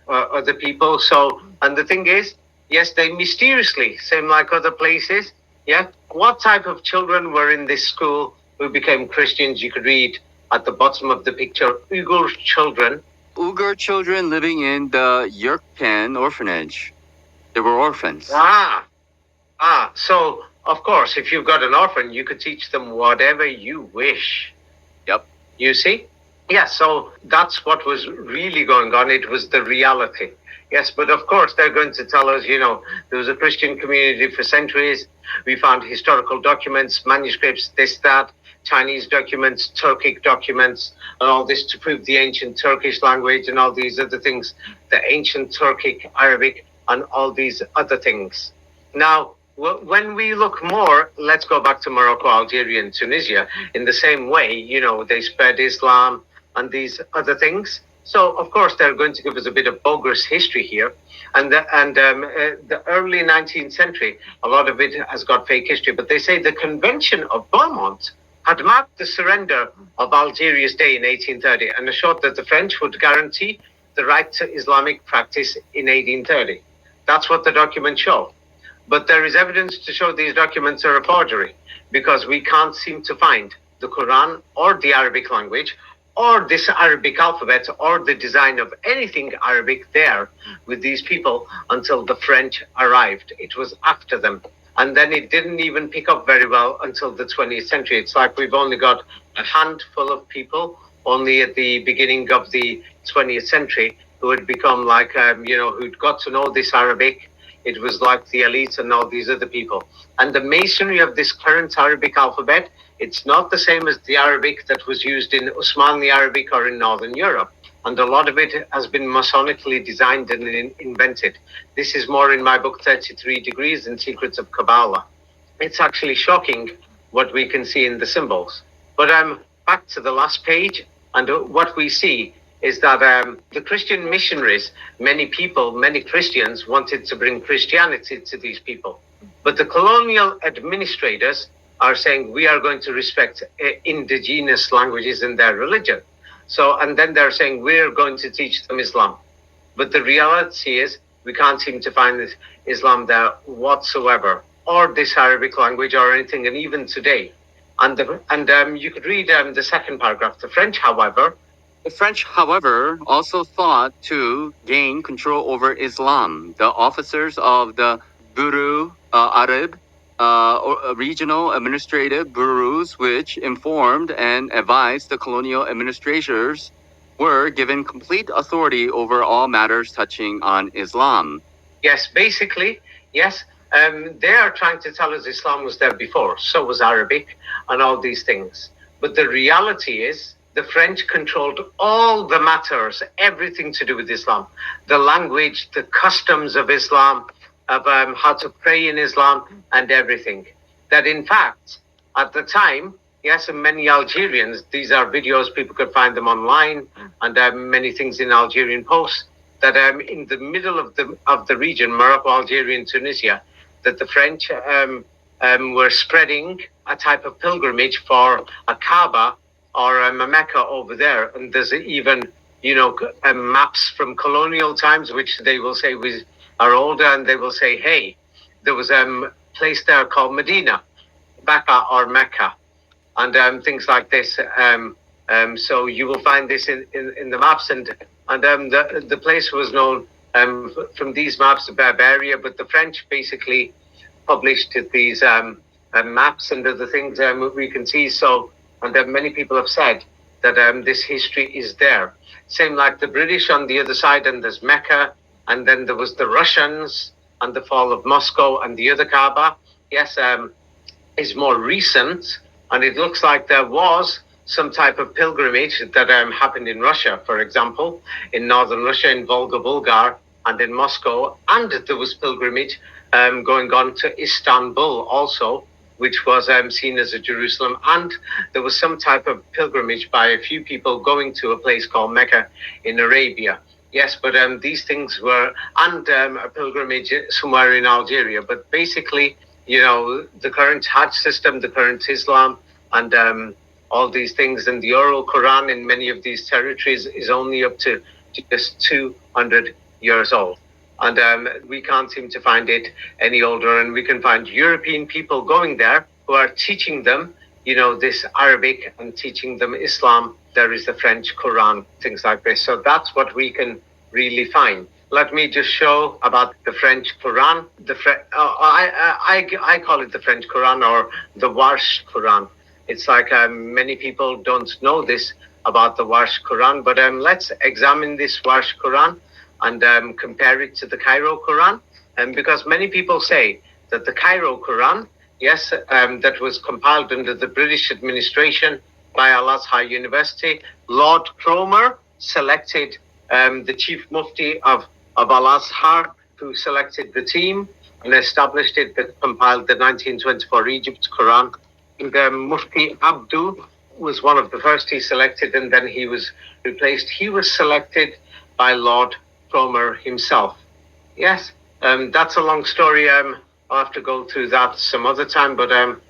other people. So, and the thing is, yes, they mysteriously, same like other places. Yeah. What type of children were in this school who became Christians? You could read at the bottom of the picture, Uyghur children. Uyghur children living in the Yurken orphanage. They were orphans. So, of course, if you've got an orphan, you could teach them whatever you wish. Yep. You see? Yeah, so that's what was really going on. It was the reality. Yes, but of course, they're going to tell us, there was a Christian community for centuries. We found historical documents, manuscripts, this, that, Chinese documents, Turkic documents, and all this to prove the ancient Turkish language and all these other things, the ancient Turkic, Arabic, and all these other things. Now, when we look more, let's go back to Morocco, Algeria, and Tunisia. In the same way, they spread Islam and these other things. So, of course, they're going to give us a bit of bogus history here. And the early 19th century, a lot of it has got fake history. But they say the Convention of Beaumont had marked the surrender of Algeria's day in 1830 and assured that the French would guarantee the right to Islamic practice in 1830. That's what the documents show. But there is evidence to show these documents are a forgery, because we can't seem to find the Quran or the Arabic language or this Arabic alphabet or the design of anything Arabic there with these people until the French arrived. It was after them. And then it didn't even pick up very well until the 20th century. It's like we've only got a handful of people only at the beginning of the 20th century who had become like, who'd got to know this Arabic. It was like the elites and all these other people. And the masonry of this current Arabic alphabet, it's not the same as the Arabic that was used in Osmanli Arabic or in Northern Europe. And a lot of it has been Masonically designed and invented. This is more in my book, 33 Degrees and Secrets of Kabbalah. It's actually shocking what we can see in the symbols. But back to the last page, and what we see is that the Christian missionaries, many Christians wanted to bring Christianity to these people. But the colonial administrators are saying, we are going to respect indigenous languages in their religion. So, and then they're saying, we're going to teach them Islam. But the reality is, we can't seem to find Islam there whatsoever, or this Arabic language or anything, and even today. And you could read the second paragraph. The French, however, also thought to gain control over Islam. The officers of the Bureau Arab, regional administrative bureaus, which informed and advised the colonial administrators, were given complete authority over all matters touching on Islam. Yes, basically, yes. They are trying to tell us Islam was there before, so was Arabic and all these things. But the reality is, the French controlled all the matters, everything to do with Islam, the language, the customs of Islam, of how to pray in Islam and everything. That in fact, at the time, Yes, and many Algerians, these are videos, people could find them online, and many things in Algerian Post, that in the middle of the region, Morocco, Algeria, and Tunisia, that the French were spreading a type of pilgrimage for a Kaaba or a Mecca over there. And there's even, maps from colonial times, which they will say are older, and they will say, hey, there was a place there called Medina, Becca or Mecca, and things like this. So you will find this in the maps, and the place was known from these maps, Barbaria, but the French basically published these maps and other things we can see. So, and many people have said that this history is there. Same like the British on the other side, and there's Mecca, and then there was the Russians and the fall of Moscow and the other Kaaba. Yes, is more recent, and it looks like there was some type of pilgrimage that happened in Russia, for example, in northern Russia, in Volga, Bulgar, and in Moscow, and there was pilgrimage going on to Istanbul also, which was seen as a Jerusalem, and there was some type of pilgrimage by a few people going to a place called Mecca in Arabia. Yes, but these things were, and a pilgrimage somewhere in Algeria, but basically, the current Hajj system, the current Islam, and all these things, and the oral Quran in many of these territories is only up to just 200 years old. And we can't seem to find it any older. And we can find European people going there who are teaching them, this Arabic, and teaching them Islam. There is the French Quran, things like this. So that's what we can really find. Let me just show about the French Quran. I call it the French Quran, or the Warsh Quran. It's like many people don't know this about the Warsh Quran, but let's examine this Warsh Quran and compare it to the Cairo Quran. Because many people say that the Cairo Quran, yes, that was compiled under the British administration by Al-Azhar University, Lord Cromer selected the chief mufti of Al-Azhar, who selected the team and established it, that compiled the 1924 Egypt Quran. And Mufti Abdu was one of the first he selected, and then he was replaced. He was selected by Lord Cromer himself. Yes, that's a long story. I'll have to go through that some other time, but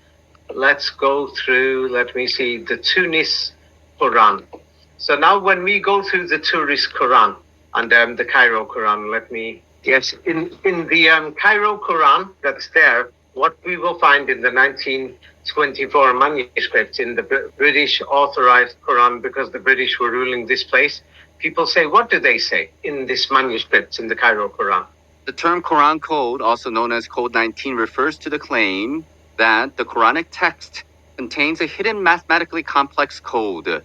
let's go through, let me see, the Tunis Quran. So now when we go through the Tunis Quran and the Cairo Quran, in the Cairo Quran that's there, what we will find in the 1924 manuscript, in the British authorized Quran, because the British were ruling this place, people say, what do they say in this manuscript in the Cairo Quran? The term Quran code, also known as Code 19, refers to the claim that the Quranic text contains a hidden mathematically complex code.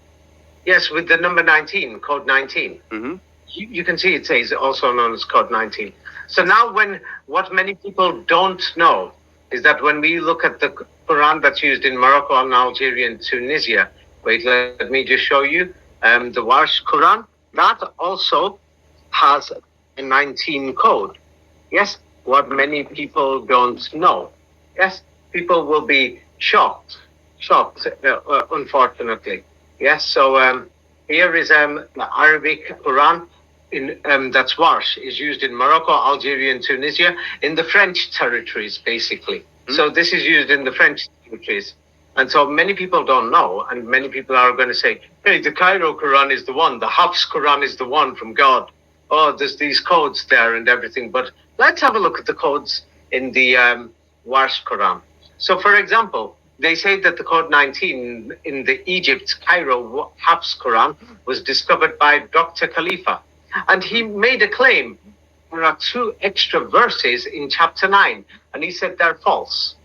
Yes, with the number 19, Code 19. Mm-hmm. You can see it says also known as Code 19. So now what many people don't know is that when we look at the Quran that's used in Morocco and Algeria and Tunisia, wait, let me just show you, the Warsh Quran, that also has a 19 code. Yes, what many people don't know. Yes, people will be shocked, unfortunately. Yes, so here is the Arabic Quran that's Warsh, is used in Morocco, Algeria, and Tunisia, in the French territories, basically. Mm-hmm. So this is used in the French territories. And so many people don't know, and many people are going to say, hey, the Cairo Quran is the one, the Hafs Quran is the one from God. Oh, there's these codes there and everything. But let's have a look at the codes in the Warsh Quran. So, for example, they say that the Code 19 in the Egypt Cairo Hafs Quran was discovered by Dr. Khalifa. And he made a claim. There are 2 extra verses in chapter 9, and he said they're false.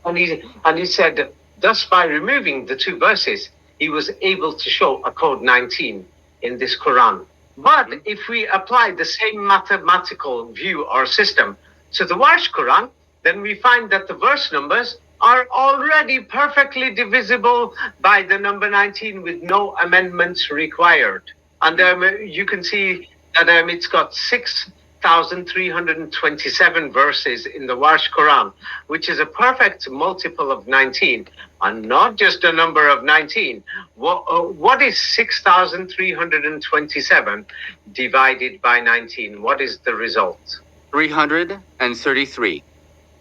And he said, thus by removing the 2 verses, he was able to show a Code 19 in this Quran. But if we apply the same mathematical view or system to the Warsh Quran, then we find that the verse numbers are already perfectly divisible by the number 19 with no amendments required. And you can see that it's got 6 6,327 verses in the Warsh Quran, which is a perfect multiple of 19, and not just a number of 19. What is 6,327 divided by 19? What is the result? 333.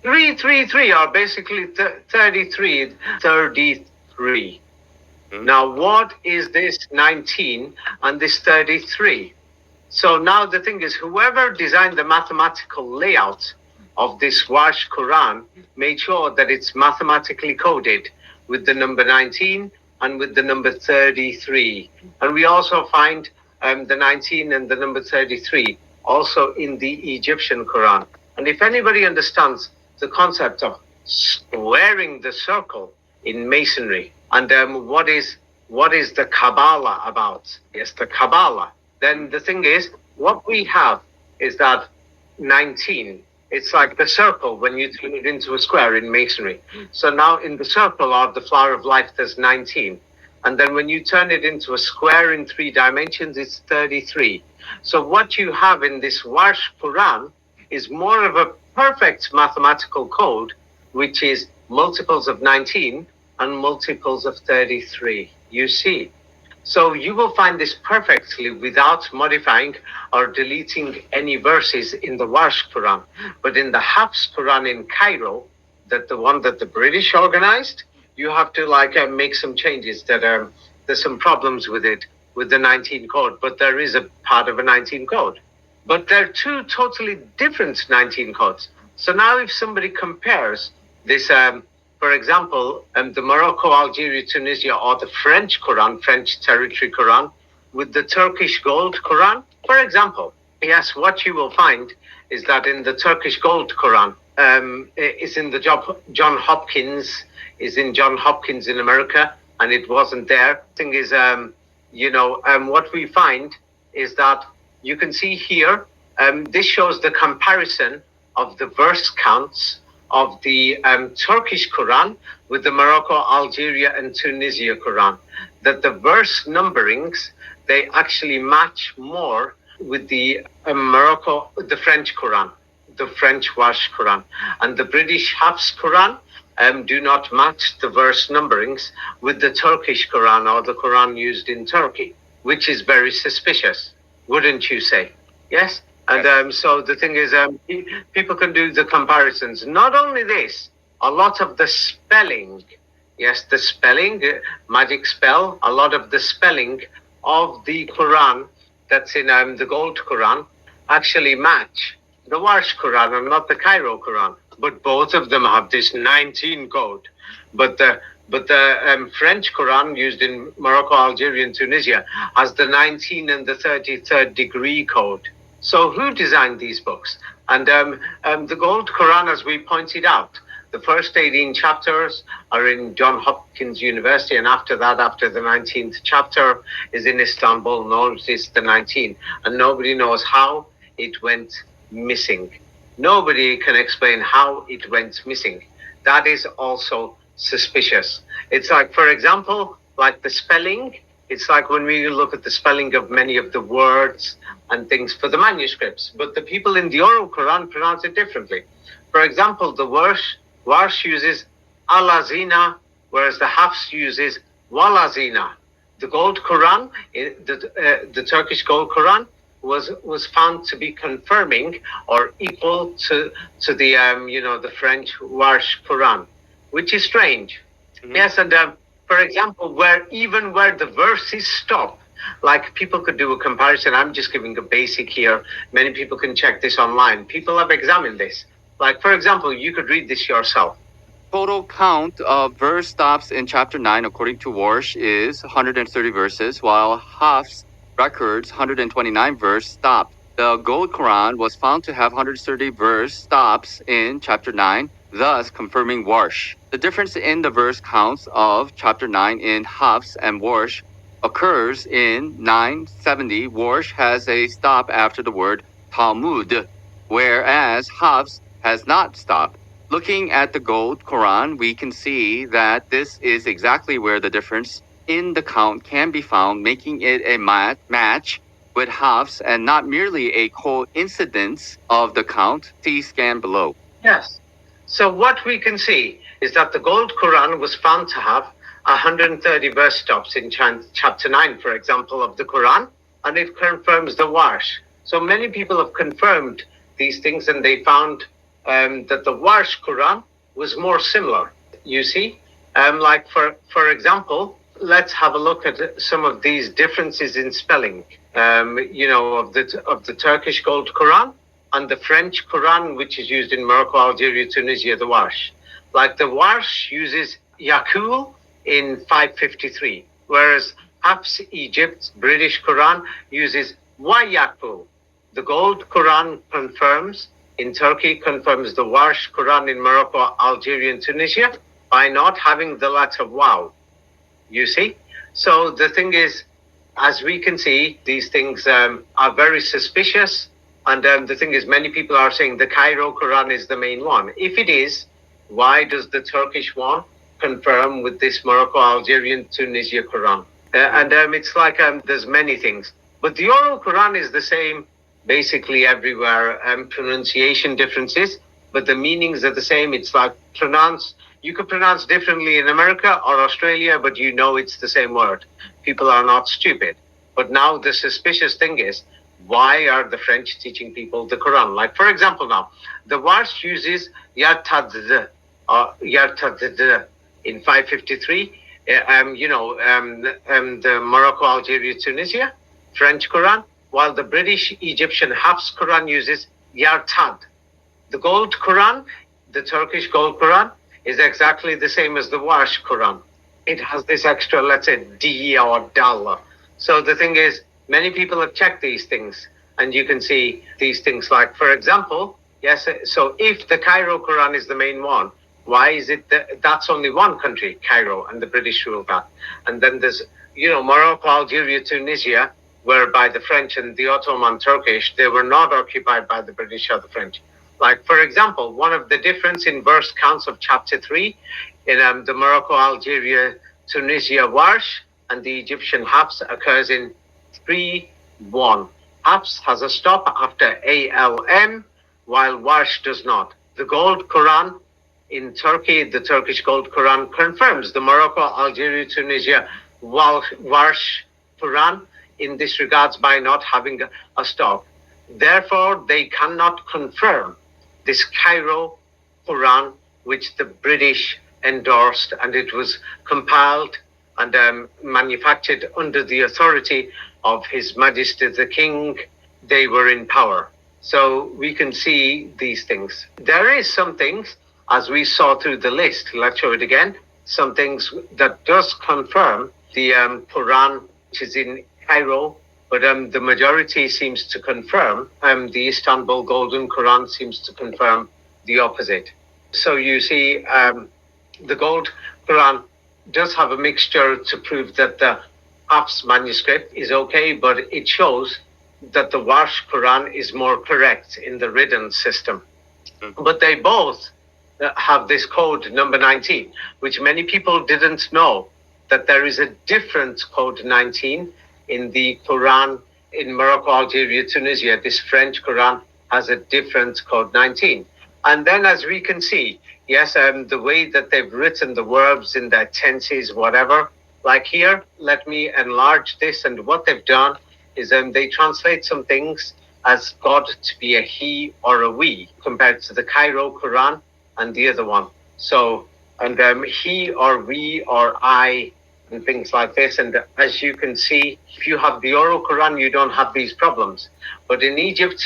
333 are basically 33. Now, what is this 19 and this 33? So now the thing is, whoever designed the mathematical layout of this Warsh Quran made sure that it's mathematically coded with the number 19 and with the number 33. And we also find the 19 and the number 33 also in the Egyptian Quran. And if anybody understands the concept of squaring the circle in masonry, and what is the Kabbalah about? Yes, the Kabbalah. Then the thing is, what we have is that 19. It's like the circle when you turn it into a square in masonry. So now in the circle of the flower of life, there's 19. And then when you turn it into a square in 3 dimensions, it's 33. So what you have in this Warsh Quran is more of a perfect mathematical code, which is multiples of 19 and multiples of 33. You see? So you will find this perfectly without modifying or deleting any verses in the Warsh Quran. But in the Hafs Quran in Cairo, that the one that the British organized, you have to make some changes. That there's some problems with it, with the 19 code, but there is a part of a 19 code. But they're 2 totally different 19 codes. So now if somebody compares this, for example, the Morocco, Algeria, Tunisia, or the French Quran, French territory Quran, with the Turkish Gold Quran, for example, yes, what you will find is that in the Turkish Gold Quran, is in the John Hopkins, is in John Hopkins in America, and it wasn't there. Thing is, what we find is that you can see here, this shows the comparison of the verse counts of the Turkish Quran with the Morocco, Algeria, and Tunisia Quran. That the verse numberings, they actually match more with the Morocco, the French Quran, the French Warsh Quran. And the British Hafs Quran do not match the verse numberings with the Turkish Quran or the Quran used in Turkey, which is very suspicious, wouldn't you say? Yes? And so the thing is, people can do the comparisons. Not only this, a lot of the spelling, yes, the spelling, magic spell, a lot of the spelling of the Quran that's in the Gold Quran actually match the Warsh Quran and not the Cairo Quran. But both of them have this 19 code. But the French Quran used in Morocco, Algeria, and Tunisia has the 19 and the 33rd degree code. So who designed these books? And the Gold Quran, as we pointed out, the first 18 chapters are in John Hopkins University, and after that, after the 19th chapter, is in Istanbul. Notice the 19, and nobody knows how it went missing. Nobody can explain how it went missing. That is also suspicious. It's like, for example, like the spelling. It's like when we look at the spelling of many of the words and things for the manuscripts, but the people in the oral Quran pronounce it differently. For example, the Warsh uses Alazina, whereas the Hafs uses Walazina. The Gold Quran, the Turkish Gold Quran, was found to be confirming or equal to the the French Warsh Quran, which is strange. Mm-hmm. Yes, and for example, where the verses stop, like people could do a comparison. I'm just giving a basic here. Many people can check this online. People have examined this. Like, for example, you could read this yourself. Total count of verse stops in chapter 9, according to Warsh, is 130 verses, while Hafs records 129 verse stopped. The Gold Quran was found to have 130 verse stops in chapter 9, thus confirming Warsh. The difference in the verse counts of chapter 9 in Hafs and Warsh occurs in 970. Warsh has a stop after the word Talmud, whereas Hafs has not stopped. Looking at the Gold Quran, we can see that this is exactly where the difference in the count can be found, making it a match with Hafs and not merely a coincidence of the count. See scan below. Yes. So what we can see is that the Gold Quran was found to have 130 verse stops in chapter 9, for example, of the Quran, and it confirms the Warsh. So many people have confirmed these things, and they found that the Warsh Quran was more similar. You see, like for example, let's have a look at some of these differences in spelling. Of the Turkish Gold Quran and the French Quran, which is used in Morocco, Algeria, Tunisia, the Warsh. Like the Warsh uses Yakul in 553, whereas Hafs Egypt's British Quran uses Wayakul. The Gold Quran confirms in Turkey, confirms the Warsh Quran in Morocco, Algeria, and Tunisia by not having the letter Waw. You see? So the thing is, as we can see, these things are very suspicious. And the thing is, many people are saying the Cairo Quran is the main one. If it is, why does the Turkish one confirm with this Morocco, Algerian, Tunisia Quran? It's like there's many things. But the oral Quran is the same basically everywhere. Pronunciation differences, but the meanings are the same. It's like you could pronounce differently in America or Australia, but you know it's the same word. People are not stupid. But now the suspicious thing is, why are the French teaching people the Quran? Like, for example, now, the Warsh uses Yartad in 553. The Morocco, Algeria, Tunisia, French Quran, while the British Egyptian Hafs Quran uses Yartad. The Gold Quran, the Turkish Gold Quran, is exactly the same as the Warsh Quran. It has this extra, let's say, D or Dal. So the thing is, many people have checked these things, and you can see these things like, for example, yes, so if the Cairo Quran is the main one, why is it that's only one country, Cairo, and the British rule that? And then there's, Morocco, Algeria, Tunisia were by the French, and the Ottoman Turkish, they were not occupied by the British or the French. Like, for example, one of the difference in verse counts of chapter 3 in the Morocco, Algeria, Tunisia Warsh and the Egyptian Hafs occurs in 3:1. Hafs has a stop after ALM, while Warsh does not. The Gold Quran in Turkey, the Turkish Gold Quran, confirms the Morocco, Algeria, Tunisia Warsh Quran in this regards by not having a stop. Therefore, they cannot confirm this Cairo Quran, which the British endorsed, and it was compiled and manufactured under the authority of His Majesty the King. They were in power. So we can see these things. There is some things, as we saw through the list, let's show it again, some things that does confirm the Quran, which is in Cairo, but the majority seems to confirm, the Istanbul Golden Quran seems to confirm the opposite. So you see, the Gold Quran does have a mixture to prove that the Hafs manuscript is okay, but it shows that the Warsh Quran is more correct in the written system. But they both have this code number 19, which many people didn't know, that there is a different code 19 in the Quran in Morocco, Algeria, Tunisia. This French Quran has a different code 19. And then as we can see, yes, the way that they've written the verbs in their tenses, whatever, like here, let me enlarge this. And what they've done is they translate some things as God to be a he or a we, compared to the Cairo Quran and the other one. So, and he or we or I, and things like this. And as you can see, if you have the oral Quran, you don't have these problems. But in Egypt,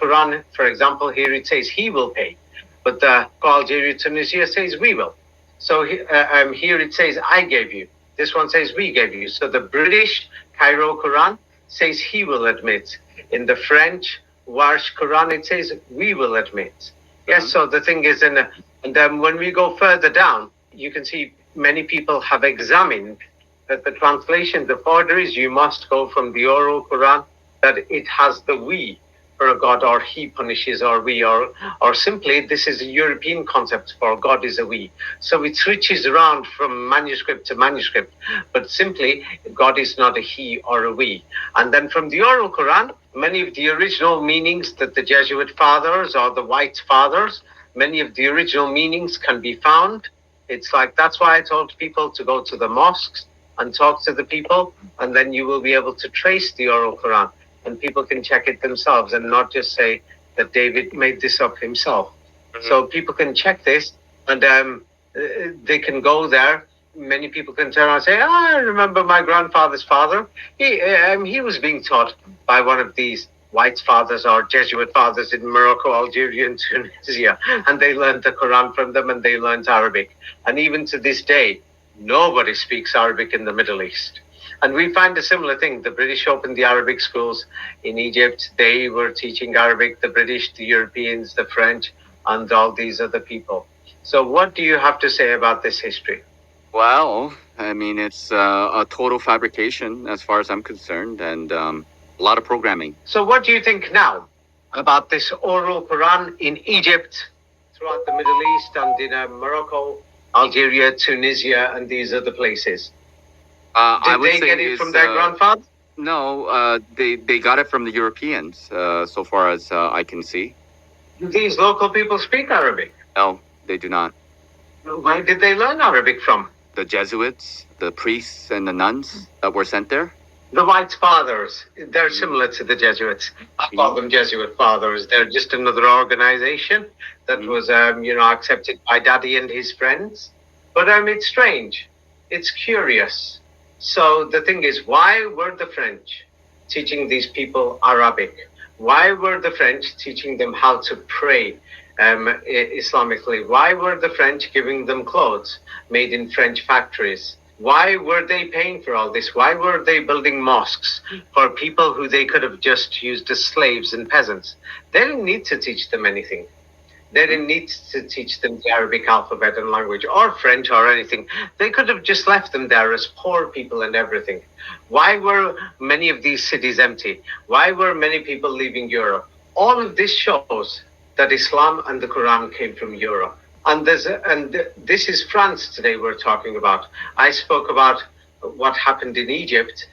Quran, for example, here it says he will pay, but the Algeria, Tunisia says we will. So here it says I gave you. This one says we gave you. So the British Cairo Quran says he will admit. In the French Warsh Quran, it says we will admit. Yes, so the thing is, and then when we go further down, you can see many people have examined that the translation, the order is you must go from the oral Quran, that it has the we. for a God, or he punishes, or we, or simply this is a European concept for God is a we. So it switches around from manuscript to manuscript, but simply God is not a he or a we. And then from the oral Quran, many of the original meanings that the Jesuit fathers or the white fathers, many of the original meanings can be found. It's like, that's why I told people to go to the mosques and talk to the people, and then you will be able to trace the oral Quran, and people can check it themselves and not just say that David made this up himself. Mm-hmm. So people can check this, and they can go there. Many people can turn around and say, I remember my grandfather's father. He was being taught by one of these white fathers or Jesuit fathers in Morocco, Algeria, and Tunisia, and they learned the Quran from them, and they learned Arabic. And even to this day, nobody speaks Arabic in the Middle East. And we find a similar thing. The British opened the Arabic schools in Egypt. They were teaching Arabic, the British, the Europeans, the French, and all these other people. So what do you have to say about this history? Well, I mean, it's a total fabrication as far as I'm concerned, and a lot of programming. So what do you think now about this oral Quran in Egypt, throughout the Middle East, and in Morocco, Algeria, Tunisia, and these other places? Did they get it from their grandfather? No, they got it from the Europeans, so far as I can see. Do these local people speak Arabic? No, they do not. Where did they learn Arabic from? The Jesuits, the priests, and the nuns that were sent there. The white fathers, they're similar to the Jesuits. I call them Jesuit fathers. They're just another organization that was, accepted by Daddy and his friends. But it's strange. It's curious. So the thing is, why were the French teaching these people Arabic? Why were the French teaching them how to pray Islamically? Why were the French giving them clothes made in French factories? Why were they paying for all this? Why were they building mosques for people who they could have just used as slaves and peasants? They didn't need to teach them anything. They didn't need to teach them the Arabic alphabet and language or French or anything. They could have just left them there as poor people and everything. Why were many of these cities empty? Why were many people leaving Europe? All of this shows that Islam and the Quran came from Europe. And this is France today we're talking about. I spoke about what happened in Egypt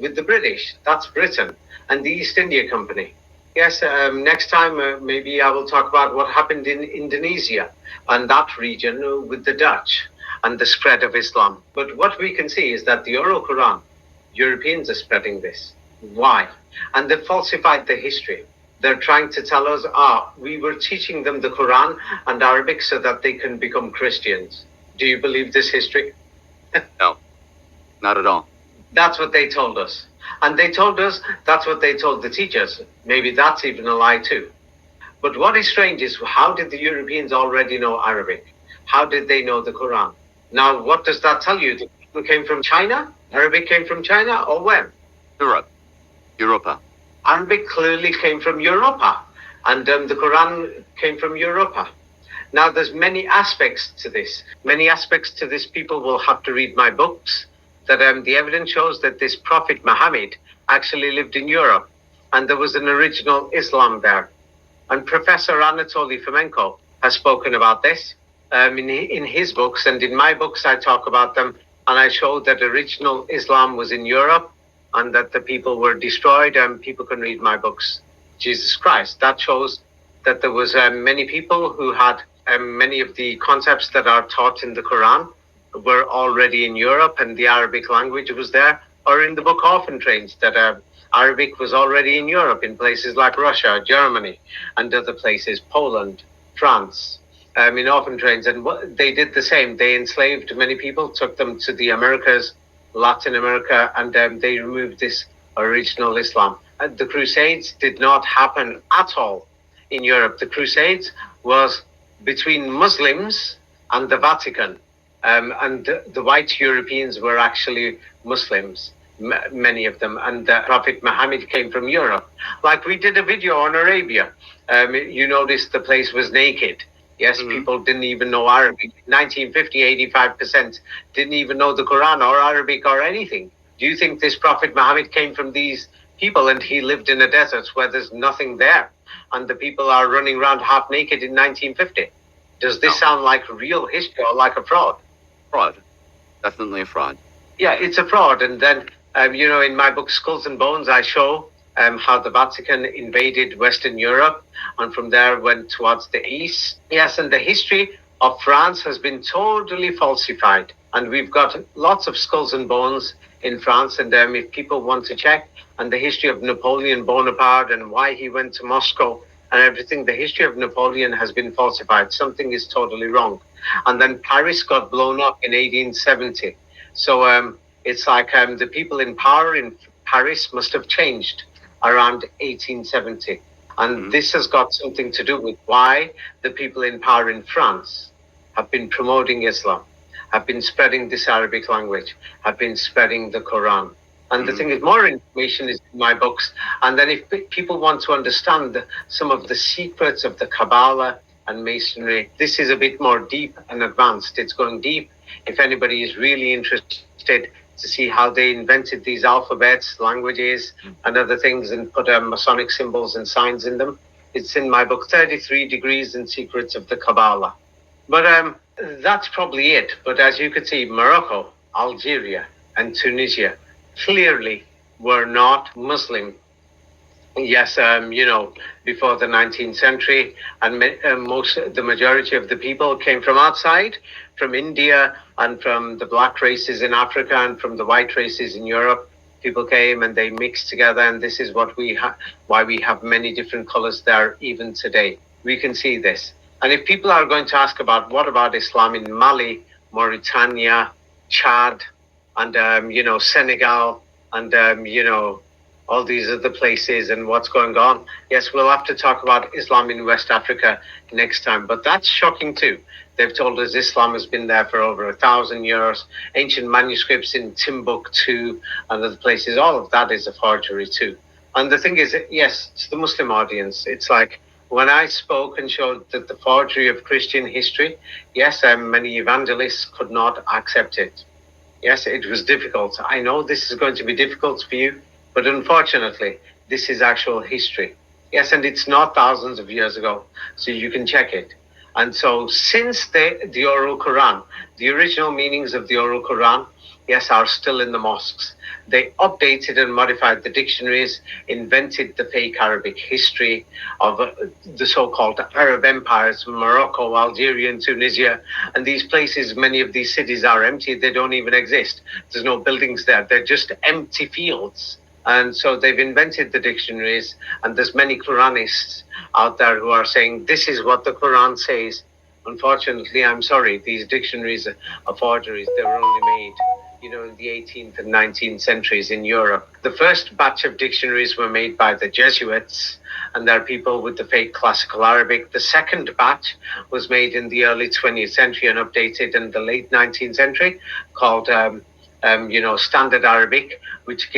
with the British. That's Britain and the East India Company. Yes, next time maybe I will talk about what happened in Indonesia and that region with the Dutch and the spread of Islam. But what we can see is that the oral Quran, Europeans are spreading this. Why? And they falsified the history. They're trying to tell us, we were teaching them the Quran and Arabic so that they can become Christians. Do you believe this history? No, not at all. That's what they told us. And they told us that's what they told the teachers. Maybe that's even a lie too. But what is strange is, how did the Europeans already know Arabic? How did they know the Quran? Now, what does that tell you? The people came from China? Arabic came from China, or where? Europa. Arabic clearly came from Europa, and the Quran came from Europa. Now, there's many aspects to this. Many aspects to this. People will have to read my books. That the evidence shows that this Prophet Muhammad actually lived in Europe, and there was an original Islam there. And Professor Anatoly Fomenko has spoken about this in his books, and in my books I talk about them, and I show that original Islam was in Europe, and that the people were destroyed, and people can read my books. Jesus Christ. That shows that there was many people who had many of the concepts that are taught in the Quran were already in Europe, and the Arabic language was there, or in the book Orphan Trains, that Arabic was already in Europe, in places like Russia, Germany, and other places, Poland, France, in Orphan Trains. And they did the same. They enslaved many people, took them to the Americas, Latin America, and they removed this original Islam. The Crusades did not happen at all in Europe. The Crusades was between Muslims and the Vatican. And the white Europeans were actually Muslims, many of them. And Prophet Muhammad came from Europe. Like we did a video on Arabia. You noticed the place was naked. Yes, people didn't even know Arabic. 1950, 85% didn't even know the Quran or Arabic or anything. Do you think this Prophet Muhammad came from these people, and he lived in a desert where there's nothing there, and the people are running around half naked in 1950. Does this sound like real history or like a fraud? Fraud. Definitely a fraud. Yeah, it's a fraud. And then, in my book, Skulls and Bones, I show how the Vatican invaded Western Europe and from there went towards the east. Yes, and the history of France has been totally falsified. And we've got lots of skulls and bones in France. And if people want to check on the history of Napoleon Bonaparte and why he went to Moscow and everything, the history of Napoleon has been falsified. Something is totally wrong. And then Paris got blown up in 1870. So it's like the people in power in Paris must have changed around 1870. And this has got something to do with why the people in power in France have been promoting Islam, have been spreading this Arabic language, have been spreading the Quran. And the thing is, more information is in my books. And then if people want to understand some of the secrets of the Kabbalah and Masonry, this is a bit more deep and advanced. It's going deep. If anybody is really interested to see how they invented these alphabets, languages, and other things and put Masonic symbols and signs in them, it's in my book, 33 Degrees and Secrets of the Kabbalah. But that's probably it. But as you could see, Morocco, Algeria, and Tunisia clearly were not Muslim. Yes, before the 19th century, and the majority of the people came from outside, from India and from the black races in Africa and from the white races in Europe. People came and they mixed together, and this is what why we have many different colors there even today. We can see this. And if people are going to ask about what about Islam in Mali, Mauritania, Chad, and Senegal, and all these other places and what's going on. Yes, we'll have to talk about Islam in West Africa next time, but that's shocking too. They've told us Islam has been there for over 1,000 years. Ancient manuscripts in Timbuktu and other places, all of that is a forgery too. And the thing is, yes, it's the Muslim audience. It's like when I spoke and showed that the forgery of Christian history, yes, many evangelists could not accept it. Yes, it was difficult. I know this is going to be difficult for you, but unfortunately, this is actual history. Yes, and it's not thousands of years ago, so you can check it. And so since the oral Quran, the original meanings of the oral Quran, yes, are still in the mosques. They updated and modified the dictionaries, invented the fake Arabic history of the so-called Arab empires, Morocco, Algeria, and Tunisia. And these places, many of these cities are empty. They don't even exist. There's no buildings there. They're just empty fields. And so they've invented the dictionaries, and there's many Quranists out there who are saying, this is what the Quran says. Unfortunately, I'm sorry, these dictionaries are forgeries. They were only made, in the 18th and 19th centuries in Europe. The first batch of dictionaries were made by the Jesuits, and they're people with the fake classical Arabic. The second batch was made in the early 20th century and updated in the late 19th century, called Standard Arabic, which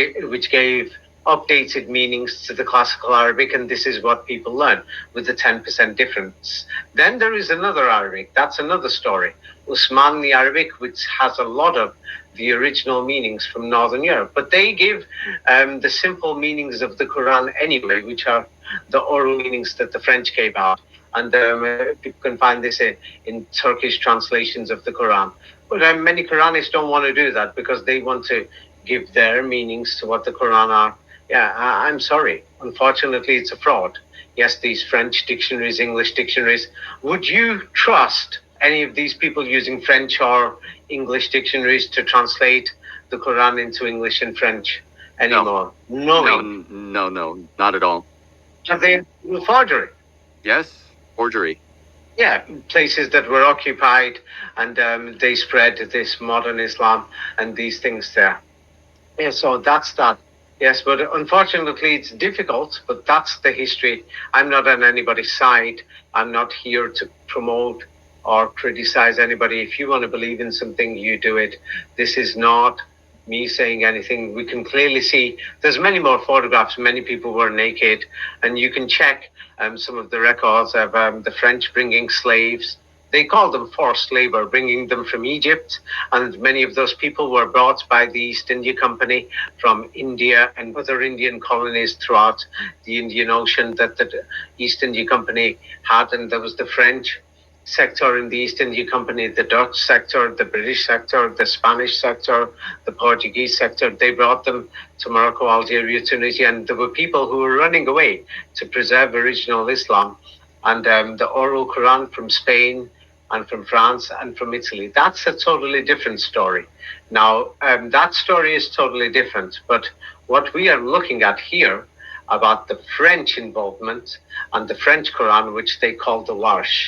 gave updated meanings to the classical Arabic, and this is what people learn with the 10% difference. Then there is another Arabic. That's another story. Usmani Arabic, which has a lot of the original meanings from Northern Europe, but they give the simple meanings of the Quran anyway, which are the oral meanings that the French gave out. And people can find this in Turkish translations of the Quran. But many Quranists don't want to do that because they want to give their meanings to what the Quran are. Yeah, I'm sorry. Unfortunately, it's a fraud. Yes, these French dictionaries, English dictionaries. Would you trust any of these people using French or English dictionaries to translate the Quran into English and French anymore? No, not at all. Are they forgery? Yes, forgery. Yeah, places that were occupied, and they spread this modern Islam and these things there. Yeah, so that's that. Yes, but unfortunately it's difficult, but that's the history. I'm not on anybody's side. I'm not here to promote or criticize anybody. If you want to believe in something, you do it. This is not me saying anything. We can clearly see there's many more photographs. Many people were naked, and you can check some of the records of the French bringing slaves. They called them forced labor, bringing them from Egypt. And many of those people were brought by the East India Company from India and other Indian colonies throughout the Indian Ocean that the East India Company had. And there was the French sector in the East India Company, the Dutch sector, the British sector, the Spanish sector, the Portuguese sector. They brought them to Morocco, Algeria, Tunisia, and there were people who were running away to preserve original Islam. And the oral Quran from Spain and from France and from Italy. That's a totally different story. Now, that story is totally different. But what we are looking at here about the French involvement and the French Quran, which they call the Warsh,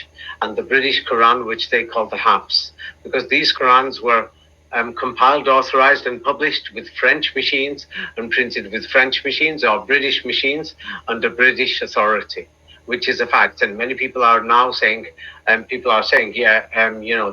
and the British Quran, which they call the Hafs, because these Qurans were compiled, authorized, and published with French machines and printed with French machines or British machines under British authority, which is a fact. And many people are now saying,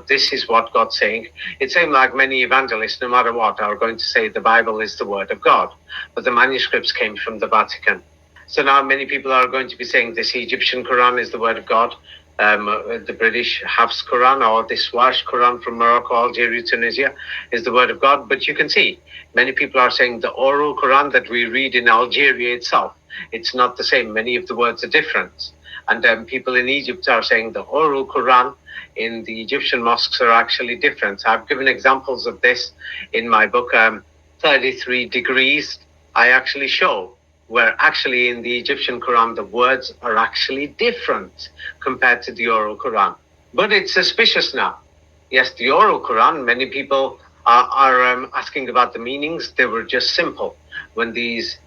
this is what God's saying. It seems like many evangelists, no matter what, are going to say the Bible is the word of God, but the manuscripts came from the Vatican. So now many people are going to be saying this Egyptian Quran is the word of God, the British Hafs Quran or the Warsh Quran from Morocco, Algeria, Tunisia is the word of God. But you can see many people are saying the oral Quran that we read in Algeria itself, it's not the same. Many of the words are different. And people in Egypt are saying the oral Quran in the Egyptian mosques are actually different. I've given examples of this in my book, 33 Degrees. I actually show where actually in the Egyptian Quran, the words are actually different compared to the oral Quran. But it's suspicious now. Yes, the oral Quran, many people are asking about the meanings. They were just simple. When these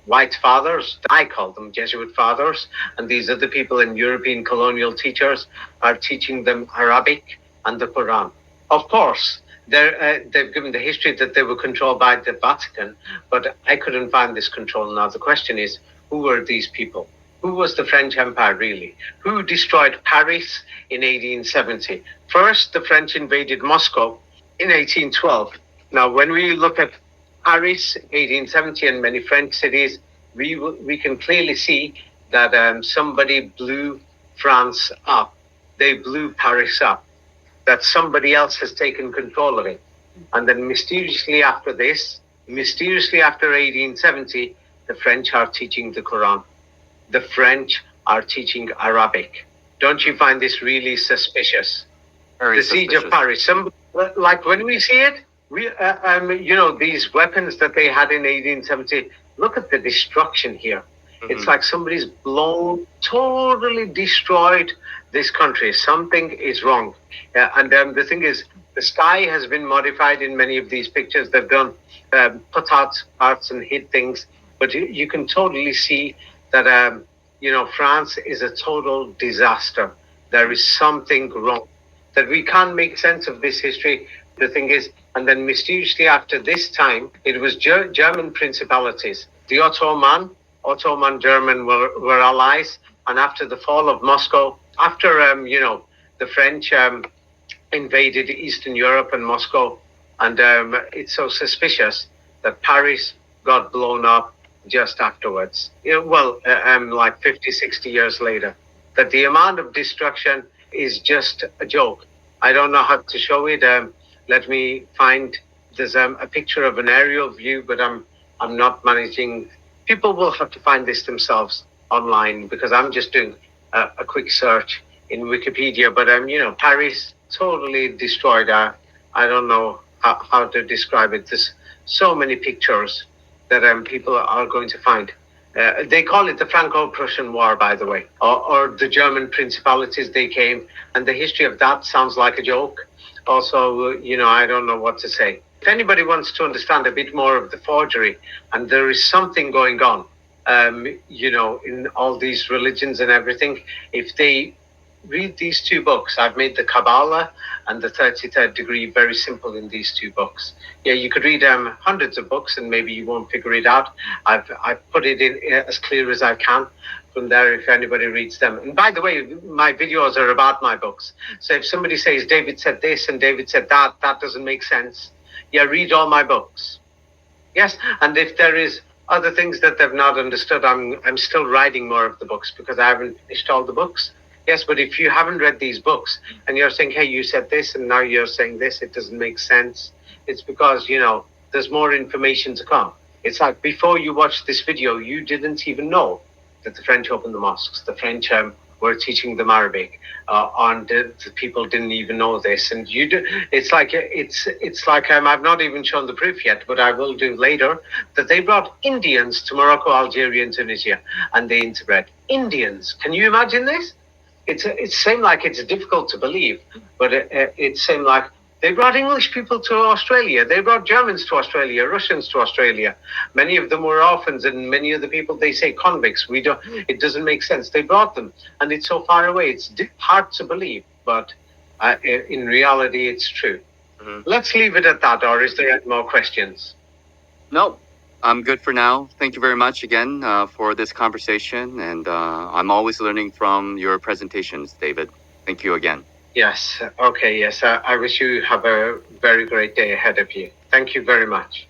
white fathers, I call them Jesuit fathers, and these other people in European colonial teachers are teaching them Arabic and the Quran. Of course, they've given the history that they were controlled by the Vatican, but I couldn't find this control. Now, the question is, who were these people? Who was the French Empire really? Who destroyed Paris in 1870? First, the French invaded Moscow in 1812. Now, when we look at Paris, 1870, and many French cities, we can clearly see that somebody blew France up. They blew Paris up. That somebody else has taken control of it. And then mysteriously after 1870, the French are teaching the Quran. The French are teaching Arabic. Don't you find this really suspicious? Very suspicious. Siege of Paris. Like when we see it, these weapons that they had in 1870, look at the destruction here. Mm-hmm. It's like somebody's totally destroyed this country. Something is wrong. And the thing is, the sky has been modified in many of these pictures. They've done put out parts and hid things. But you can totally see that, France is a total disaster. There is something wrong. That we can't make sense of this history. The thing is, and then mysteriously after this time, it was German principalities. The Ottoman German were allies. And after the fall of Moscow, after, the French invaded Eastern Europe and Moscow, and it's so suspicious that Paris got blown up just afterwards. Like 50, 60 years later. That the amount of destruction is just a joke. I don't know how to show it. Let me find. There's a picture of an aerial view, but I'm not managing. People will have to find this themselves online because I'm just doing a quick search in Wikipedia. But Paris totally destroyed. I don't know how to describe it. There's so many pictures that people are going to find. They call it the Franco-Prussian War, by the way, or the German principalities. They came, and the history of that sounds like a joke. Also, I don't know what to say. If anybody wants to understand a bit more of the forgery, and there is something going on, in all these religions and everything, if they read these two books, I've made the Kabbalah and the 33rd degree very simple in these two books. Yeah, you could read hundreds of books and maybe you won't figure it out. I've put it in as clear as I can from there if anybody reads them. And by the way, my videos are about my books. So if somebody says David said this and David said that, that doesn't make sense. Yeah, read all my books. Yes, and if there is other things that they've not understood, I'm still writing more of the books because I haven't finished all the books. Yes, but if you haven't read these books and you're saying, hey, you said this and now you're saying this, it doesn't make sense. It's because, there's more information to come. It's like before you watched this video, you didn't even know that the French opened the mosques. The French were teaching them Arabic. The people didn't even know this, and you do. It's like I've not even shown the proof yet, but I will do later. That they brought Indians to Morocco, Algeria, and Tunisia, and they interbred Indians. Can you imagine this? It seemed like it's difficult to believe, but it seemed like they brought English people to Australia. They brought Germans to Australia, Russians to Australia. Many of them were orphans, and many of the people they say convicts. We don't. It doesn't make sense. They brought them, and it's so far away. It's hard to believe, but in reality, it's true. Mm-hmm. Let's leave it at that. Or is there any more questions? No, I'm good for now. Thank you very much again for this conversation, and I'm always learning from your presentations, David. Thank you again. Yes. Okay. Yes. I wish you have a very great day ahead of you. Thank you very much.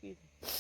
Excuse me.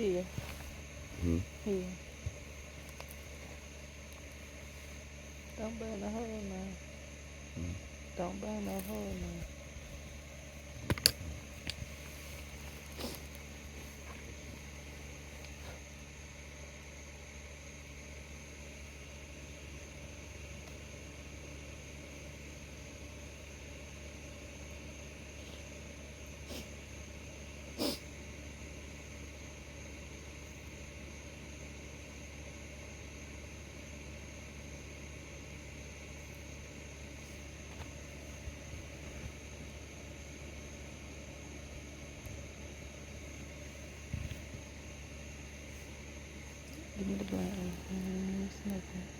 Here. Hmm. Here. Don't burn the hole now. Don't burn no hole now. Give me the blunt. Smoke it.